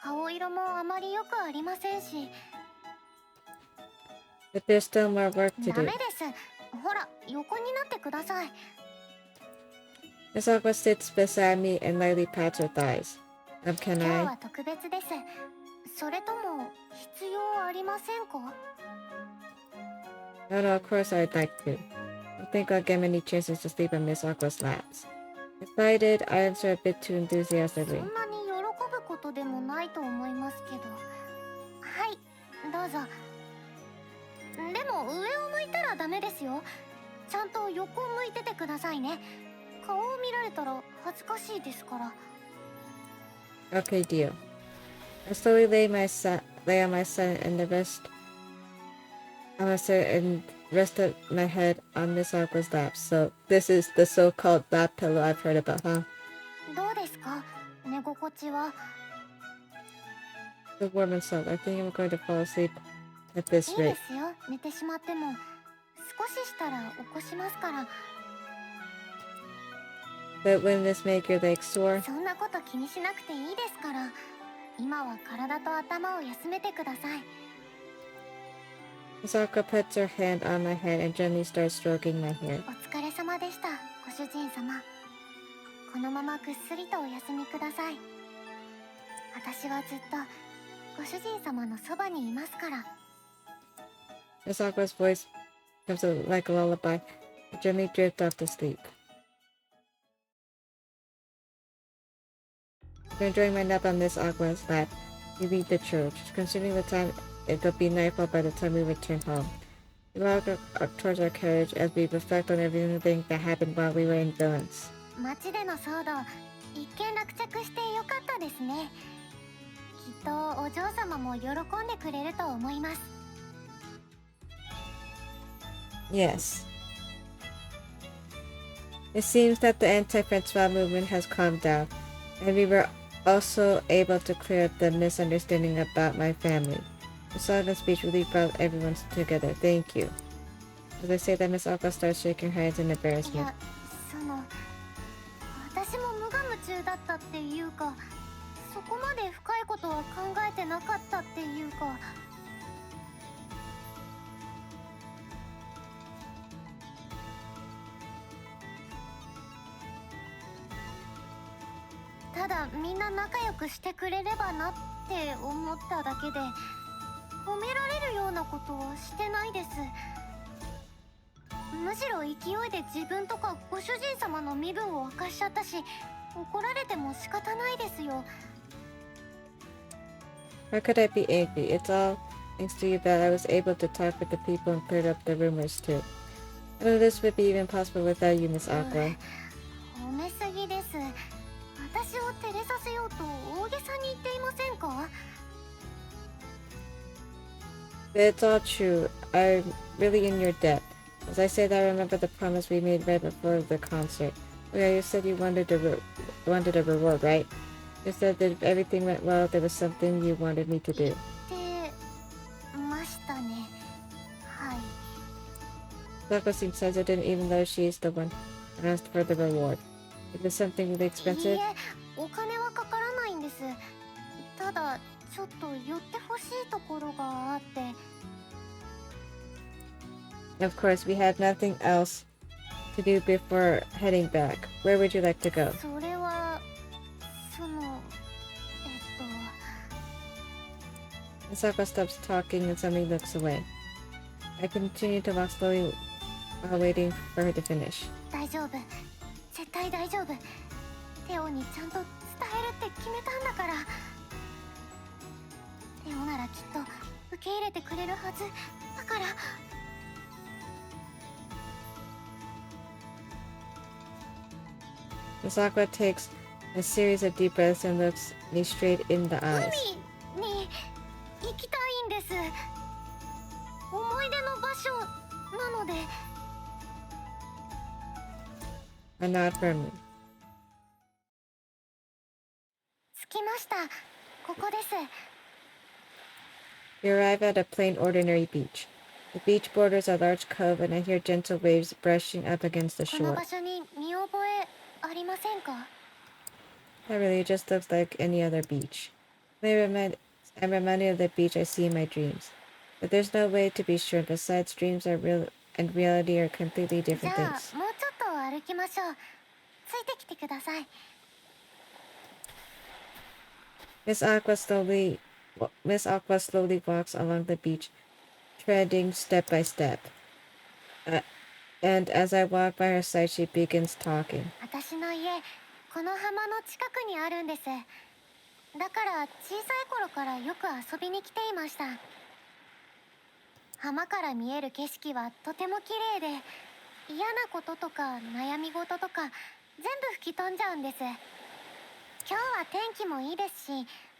Speaker 2: 顔色もあまり良くありませんし。
Speaker 1: But there's still more work to
Speaker 2: ダメ
Speaker 1: do.
Speaker 2: です。ほら、横になってください。
Speaker 1: Miss Aqua sits beside me and lightly pats her thighs. Can
Speaker 2: 今日
Speaker 1: I?
Speaker 2: は特別です。それとも必要ありませんか？
Speaker 1: No, of course I'd like to. I think I'll get many chances to sleep on Miss Aqua's laps. Excited, I answer a bit too
Speaker 2: そ
Speaker 1: enthusiastically.
Speaker 2: んなに喜ぶことでもないと思いますけど。はい、どうぞ。でも上を向いたらダメですよ。ちゃんと横を向いててくださいね。顔を見られたら恥ずかしいですから。
Speaker 1: Okay, deal. I slowly lay on my side and rest of my head on Miss Aqua's lap. So this is the so-called lap pillow I've heard about, huh?
Speaker 2: どうですか？寝心地は。
Speaker 1: So warm and soft. I think I'm going to fall asleep at this
Speaker 2: いいで
Speaker 1: rate.
Speaker 2: すよ。寝てしまっても少ししたら起こしますから。
Speaker 1: But wouldn't this make your legs sore?
Speaker 2: そんなこと気にしなくていいですから。今は体と頭を休めてください。
Speaker 1: Miss Aqua puts her hand on my head and gently starts stroking my hair.
Speaker 2: お疲れ様でした、ご主人様。このままぐっすりとお休みください。私はずっとご主人様のそばにいますから。
Speaker 1: Miss Aqua's voice becomes like a lullaby. I gently drift off to sleep. After enjoying my nap on Miss Aqua's lap, we leave the church. Considering the time, it'll be nightfall by the time we return home. We walk up towards our carriage as we reflect on everything that happened while we were in villains.
Speaker 2: 街での騒動、一見落着してよかったですね。きっとお嬢様も喜んでくれると思います。
Speaker 1: Yes. It seems that the anti-Francois movement has calmed down, and we were also able to clear up the misunderstanding about my family. The silent speech really brought everyone together. Thank you. As I say that, Miss Aqua starts shaking her head in
Speaker 2: い
Speaker 1: embarrassment.
Speaker 2: や、私も無我夢中だったっていうか、そこまで深いことは考えてなかったっていうか。ただみんな仲良くしてくれればなって思っただけで、褒められるようなことはしてないです。むしろ勢いで自分とかご主人様の身分を明かしちゃったし、怒られても仕方ないですよ。
Speaker 1: How could I be angry? It's all thanks to you that I was able to talk with the people and clear up the rumors too. I know this would be even possible without you, Miss Aqua.
Speaker 2: 褒めすぎです。私を照れさせようと大げさに言っていませんか？
Speaker 1: It's all true. I'm really in your debt. As I said, I remember the promise we made right before the concert. Oh yeah, you said you wanted a reward, right? You said that if everything went well, there was something you wanted me to do.
Speaker 2: 言ってましたね。はい。
Speaker 1: Aqua seems hesitant even though she is the one who asked for the reward. Is it something really
Speaker 2: いい
Speaker 1: expensive?
Speaker 2: え、お金はかからないんです。ただちょっと寄ってほしいところがあって。
Speaker 1: Of course, we had nothing else to do before heading back. Where would you like to go?
Speaker 2: それは
Speaker 1: Misako stops talking and suddenly looks away. I continue to walk slowly while waiting for her to finish.
Speaker 2: 大丈夫。絶対大丈夫。テオにちゃんと伝えるって決めたんだから。テオならきっと受け入れてくれるはず。だから。
Speaker 1: Misako takes a series of deep breaths and looks me straight in the eyes.
Speaker 2: 海に行きたいんです。思い出の場所なので。
Speaker 1: I nod firmly.
Speaker 2: 着きました。ここです。
Speaker 1: We arrive at a plain, ordinary beach. The beach borders a large cove, and I hear gentle waves brushing up against the
Speaker 2: この
Speaker 1: shore.
Speaker 2: 場所に見覚えありませんか？
Speaker 1: Not really, it just looks like any other beach. I'm reminded of the beach I see in my dreams. But there's no way to be sure. Besides, dreams are real and reality are completely
Speaker 2: じ
Speaker 1: different
Speaker 2: ゃあ
Speaker 1: things.
Speaker 2: もうちょっと歩きましょう。ついてきてください。
Speaker 1: Miss Aqua slowly walks along the beach, treading step by step. And as I walk by her side, she begins talking.
Speaker 2: 私の家、この浜の近くにあるんです。だから小さい頃からよく遊びに来ていました。浜から見える景色はとても綺麗で、嫌なこととか悩み事とか全部吹き飛んじゃうんです。今日は天気もいいですし、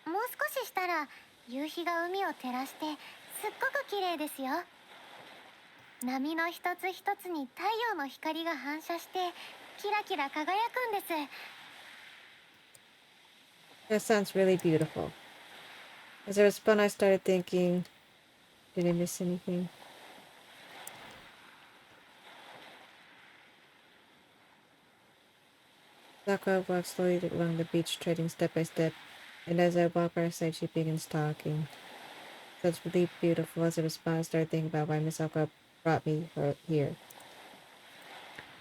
Speaker 2: もう少ししたら夕日が海を照らしてすっごく綺麗ですよ。波の一つ一つに太陽の光が反射してキラキラ輝くんです。
Speaker 1: That sounds really beautiful. As I respond, I started thinking, did I miss anything? Sakura walks slowly along the beach, treading step by step, and as I walk by her side, she begins talking. That's really beautiful. As I respond, I started thinking about why Miss Sakura brought me here.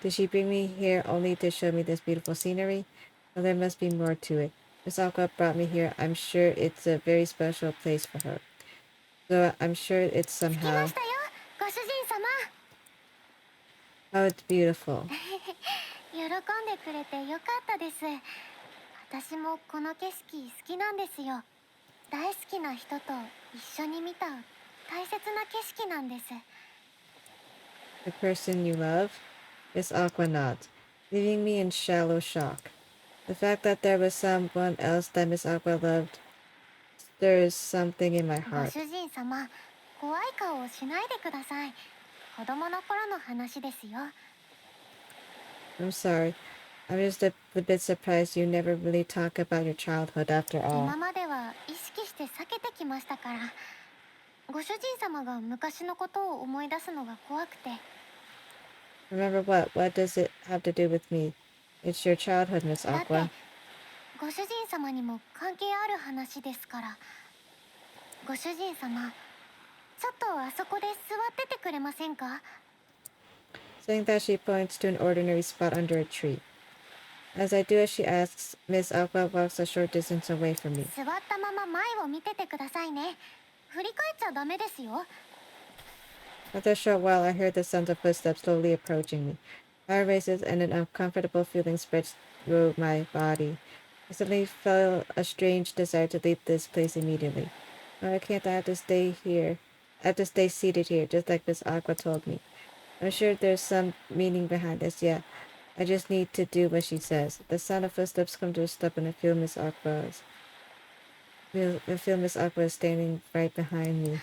Speaker 1: Did she bring me here only to show me this beautiful scenery? Well, there must be more to it. Miss Aqua brought me here. I'm sure it's a very special place for her. So I'm sure it's
Speaker 2: 着きま
Speaker 1: somehow...
Speaker 2: したよ、ご主人様。
Speaker 1: Oh, it's beautiful.
Speaker 2: 喜んでくれてよかったです。私もこの景色好きなんですよ。大好きな人と一緒に見た大切な景色なんです。
Speaker 1: The person you love? Miss Aqua nods, leaving me in shallow shock. The fact that there was someone else that Miss Aqua loved stirs something in my
Speaker 2: ご
Speaker 1: heart.
Speaker 2: 主人様、怖い顔をしないでください。子供の頃の話ですよ。
Speaker 1: I'm sorry. I'm just a bit surprised you never really talk about your childhood after all.
Speaker 2: 今までは意識して避けてきましたから。ご主人様が昔のことを思い出すのが怖くて。
Speaker 1: Remember what? What does it have to do with me? It's your childhood, Miss
Speaker 2: だって
Speaker 1: Aqua.
Speaker 2: ご主人様にも関係ある話ですから。ご主人様、ちょっとあそこで座っててくれませんか？
Speaker 1: Saying that, she points to an ordinary spot under a tree. As I do as she asks, Miss Aqua walks a short distance away from me.
Speaker 2: 座ったまま前を見ててくださいね。振り返っちゃダメですよ。
Speaker 1: After a short while, I hear the sound of footsteps slowly approaching me. My heart races and an uncomfortable feeling spreads through my body. I suddenly felt a strange desire to leave this place immediately. No, I can't. I have to stay here. I have to stay seated here, just like Miss Aqua told me. I'm sure there's some meaning behind this, yeah. I just need to do what she says. The sound of footsteps come to a stop and I feel Miss Aqua is standing right behind me.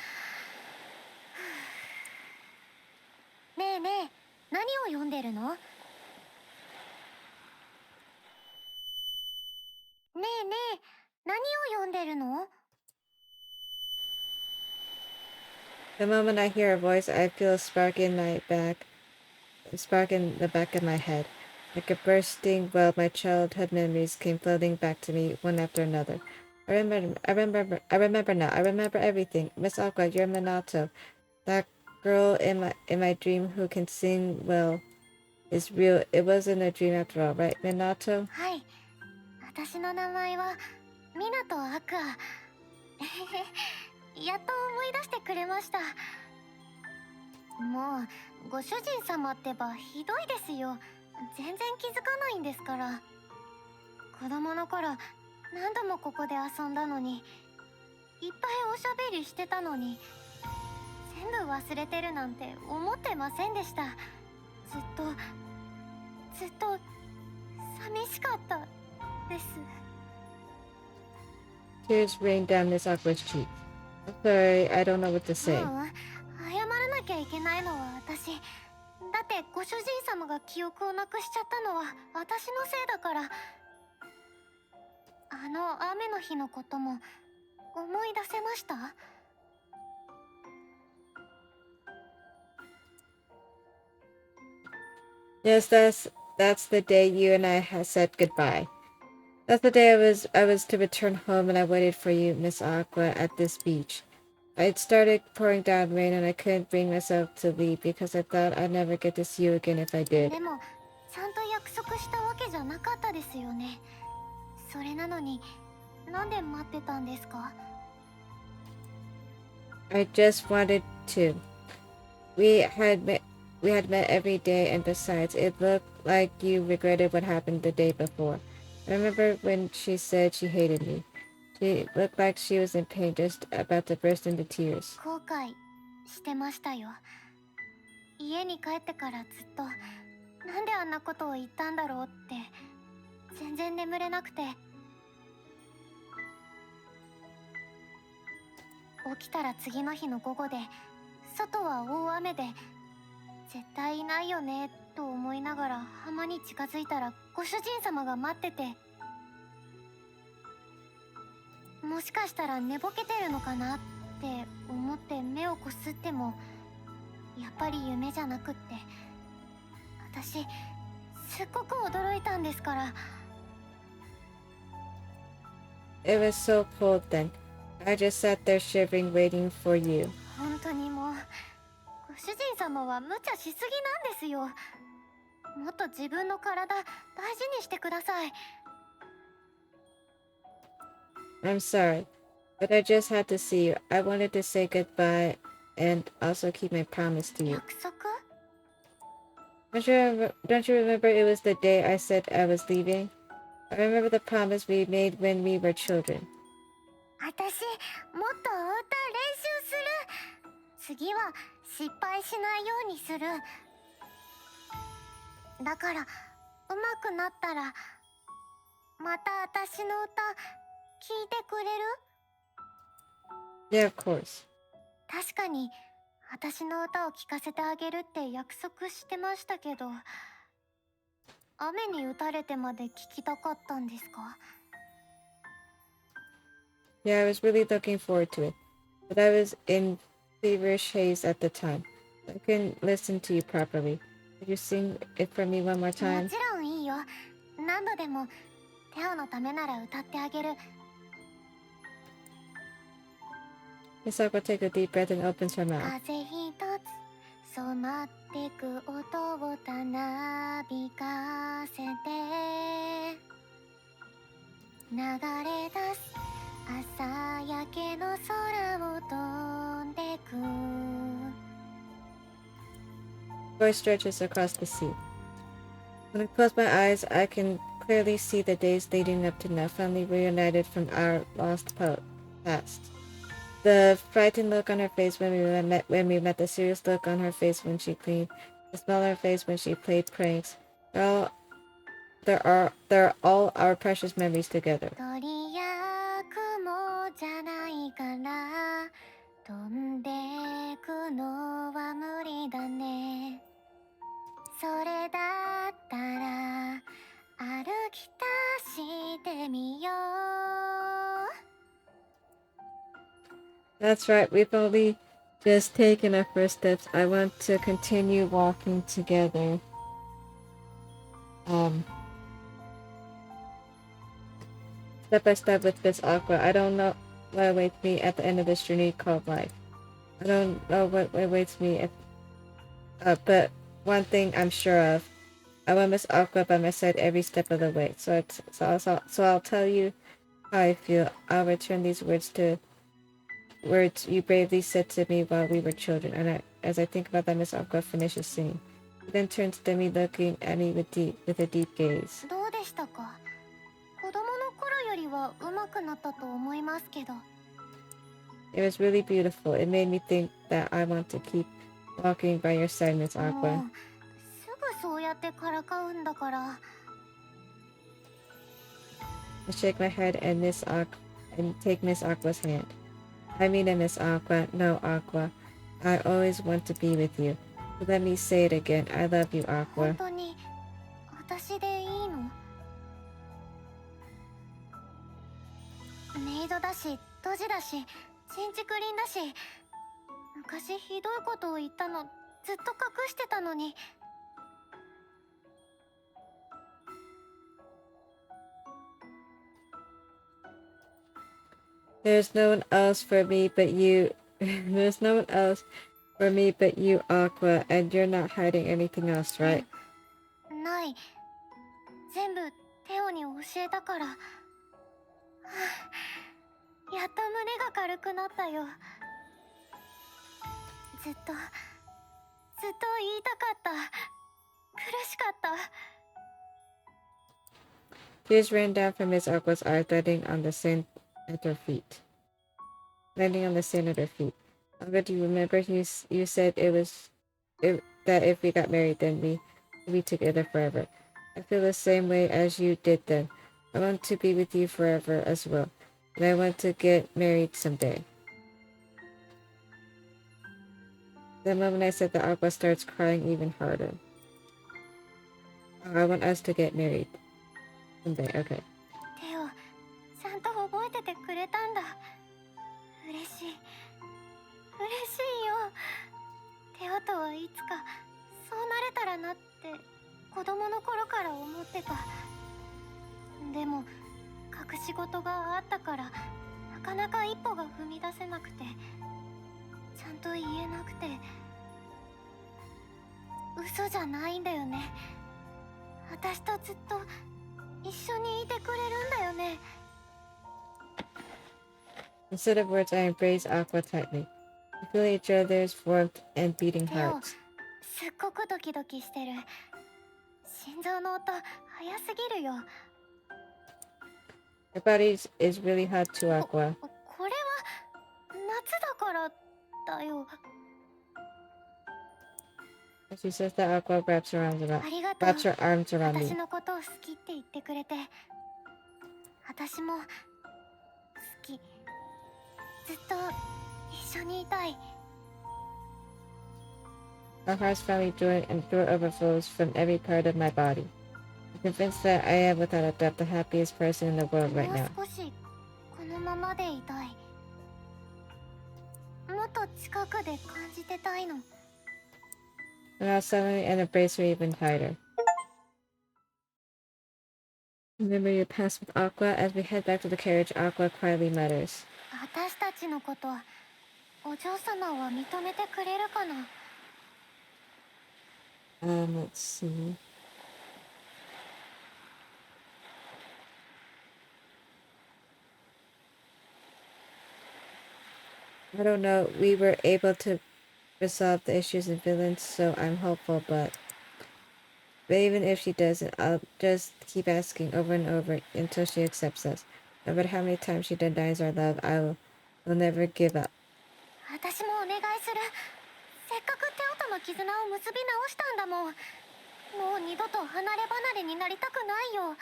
Speaker 2: ねえねえ、何を読んでるの？ねえねえ、何を読んでるの？
Speaker 1: The moment I hear her voice, I feel a spark in the back of my head. Like a bursting well, my childhood memories came flooding back to me one after another. I remember now. I remember everything. Miss Aqua, you're Minato. That girl in my dream who can sing well is real. It wasn't a dream after all, right, Minato?
Speaker 2: はい、私の名前はミナトアクア。やっと思い出してくれました。もうご主人様ってばひどいですよ。全然気づかないんですから。子供の頃何度もここで遊んだのに、いっぱいおしゃべりしてたのに、全部忘れてるなんて思ってませんでした。ずっと寂しかったです。
Speaker 1: Tears rained down Miss Aqua's cheeks. I'm sorry, I don't know what to say.
Speaker 2: 謝らなきゃいけないのは私。だってご主人様が記憶をなくしちゃったのは私のせいだから。あの雨の日のことも思い出せました？
Speaker 1: Yes, that's the day you and I said goodbye. That's the day I was to return home and I waited for you, Miss Aqua, at this beach. It started pouring down rain and I couldn't bring myself to leave because I thought I'd never get to see you again if I did.
Speaker 2: でもちゃんと約束したわけじゃなかったですよね。それなのになんで待ってたんですか？
Speaker 1: I just wanted to. We had met every day and besides, it looked like you regretted what happened the day before. I remember when she said she hated me. She looked like she was in pain, just about to burst into tears.
Speaker 2: 後悔してましたよ。家に帰ってからずっとなんであんなことを言ったんだろうって全然眠れなくて、起きたら次の日の午後で外は大雨で絶対いないよねと思いながら浜に近づいたらご主人様が待ってて、もしかしたら寝ぼけてるのかなって思って目をこすってもやっぱり夢じゃなくって、私すっごく驚いたんですから。
Speaker 1: It was so cold then. I just sat there shivering, waiting for you.
Speaker 2: 本当にもうご主人様は無茶しすぎなんですよ。もっと自分の体大事にしてください。
Speaker 1: I'm sorry, but I just had to see you. I wanted to say goodbye and also keep my promise to you.
Speaker 2: 約束？
Speaker 1: Don't you remember it was the day I said I was leaving? I remember the promise we made when we were children.
Speaker 2: 私もっと歌練習する。次は失敗しないようにする。だからうまくなったらまた私の歌聞いてくれる？
Speaker 1: Yeah, of course.
Speaker 2: 確かに私の歌を聴かせてあげるって約束してましたけど、雨に打たれてまで聞きたかったんですか？
Speaker 1: Yeah, I was really looking forward to it, but I was in feverish haze at the time. I couldn't listen to you properly. Could you sing it for me one more
Speaker 2: も
Speaker 1: time?
Speaker 2: ちろんいいよ。何度でも。テオのためなら歌ってあげる。
Speaker 1: Miss Aqua takes a deep breath and opens her mouth.
Speaker 2: 風一つ染まってく音をたなびかせて、流れ出す朝焼けの空を飛んでく。
Speaker 1: Voice stretches across the sea. When I close my eyes, I can clearly see the days leading up to now, finally reunited from our lost past. The frightened look on her face when we met, the serious look on her face when she cleaned, the smile on her face when she played pranks. They're all our precious memories together.
Speaker 2: 鳥や雲じゃないから飛んでくのは無理だね。それだったら歩き出してみよう。
Speaker 1: That's right, we've only just taken our first steps. I want to continue walking together. Step by step with Miss Aqua. I don't know what awaits me at the end of this journey called life. I don't know what awaits me, but one thing I'm sure of. I want Miss Aqua by my side every step of the way. So I'll tell you how I feel. I'll return these words you bravely said to me while we were children. And as I think about that, Miss Aqua finishes singing. She then turns to me, looking at me with a deep gaze.
Speaker 2: どうでしたか？子供の頃よりは上手くなったと思いますけど。
Speaker 1: It was really beautiful. It made me think that I want to keep walking by your side, Miss
Speaker 2: も
Speaker 1: Aqua.
Speaker 2: うすぐそうやってからかうんだから。
Speaker 1: I shake my head and take Miss Aqua's hand. I mean it, Miss Aqua. No, Aqua. I always want to be with you. So let me say it again. I love you,
Speaker 2: 本
Speaker 1: Aqua.
Speaker 2: 当に私でいいの？メイドだし、ドジだし、ちんちくりんだし、昔ひどいことを言ったのずっと隠してたのに。
Speaker 1: There's no one else for me but you. There's no one else for me but you, Aqua. And you're not hiding anything else, right?
Speaker 2: ない。全部テオに教えたから。はあ、やっと胸が軽くなったよ。ずっと言いたかった。苦しかった。
Speaker 1: Tears ran down from Miss Aqua's eyes, landing on the sand at her feet. Aqua, do you remember you said that if we got married, then we'd be together forever. I feel the same way as you did then. I want to be with you forever as well, and I want to get married someday. The moment I said that, Aqua starts crying even harder. Oh, I want us to get married someday. Okay.
Speaker 2: テオ、ちゃんと覚えててくれたんだ。嬉しい。嬉しいよ。テオとはいつかそうなれたらなって子供の頃から思ってた。でも隠し事があったからなかなか一歩が踏み出せなくて、ちゃんと言えなくて。嘘じゃないんだよね。私とずっと一緒にいてくれるんだよね。
Speaker 1: Instead of words, I embrace Aqua tightly. We feel each other's warmth and beating
Speaker 2: テオ、
Speaker 1: hearts.
Speaker 2: すっごくドキドキしてる。心臓の音早すぎるよ。
Speaker 1: Your body is really hot too, Aqua.
Speaker 2: これは夏だからだよ。
Speaker 1: She says that Aqua wraps her arms
Speaker 2: ありが
Speaker 1: around,
Speaker 2: とう。
Speaker 1: wraps her arms around
Speaker 2: 私
Speaker 1: me.
Speaker 2: のことを好きって言ってくれて。私も好き。ずっと一緒にいたい。
Speaker 1: Our hearts finally join and joy overflows from every part of my body. I'm convinced that I am without a doubt the happiest person in the world right
Speaker 2: もう
Speaker 1: now.
Speaker 2: 少しこのままでいたい。もっと近くで感じてたいの。
Speaker 1: And I'll suddenly and embrace her even tighter. Remember your past with Aqua. As we head back to the carriage, Aqua quietly mutters.
Speaker 2: 私たちのことお嬢様は認めてくれるかな。
Speaker 1: Let's see. I don't know. We were able to resolve the issues in villains, so I'm hopeful, but even if she doesn't, I'll just keep asking over and over until she accepts us. No matter how many times she denies our love, will never give up.
Speaker 2: 私もお願いする。せっかく手音の絆を結び直したんだもん。もう二度と離れ離れになりたくないよ。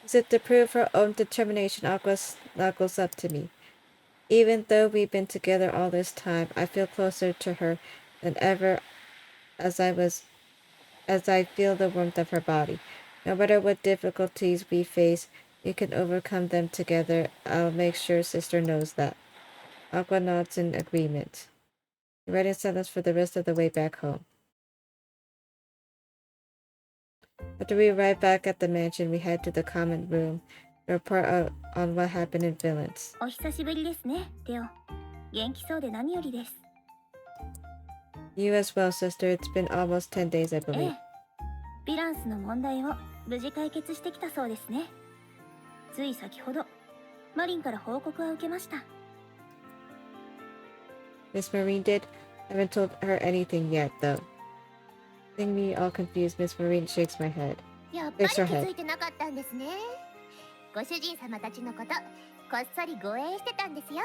Speaker 1: As if to prove her own determination, Aqua snuggles up to me. Even though we've been together all this time, I feel closer to her than ever as I feel the warmth of her body. No matter what difficulties we face, we can overcome them together. I'll make sure sister knows that. Aqua nods in agreement. We ride in silence for the rest of the way back home. After we arrive back at the mansion, we head to the common room to report on what happened in Villains.
Speaker 3: お久しぶりですね、テオ。元気そうで何よりです。
Speaker 1: You as well, sister. It's been almost 10 days, I
Speaker 3: え
Speaker 1: believe.
Speaker 3: え、ヴィランスの問題を無事解決してきたそうですね。つい先ほど、マリンから報告は受けました。
Speaker 1: Miss Marine did? I haven't told her anything yet, though. Seeing me all confused, Miss Marine shakes my head.
Speaker 2: やっぱり
Speaker 1: Shakes
Speaker 2: 気
Speaker 1: her
Speaker 2: づ
Speaker 1: head.
Speaker 2: いてなかったんですね。ご主人様たちのことこっそり護衛してたんですよ。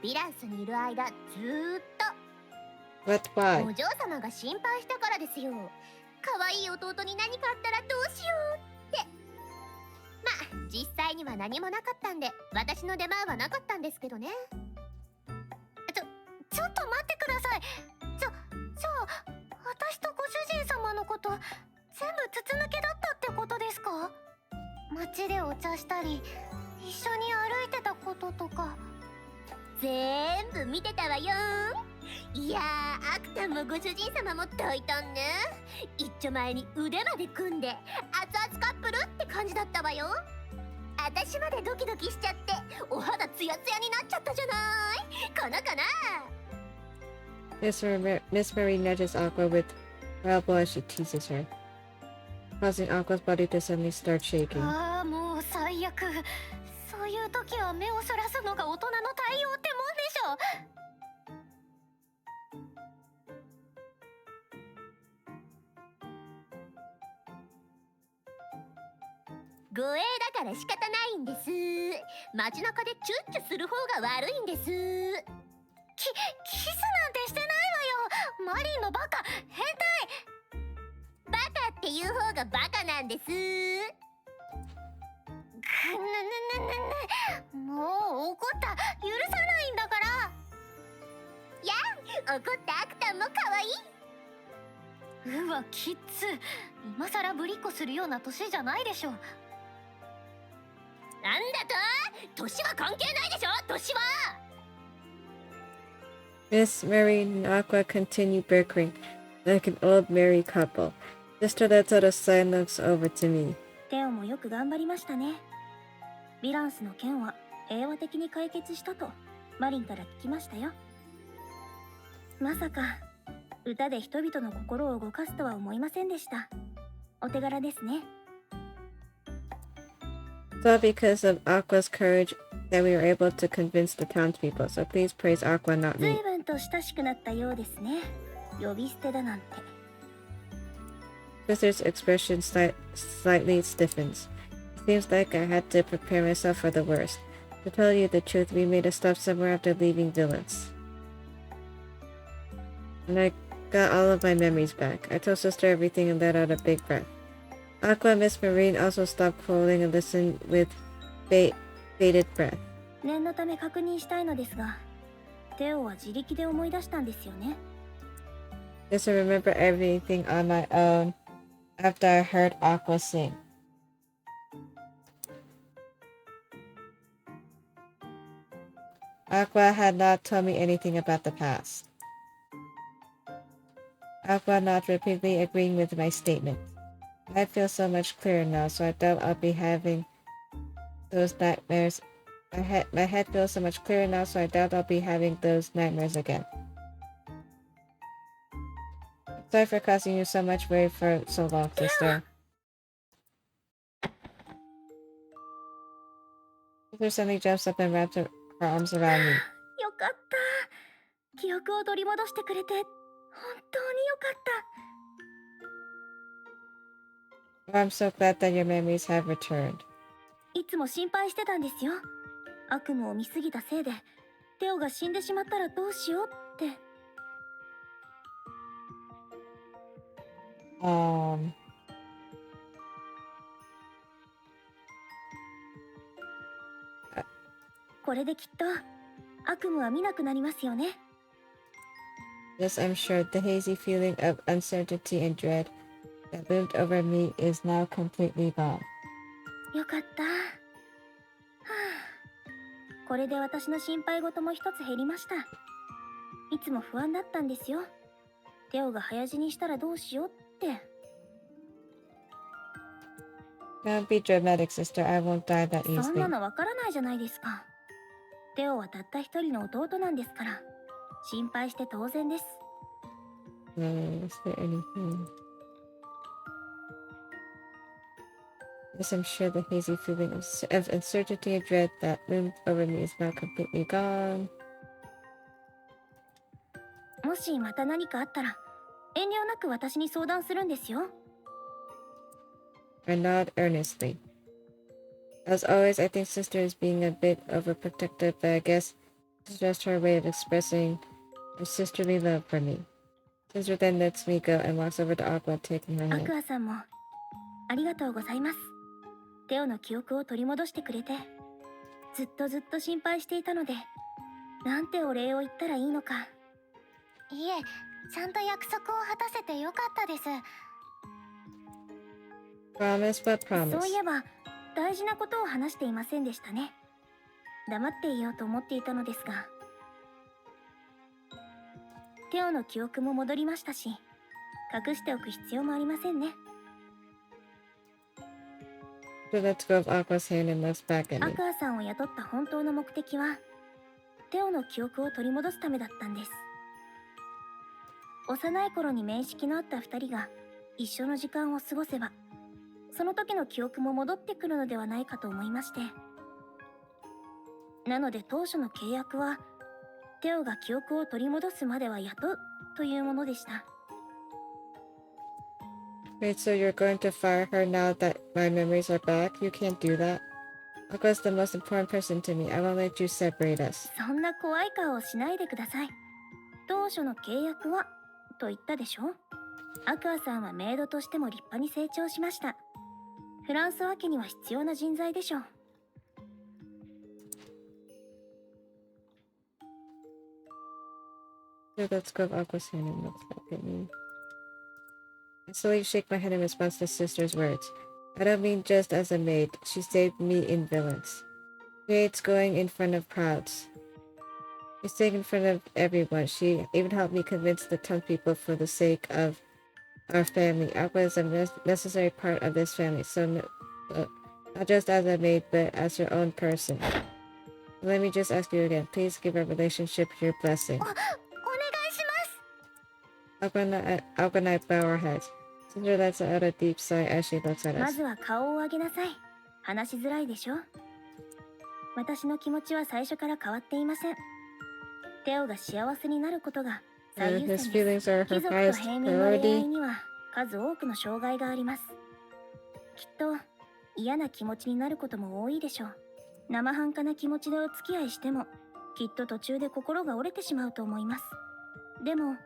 Speaker 2: ヴィランスにいる間ずーっと。
Speaker 1: But why?
Speaker 2: お嬢様が心配したからですよ。可愛い弟に何かあったらどうしようって。まあ実際には何もなかったんで私の出番はなかったんですけどね。ちょっと待ってください。じゃあ私とご主人様のこと全部筒抜けだったってことですか？街でお茶したり一緒に歩いてたこととか全部見てたわよ。いやー、アクタンもご主人様も大胆ね。一丁前に腕まで組んで熱々カップルって感じだったわよ。私までドキドキしちゃってお肌ツヤツヤになっちゃったじゃない。かなかな。
Speaker 1: Miss Marie nudges Aqua with her elbow as she teases her, causing Aqua's body to suddenly start shaking.
Speaker 2: ああ、もう最悪。そういう時は目をそらすのが大人の対応ってもんでしょ。護衛だから仕方ないんです。街中でチュッチュする方が悪いんです。キスなんてしてないわよ。マリンのバカ変態。バカっていう方がバカなんです。もう怒った許さないんだから。やん、怒ったアクタンも可愛い。うわ、きつ。今さらぶりっこするような年じゃないでしょ。なんだと？年は関係ないでしょ、年は。
Speaker 1: Miss Marie and Aqua continue bickering like an old married couple. Sister lets out a sigh and looks over to me.
Speaker 3: テオもよく頑張りましたね。ヴィランスの件は平和的に解決したとマリンから聞きましたよ。まさか歌で人々の心を動かすとは思いませんでした。お手柄ですね。
Speaker 1: It's all because of Aqua's courage that we were able to convince the townspeople, so please praise Aqua, not
Speaker 3: 随
Speaker 1: me.
Speaker 3: 分と親しくなったようですね。呼び捨てだなんて。
Speaker 1: Sister's expression slightly stiffens. It seems like I had to prepare myself for the worst. To tell you the truth, we made a stop somewhere after leaving Villains. and I got all of my memories back. I told sister everything and let out a big breath. Aqua and Miss Marine also stopped quoting and listened with bated breath.
Speaker 3: 念のため確認したいのですが、テオは自力で思い出したんですよね。
Speaker 1: Just to remember everything on my own after I heard Aqua sing. Aqua had not told me anything about the past. Aqua not repeatedly agreeing with my statement. I feel so much clearer now, so I doubt I'll be having those nightmares. My head feels so much clearer now, so I doubt I'll be having those nightmares again. Sorry for causing you so much worry for so long, sister. Sister suddenly jumps up and wraps her arms around me.
Speaker 3: よかった。記憶を取り戻してくれて本当によかった。
Speaker 1: Oh, I'm so glad that your memories have returned.
Speaker 3: いつも心配してたんですよ。悪夢を見すぎたせいでテオが死んでしまったらどうしようって。これできっと悪夢は見なくなりますよね。
Speaker 1: Yes, I'm sure the hazy feeling of uncertainty and dread that loomed over me is now completely gone.
Speaker 3: よかった。はあ、これで私の心配事も一つ減りました。いつも不安だったんですよ。テオが早死にしたらどうしようって。
Speaker 1: Don't be dramatic, sister. I won't die that easily.
Speaker 3: そんなのわからないじゃないですか。テオはたった一人の弟なんですから、心配して当然です。
Speaker 1: Is there anything? Yes, I'm sure the hazy feeling of uncertainty and dread that loomed over me is now completely gone.
Speaker 3: もしまた何かあったら、遠慮なく私に相談するんですよ。
Speaker 1: I nod earnestly. As always, I think sister is being a bit overprotective, but I guess it's just her way of expressing her sisterly love for me. Sister then lets me go and walks over to Aqua, taking her
Speaker 3: ア
Speaker 1: hand.
Speaker 3: クアさんもありがとうございます。テオの記憶を取り戻してくれて、ずっと心配していたので、なんてお礼を言ったらいいのか。
Speaker 2: いえ、ちゃんと約束を果たせてよかったです。
Speaker 1: Promise, but
Speaker 3: そう
Speaker 1: promise.
Speaker 3: いえば大事なことを話していませんでしたね。黙っていようと思っていたのですが、テオの記憶も戻りましたし、隠しておく必要もありませんね。
Speaker 1: She lets go of Aqua's hand and looks back at
Speaker 3: ア
Speaker 1: me.
Speaker 3: クアさんを雇った本当の目的は、テオの記憶を取り戻すためだったんです。幼い頃に面識のあった二人が一緒の時間を過ごせば、その時の記憶も戻ってくるのではないかと思いまして。なので当初の契約は、テオが記憶を取り戻すまでは雇うというものでした。
Speaker 1: Wait, so you're going to fire her now that my memories are back? You can't do that. Aqua's the most important person to me. I won't let you separate us.
Speaker 3: そんな怖い顔をしないでください。当初の契約はと言ったでしょ。アクアさんはメイドとしても立派に成長しました。フランスワ家には必要な人材でしょう。
Speaker 1: She lets go of Aqua's hand and looks back at me. I slowly shake my head in response to sister's words. I don't mean just as a maid. She saved me in villains. She hates going in front of crowds. She stayed in front of everyone. She even helped me convince the townspeople for the sake of our family. Aqua is a necessary part of this family, so not just as a maid, but as her own person. Let me just ask you again. Please give our relationship your blessing.
Speaker 2: お願いします。
Speaker 1: Aqua and I bow our heads. Sister lets out a deep sigh as she looks at
Speaker 3: ま
Speaker 1: us.
Speaker 3: ずは顔を上げなさい。話しづらいでしょ。私の気持ちは最初から変わっていません。テオが幸せになることが最優
Speaker 1: His
Speaker 3: 先です。
Speaker 1: feelings are
Speaker 3: 貴
Speaker 1: her
Speaker 3: 族と
Speaker 1: highest
Speaker 3: 平民の恋愛
Speaker 1: priority.
Speaker 3: には数多くの障害があります。きっと嫌な気持ちになることも多いでしょう。生半可な気持ちでお付き合いしても、きっと途中で心が折れてしまうと思います。でも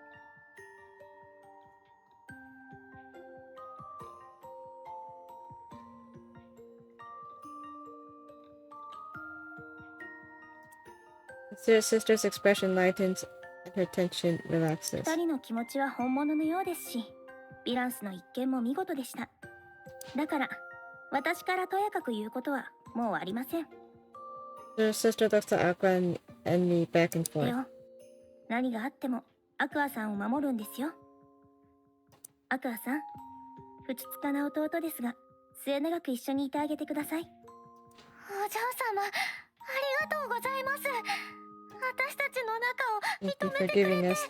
Speaker 1: Sister's expression lightens and her tension relaxes.
Speaker 3: 二人の気持ちは本物のようですし、ヴィランスの一見も見事でした。だから、私からとやかく言うことはもうありません。
Speaker 1: Her sister looks at Aqua and me back and
Speaker 3: レ
Speaker 1: forth.
Speaker 3: オ、何があってもアクアさんを守るんですよ。アクアさん、ふつつかな弟ですが、末永く一緒にいてあげてください。
Speaker 2: お嬢様、ありがとうございます。私たちの仲を
Speaker 1: Thank you
Speaker 2: 認
Speaker 1: for
Speaker 2: めてくれ
Speaker 1: giving
Speaker 2: て。
Speaker 1: us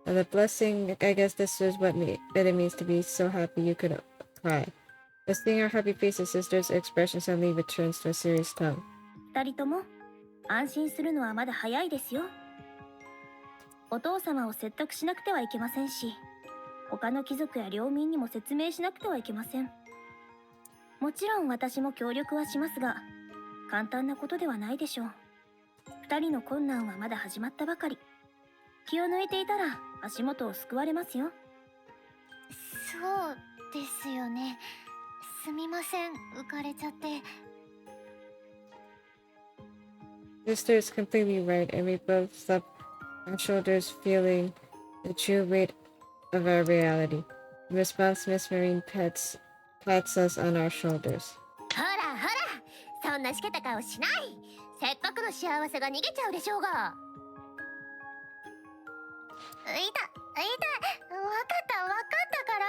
Speaker 1: the blessing. I guess this is what it means to be so happy you could cry. But seeing our happy faces, sister's expression suddenly returns to a serious tone.
Speaker 3: 二人とも安心するのはまだ早いですよ。お父様を説得しなくてはいけませんし、他の貴族や領民にも説明しなくてはいけません。もちろん私も協力はしますが、簡単なことではないでしょう。二人の困難はまだ始まったばかり。気を抜いていたら足元を救われますよ。
Speaker 2: そうですよね。すみません、浮かれちゃって。
Speaker 1: Sister is completely right, and we both slap our shoulders, feeling the true weight of our reality. In response, Miss Marine pats us on our shoulders.
Speaker 3: ほらほら、そんなしけた顔しない。せっかくの幸せが逃げちゃうでしょうが。
Speaker 2: 痛い、わかったから、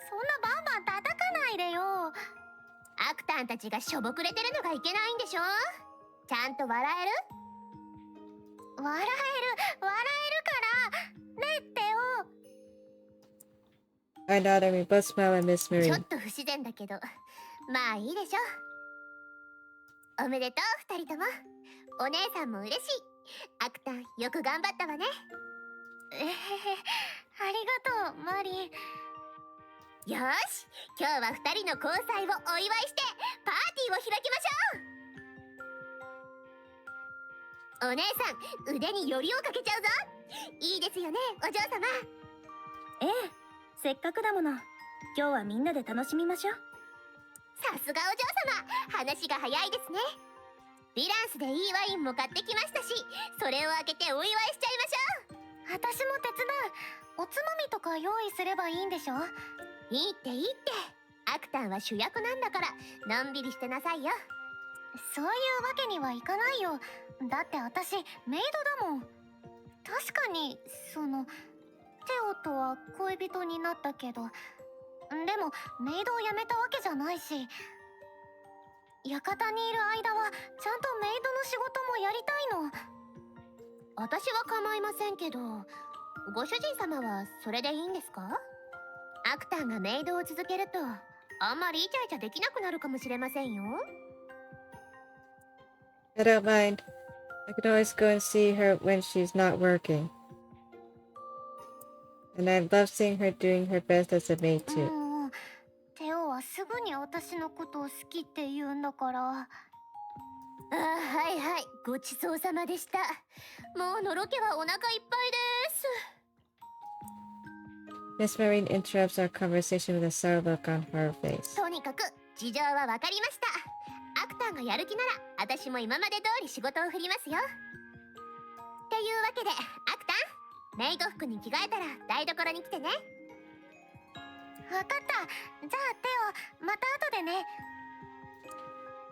Speaker 2: そんなバンバン叩かないでよ。
Speaker 3: アクタンたちがしょぼくれてるのがいけないんでしょ。ちゃんと笑える？
Speaker 2: 笑えるからねってよ。
Speaker 1: I nod and we both smile at Miss
Speaker 3: ちょ
Speaker 1: Marine.
Speaker 3: っと不自然だけど、まあいいでしょ。おめでとう二人とも。お姉さんも嬉しい。アクタンよく頑張ったわね。
Speaker 2: ありがとう、マリン。
Speaker 3: よーし、今日は二人の交際をお祝いしてパーティーを開きましょう。お姉さん、腕によりをかけちゃうぞ。いいですよね、お嬢様。ええ、せっかくだもの。今日はみんなで楽しみましょう。さすがお嬢様、話が早いですね。ヴィランスでいいワインも買ってきましたし、それを開けてお祝いしちゃいましょう。
Speaker 2: 私も手伝う。おつまみとか用意すればいいんでしょ。
Speaker 3: いいっていいって。アクタンは主役なんだからのんびりしてなさいよ。
Speaker 2: そういうわけにはいかないよ。だって私メイドだもん。確かにテオとは恋人になったけど、でもメイドを辞めたわけじゃないし、館にいる間はちゃんとメイドの仕事もやりたいの。
Speaker 3: 私は構いませんけど、ご主人様はそれでいいんですか？アクタンがメイドを続けるとあんまりイチャイチャできなくなるかもしれませんよ。
Speaker 1: I don't mind. I can always go and see her when she's not working. And I love seeing her doing her best as a maid
Speaker 2: う
Speaker 1: too.
Speaker 2: ん、テオはすぐに私のことを好きって言うんだから。
Speaker 3: ああ、はいはい、ごちそうさまでした。もうのろけはお腹いっぱいです。
Speaker 1: Miss Marine interrupts our conversation with a sour look on her face.
Speaker 3: とにかく事情はわかりました。アクタンがやる気なら私も今まで通り仕事を振りますよ。っていうわけで、アクタン、メイド服に着替えたら台所に来てね。
Speaker 2: わかった。じゃあテオ、また後でね。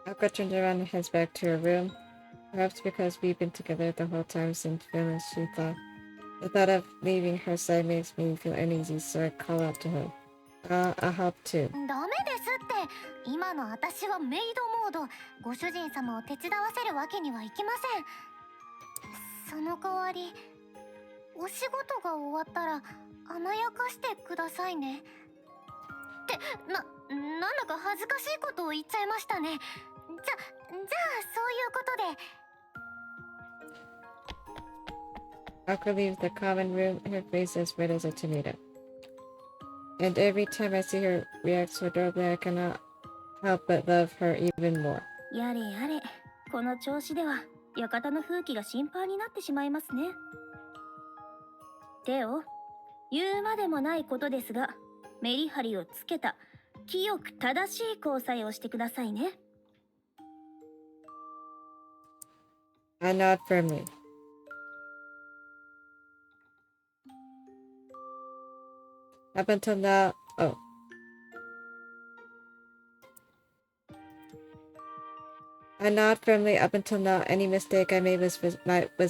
Speaker 1: Aqua turns around and heads back to her room. Perhaps because we've been together the whole time since Finland, she thought. The thought of leaving her side makes me feel uneasy, so I call out to her. I'll help too.
Speaker 2: ダメですって。今の私はメイドモード。ご主人様を手伝わせるわけにはいきません。その代わり、お仕事が終わったら甘やかしてくださいね。ってなんだか恥ずかしいことを言っちゃいましたね。じゃあそういうことで。
Speaker 1: Aqua leaves the common room, her face as red as a tomato. And every time I see her react so adorably, I cannot help but love her even more.
Speaker 3: やれやれ、この調子では館の風紀が心配になってしまいますね。テオ、言うまでもないことですが、メリハリをつけた清く正しい交際をしてくださいね。
Speaker 1: I nod firmly. Up until now, oh. I nod firmly. Up until now, any mistake I made was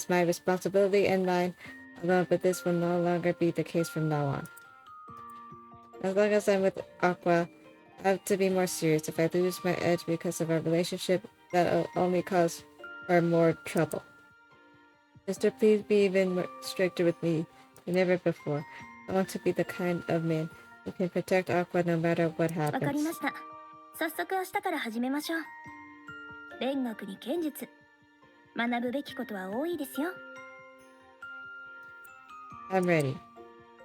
Speaker 1: my responsibility and mine alone, but this will no longer be the case from now on. As long as I'm with Aqua, I have to be more serious. If I lose my edge because of our relationship, that'll only cause her more trouble. Mister, please be even more stricter with me than ever before. I want to be the kind of man who can protect Aqua no matter what
Speaker 3: わかり
Speaker 1: happens.
Speaker 3: ました。早速明日から始めましょう。勉学に剣術。学ぶべきことは多いですよ。
Speaker 1: I'm ready.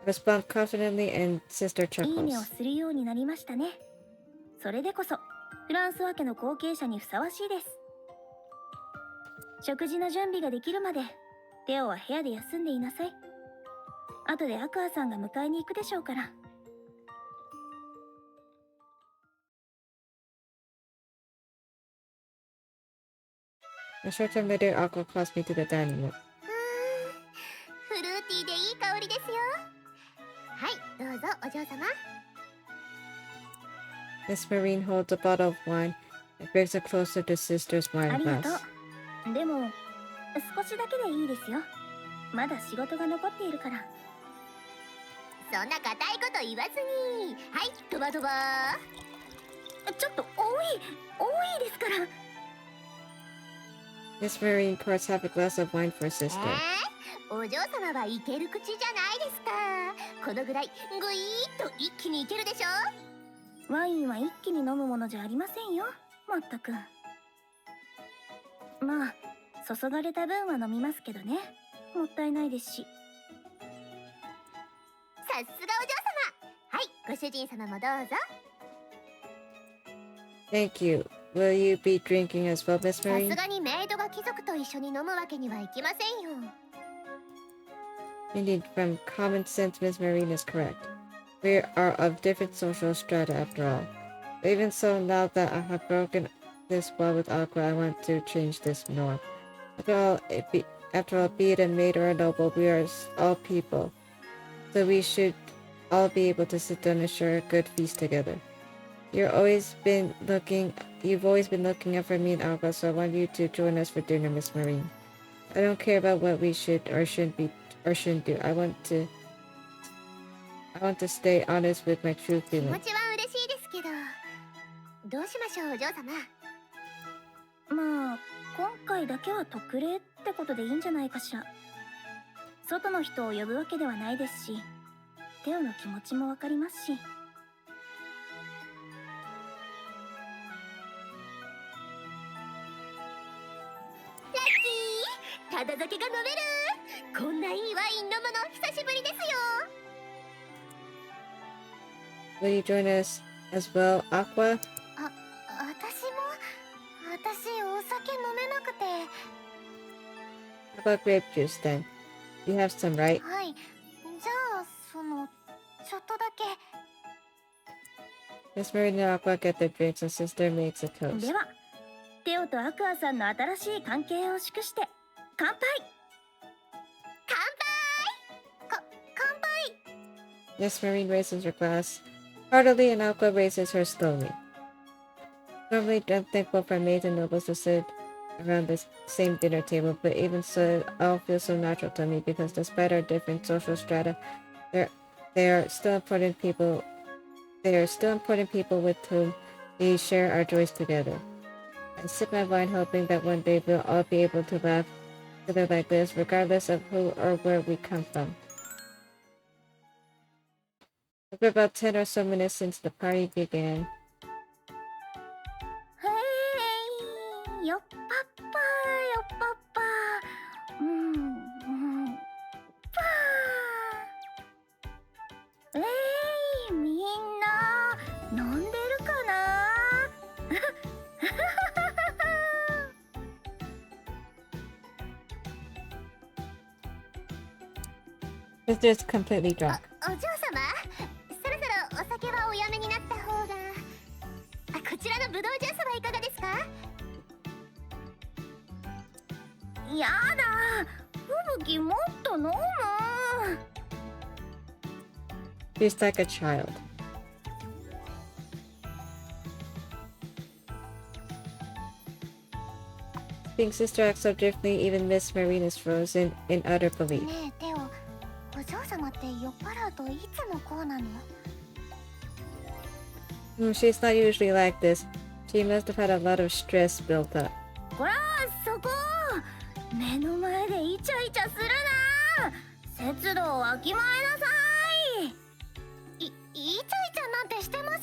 Speaker 1: I respond confidently and Sister
Speaker 3: いい目を
Speaker 1: chuckles.
Speaker 3: するようになりましたね。それでこそフランスワ家の後継者にふさわしいです。食事の準備ができるまでテオは部屋で休んでいなさい。後でアクアさんが迎えに行くでしょうから。
Speaker 1: A short time later, Aqua calls me to the dining room.
Speaker 2: フルーティーでいい香りですよ。はい、どうぞお嬢様。
Speaker 1: Miss Marine holds a bottle of wine and brings it closer to Sister's
Speaker 3: あ
Speaker 1: wine
Speaker 3: りがと
Speaker 1: glass.
Speaker 3: う。でも少しだけでいいですよ。まだ仕事が残っているから。
Speaker 2: そんな固いこと言わずに。はい、ドバドバ。
Speaker 3: ちょっと多いですから。
Speaker 1: Miss Marine pours half a glass of wine for Sister.
Speaker 2: お嬢様はいける口じゃないですか。このぐらいぐいーっと一気にいけるでしょ。
Speaker 3: ワインは一気に飲むものじゃありませんよ。まったく。まあ注がれた分は飲みますけどね。もったいないですし。
Speaker 2: さすがお嬢様。はい、ご主人様もどうぞ。
Speaker 1: Thank you. Will you be drinking as well, Miss
Speaker 2: さす
Speaker 1: Marine?
Speaker 2: がにメイドが貴族と一緒に飲むわけにはいきませんよ。
Speaker 1: Indeed, from common sense, Miss Marine is correct. We are of different social strata after all. But even so, now that I have broken this wall with Aqua, I want to change this norm. After all, be it a maid or a noble, we are all people. So we should all be able to sit down and share a good feast together. You've always been looking out for me and Aqua, so I want you to join us for dinner, Miss Marine. I don't care about what we should or shouldn't do. I want to stay honest with my true
Speaker 2: 気持
Speaker 1: feelings.
Speaker 2: ちは嬉しいですけど、どうしましょうお嬢様。
Speaker 3: まあ今回だけは特例ってことでいいんじゃないかしら。外の人を呼ぶわけではないですし、テオの気持ちもわかりますし。
Speaker 2: ラッキー、ただ酒が飲める。こんないいワイン飲むの久しぶりですよ。
Speaker 1: Will you join us as well, Aqua?
Speaker 2: 私お酒飲めなくて。
Speaker 1: How about grape juice then? You have some, right?
Speaker 2: はい、じゃあちょっとだけ。
Speaker 1: Miss Marine and Aqua get their drinks and Sister makes a toast.
Speaker 3: ではテオとアクアさんの新しい関係を祝して乾杯。
Speaker 2: 乾杯。
Speaker 1: Miss Marine raises her glass heartily and Aqua raises hers slowly. Normally, I'm thankful for maids and nobles to sit around the same dinner table, but even so, it all feels so natural to me because despite our different social strata, they are still important people. They are still important people with whom we share our joys together. I sip my wine hoping that one day we'll all be able to laugh together like this, regardless of who or where we come from. It's been about 10 or so minutes since the party began.
Speaker 3: へいよっぱっぱよっぱっぱぱみんな飲んでるかな。
Speaker 1: Sister's completely drunk.
Speaker 2: お嬢様、そろそろお酒はおやめになった方が。こちらのブドウジュースはいかがですか。
Speaker 3: やだ、吹雪もっと飲む。
Speaker 1: She's like a child. Pink sister acts so differently, even Miss Marine is frozen in utter belief.
Speaker 2: ねえテオ、お嬢様って酔っ払うといつもこうなの？
Speaker 1: She's not usually like this. She must have had a lot of stress built up.
Speaker 3: こらそこ、目の前でイチャイチャするな。節度をわきまえなさい。
Speaker 2: イチャイチャなんてしてません。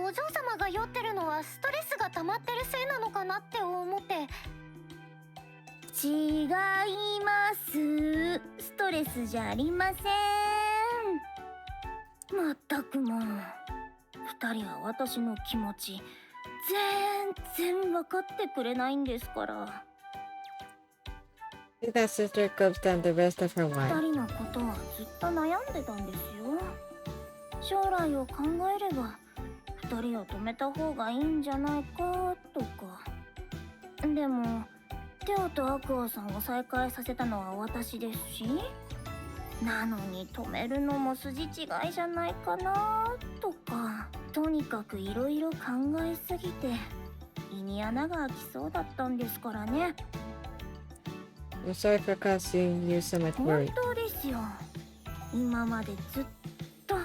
Speaker 2: お嬢様が酔ってるのはストレスが溜まってるせいなのかなって思って。
Speaker 3: 違います。ストレスじゃありません。まったくもう、二人は私の気持ち全然分かってくれないんですから。
Speaker 1: That sister gulps down the rest of her
Speaker 3: 二
Speaker 1: wine.
Speaker 3: 人のことはずっと悩んでたんですよ。将来を考えれば二人を止めた方がいいんじゃないかとか。でもテオとアクアさんを再会させたのは私ですし、なのに止めるのも筋違いじゃないかなとか。とにかくいろいろ考えすぎて胃に穴が開きそうだったんですからね。
Speaker 1: I'm sorry for causing you so much
Speaker 3: 本
Speaker 1: worry.
Speaker 3: 当ですよ。今までずっと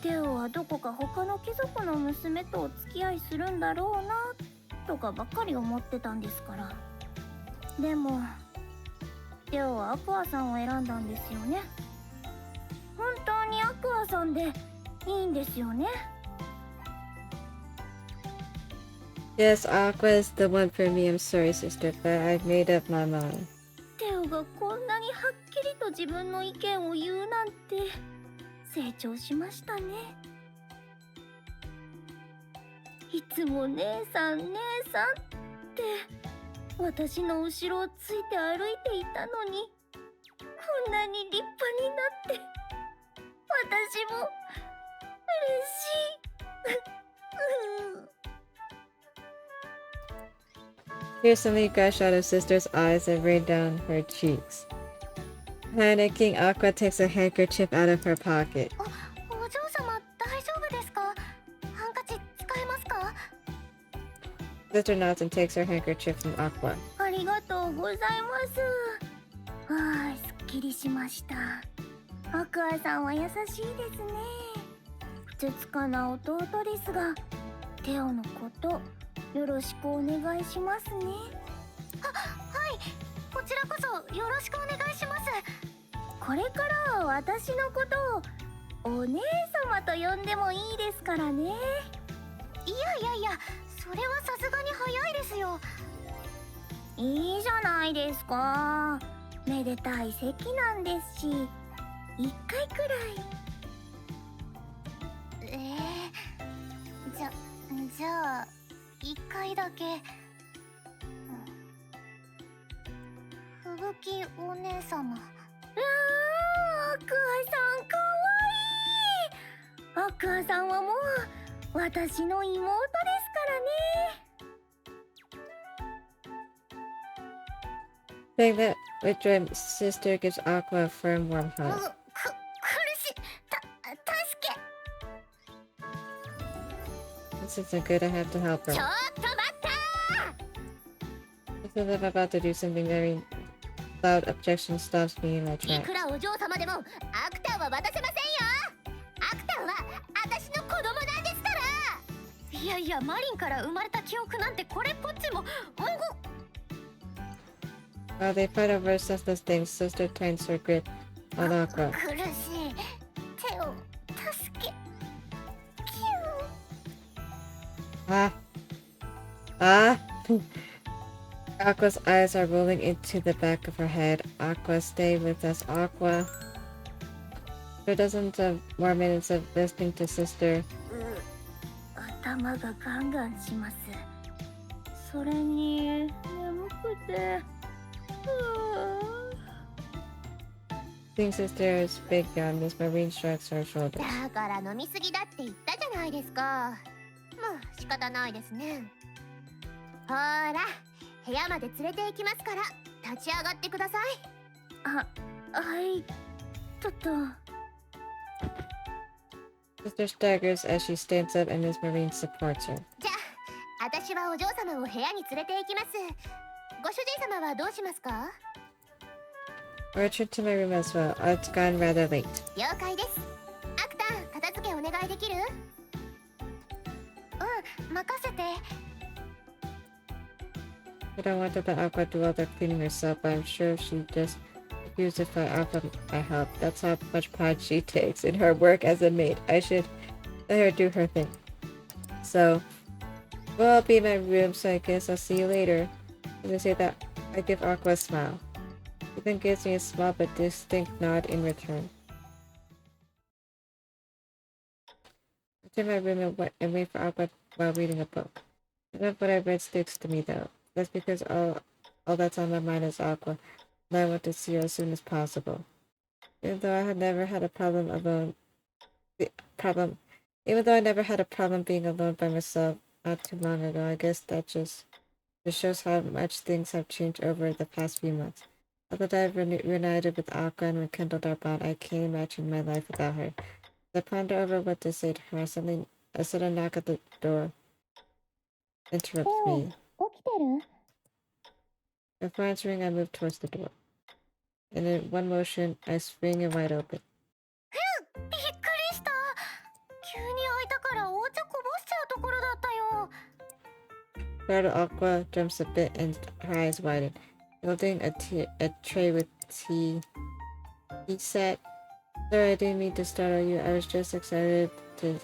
Speaker 3: テオはどこか他の貴族の娘とお付き合いするんだろうなとかばっかり思ってたんですから。でもテオはアクアさんを選んだんですよね。本当にアクアさんでいいんですよね。
Speaker 1: Yes, Aqua is the one for me. I'm sorry, sister, but I've made up my mind.
Speaker 3: テオがこんなにはっきりと自分の意見を言うなんて成長しましたね。いつも姉さん姉さんって私の後ろをついて歩いていたのに、こんなに立派になって私も嬉しい。
Speaker 1: Tears suddenly gush out of sister's eyes and rain down her cheeks. Panicking, Aqua takes a handkerchief out of her pocket.
Speaker 2: お嬢様大丈夫ですか？ハンカチ使えますか？
Speaker 1: Sister nods and takes her handkerchief from Aqua.
Speaker 3: ありがとうございます。はい、すっきりしました。アクアさんは優しいですね。ふつつかな弟ですが、テオのことよろしくお願いしますね。
Speaker 2: はい、こちらこそよろしくお願いします。
Speaker 3: これからは私のことをお姉様と呼んでもいいですからね。
Speaker 2: いや、それはさすがに早いですよ。
Speaker 3: いいじゃないですか。めでたい席なんですし、一回くらい。
Speaker 2: じゃあ一回だけ。吹雪お姉様。
Speaker 3: アクアさんかわいい。アクアさんはもう私の妹ですからね。
Speaker 1: Saying that with joy, sister gives Aqua a firm, warm
Speaker 2: 苦
Speaker 1: hug.
Speaker 2: しい。助け。
Speaker 1: This isn't good. I have to help her.
Speaker 2: ちょっと待った。
Speaker 1: Just as if I'm about to do something very loud, objection stops me in my
Speaker 2: い
Speaker 1: tracks.
Speaker 2: くらお嬢様でもアクターは渡せませんよ。アクターは私の子供なんですから。いやマリンから生まれた記憶なんてこれっぽっちも。
Speaker 1: While they fight over senseless things, sister tightens her grip on Aqua.
Speaker 2: 苦しい。手を助け。キュ
Speaker 1: Ah! Aqua's eyes are rolling into the back of her head. Aqua, stay with us, Aqua. For dozens of more minutes of listening to sister.
Speaker 3: 頭がガンガンします。それに眠くて。
Speaker 1: Seeing sister speak down, Miss Marine shrugs her shoulders.
Speaker 2: だから飲みすぎだって言ったじゃないですか。まあ仕方ないですね。ほら部屋まで連れて行きますから立ち上がってください。
Speaker 3: はい、ちょっと。
Speaker 1: Sister staggers as she stands up and Miss Marine supports her.
Speaker 3: じゃあ私はお嬢様を部屋に連れて行きます。ご主人様はどうしますか？
Speaker 1: I retreat to my room as well. It's gone rather late.
Speaker 3: 了解です。アクター、片付けお願いできる？
Speaker 2: 任せて。
Speaker 1: I don't want to let Aqua do all the cleaning herself, but I'm sure she just refused if I offer my help. That's how much pride she takes in her work as a maid. I should let her do her thing. So, well, I'll be in my room, so I guess I'll see you later. And to say that, I give Aqua a smile. She then gives me a small but distinct nod in return. I turn my room and wait for Aqua while reading a book. None of what I read sticks to me, though. That's because all that's on my mind is Aqua, and I want to see her as soon as possible. Even though I never had a problem being alone by myself not too long ago, I guess that just shows how much things have changed over the past few months. Although I've reunited with Aqua and rekindled our bond, I can't imagine my life without her. As I ponder over what to say to her, a sudden knock at the door interrupts me.
Speaker 2: 起きてる？
Speaker 1: Before answering, I move towards the door. And in one motion, I swing it wide open.
Speaker 2: びっくりした。急に開いたからお茶こぼしちゃうところだったよ。
Speaker 1: Startled Aqua jumps a bit and her eyes widen, holding a tray with tea. He said, "Sorry, I didn't mean to startle you. I was just excited to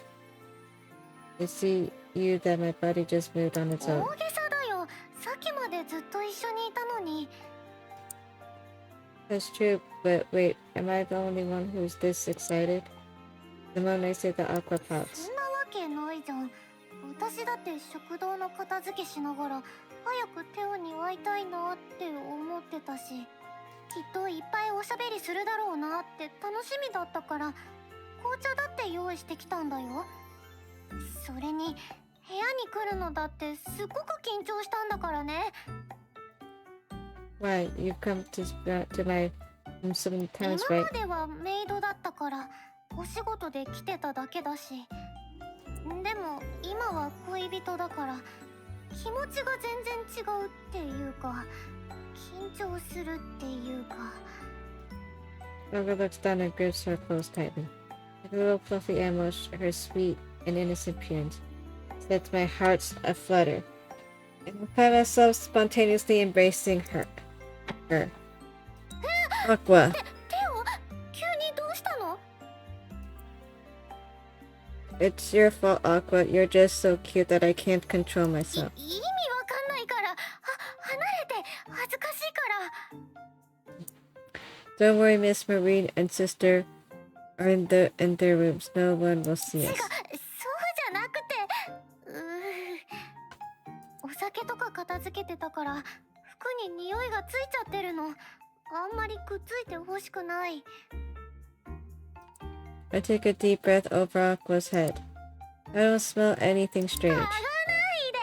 Speaker 1: see you that my body just moved on its own."
Speaker 2: 大げさだよ。さっきまでずっと一緒にいたのに。
Speaker 1: That's true, but wait, am I the only one who's this excited? The moment I say that, Aqua
Speaker 2: そ
Speaker 1: pouts.
Speaker 2: んなわけないじゃん。私だって食堂の片付けしながら早くテオに会いたいなって思ってたし、きっといっぱいおしゃべりするだろうなって楽しみだったから紅茶だって用意してきたんだよ。それに部屋に来るのだってすごく緊張したんだからね。
Speaker 1: Why, you've come to my room so many
Speaker 2: 今
Speaker 1: times,
Speaker 2: ま
Speaker 1: right?
Speaker 2: ではメイドだったからお仕事で来てただけだし、でも今は恋人だから気持ちが全然違うっていうか緊張するっていうか。
Speaker 1: Olga looks down and grips her clothes tightly. Like a little fluffy animal, her sweet and innocent appearance sets my heart aflutter, and I find myself spontaneously embracing her. Aqua.
Speaker 2: テオ、急にどうしたの？
Speaker 1: It's your fault, Aqua. You're just so cute that I can't control myself.
Speaker 2: 意味わかんないから、離れて、恥ずかしいから。
Speaker 1: Don't worry, Miss Marine and sister are in their rooms. No one will see
Speaker 2: 違う、
Speaker 1: us.
Speaker 2: そうじゃなくて、お酒とか片付けてたから服に匂いがついちゃってるの。あんまりくっついてほしくない。
Speaker 1: I take a deep breath over Aqua's head. I don't smell anything strange.
Speaker 2: 嗅がないで。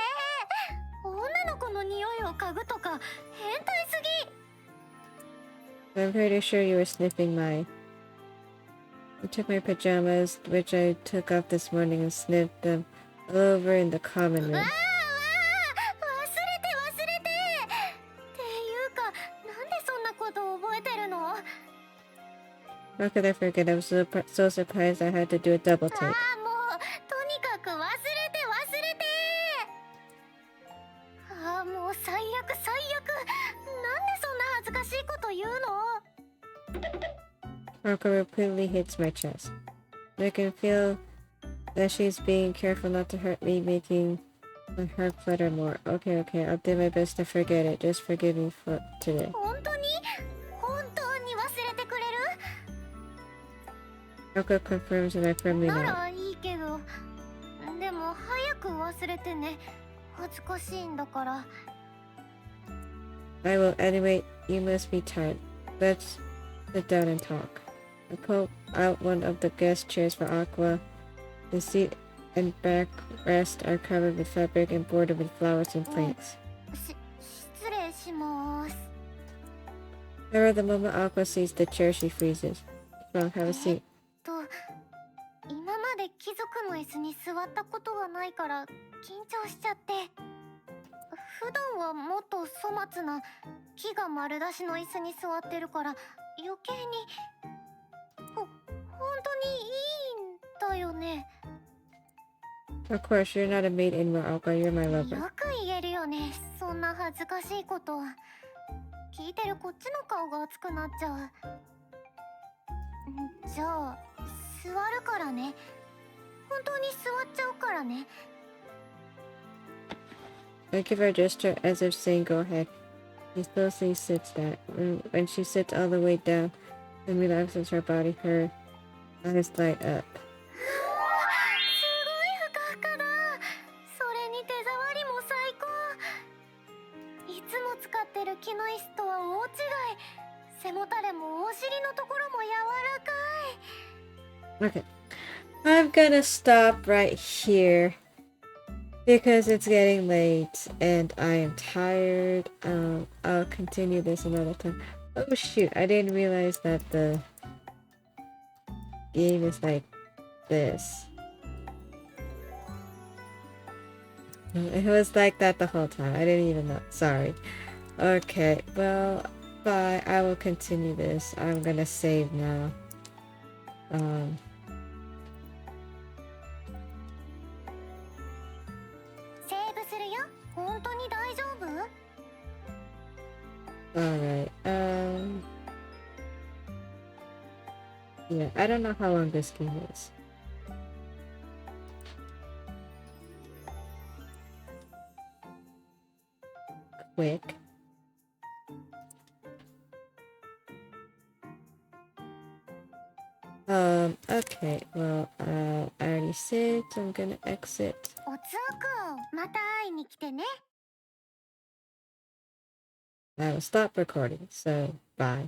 Speaker 2: 女の子の匂いを嗅ぐとか変態すぎ。
Speaker 1: I'm pretty sure you were sniffing mine. I took my pajamas, which I took off this morning, and sniffed them all over in the common
Speaker 2: わ
Speaker 1: room.
Speaker 2: あわあ、忘れて忘れて。っていうか、なんでそんなこと覚えてるの？
Speaker 1: How could I forget? I was so surprised I had to do a double
Speaker 2: あ
Speaker 1: take.
Speaker 2: あ、もうとにかく忘れて忘れて。ああ、もう最悪最悪。なんでそんな恥ずかしいこと言うの？
Speaker 1: Aqua repeatedly hits my chest. I can feel that she's being careful not to hurt me, making my heart flutter more. Okay, I'll do my best to forget it. Just forgive me for today.
Speaker 2: 本当に忘れてくれ
Speaker 1: Aqua confirms and I firmly
Speaker 2: る？な
Speaker 1: nod.
Speaker 2: らいいけど、でも早く忘れてね。恥ずかしいんだから。
Speaker 1: I will. Anyway, you must be tired. Let's sit down and talk. I pull out one of the guest chairs for Aqua. The seat and backrest are covered with fabric and bordered with flowers and plants.
Speaker 2: 失礼します。
Speaker 1: However, the moment Aqua sees the chair, she freezes. Come on, have a seat.
Speaker 2: 今ままで貴族の椅子に座ったことがないから緊張しちゃって。普段はもっと粗末な木が丸出しの椅子に座ってるから余計に本当にいいんだよね。
Speaker 1: Of course, you're not a maid anymore, Aqua. You're my
Speaker 2: よ
Speaker 1: lover.
Speaker 2: く言えるよね、そんな恥ずかしいこと。聞いてるこっちの顔が熱くなっちゃう。じゃあ座るからね。本当に座っちゃうからね。
Speaker 1: I give her a gesture as if saying, go ahead. She slowly sits down. When she sits all the way down and relaxes her body, her eyes light up.
Speaker 2: すごいふかふかだ。それに手触りも最高。いつも使ってる木の椅子とは大違い。背もたれもお尻のところも柔らかい。
Speaker 1: Okay. I'm gonna stop right here because it's getting late and I am tired. I'll continue this another time. Oh shoot, I didn't realize that the game is like this. It was like that the whole time. I didn't even know. Sorry. Okay, well, bye. I will continue this. I'm gonna save now.
Speaker 2: セーブするよ。本当に大丈夫？
Speaker 1: Alright, yeah, I don't know how long this game is. Quick. Okay, well, I already said, so I'm gonna exit.
Speaker 2: おつおくん、また会いに来てね。
Speaker 1: I will stop recording, so bye.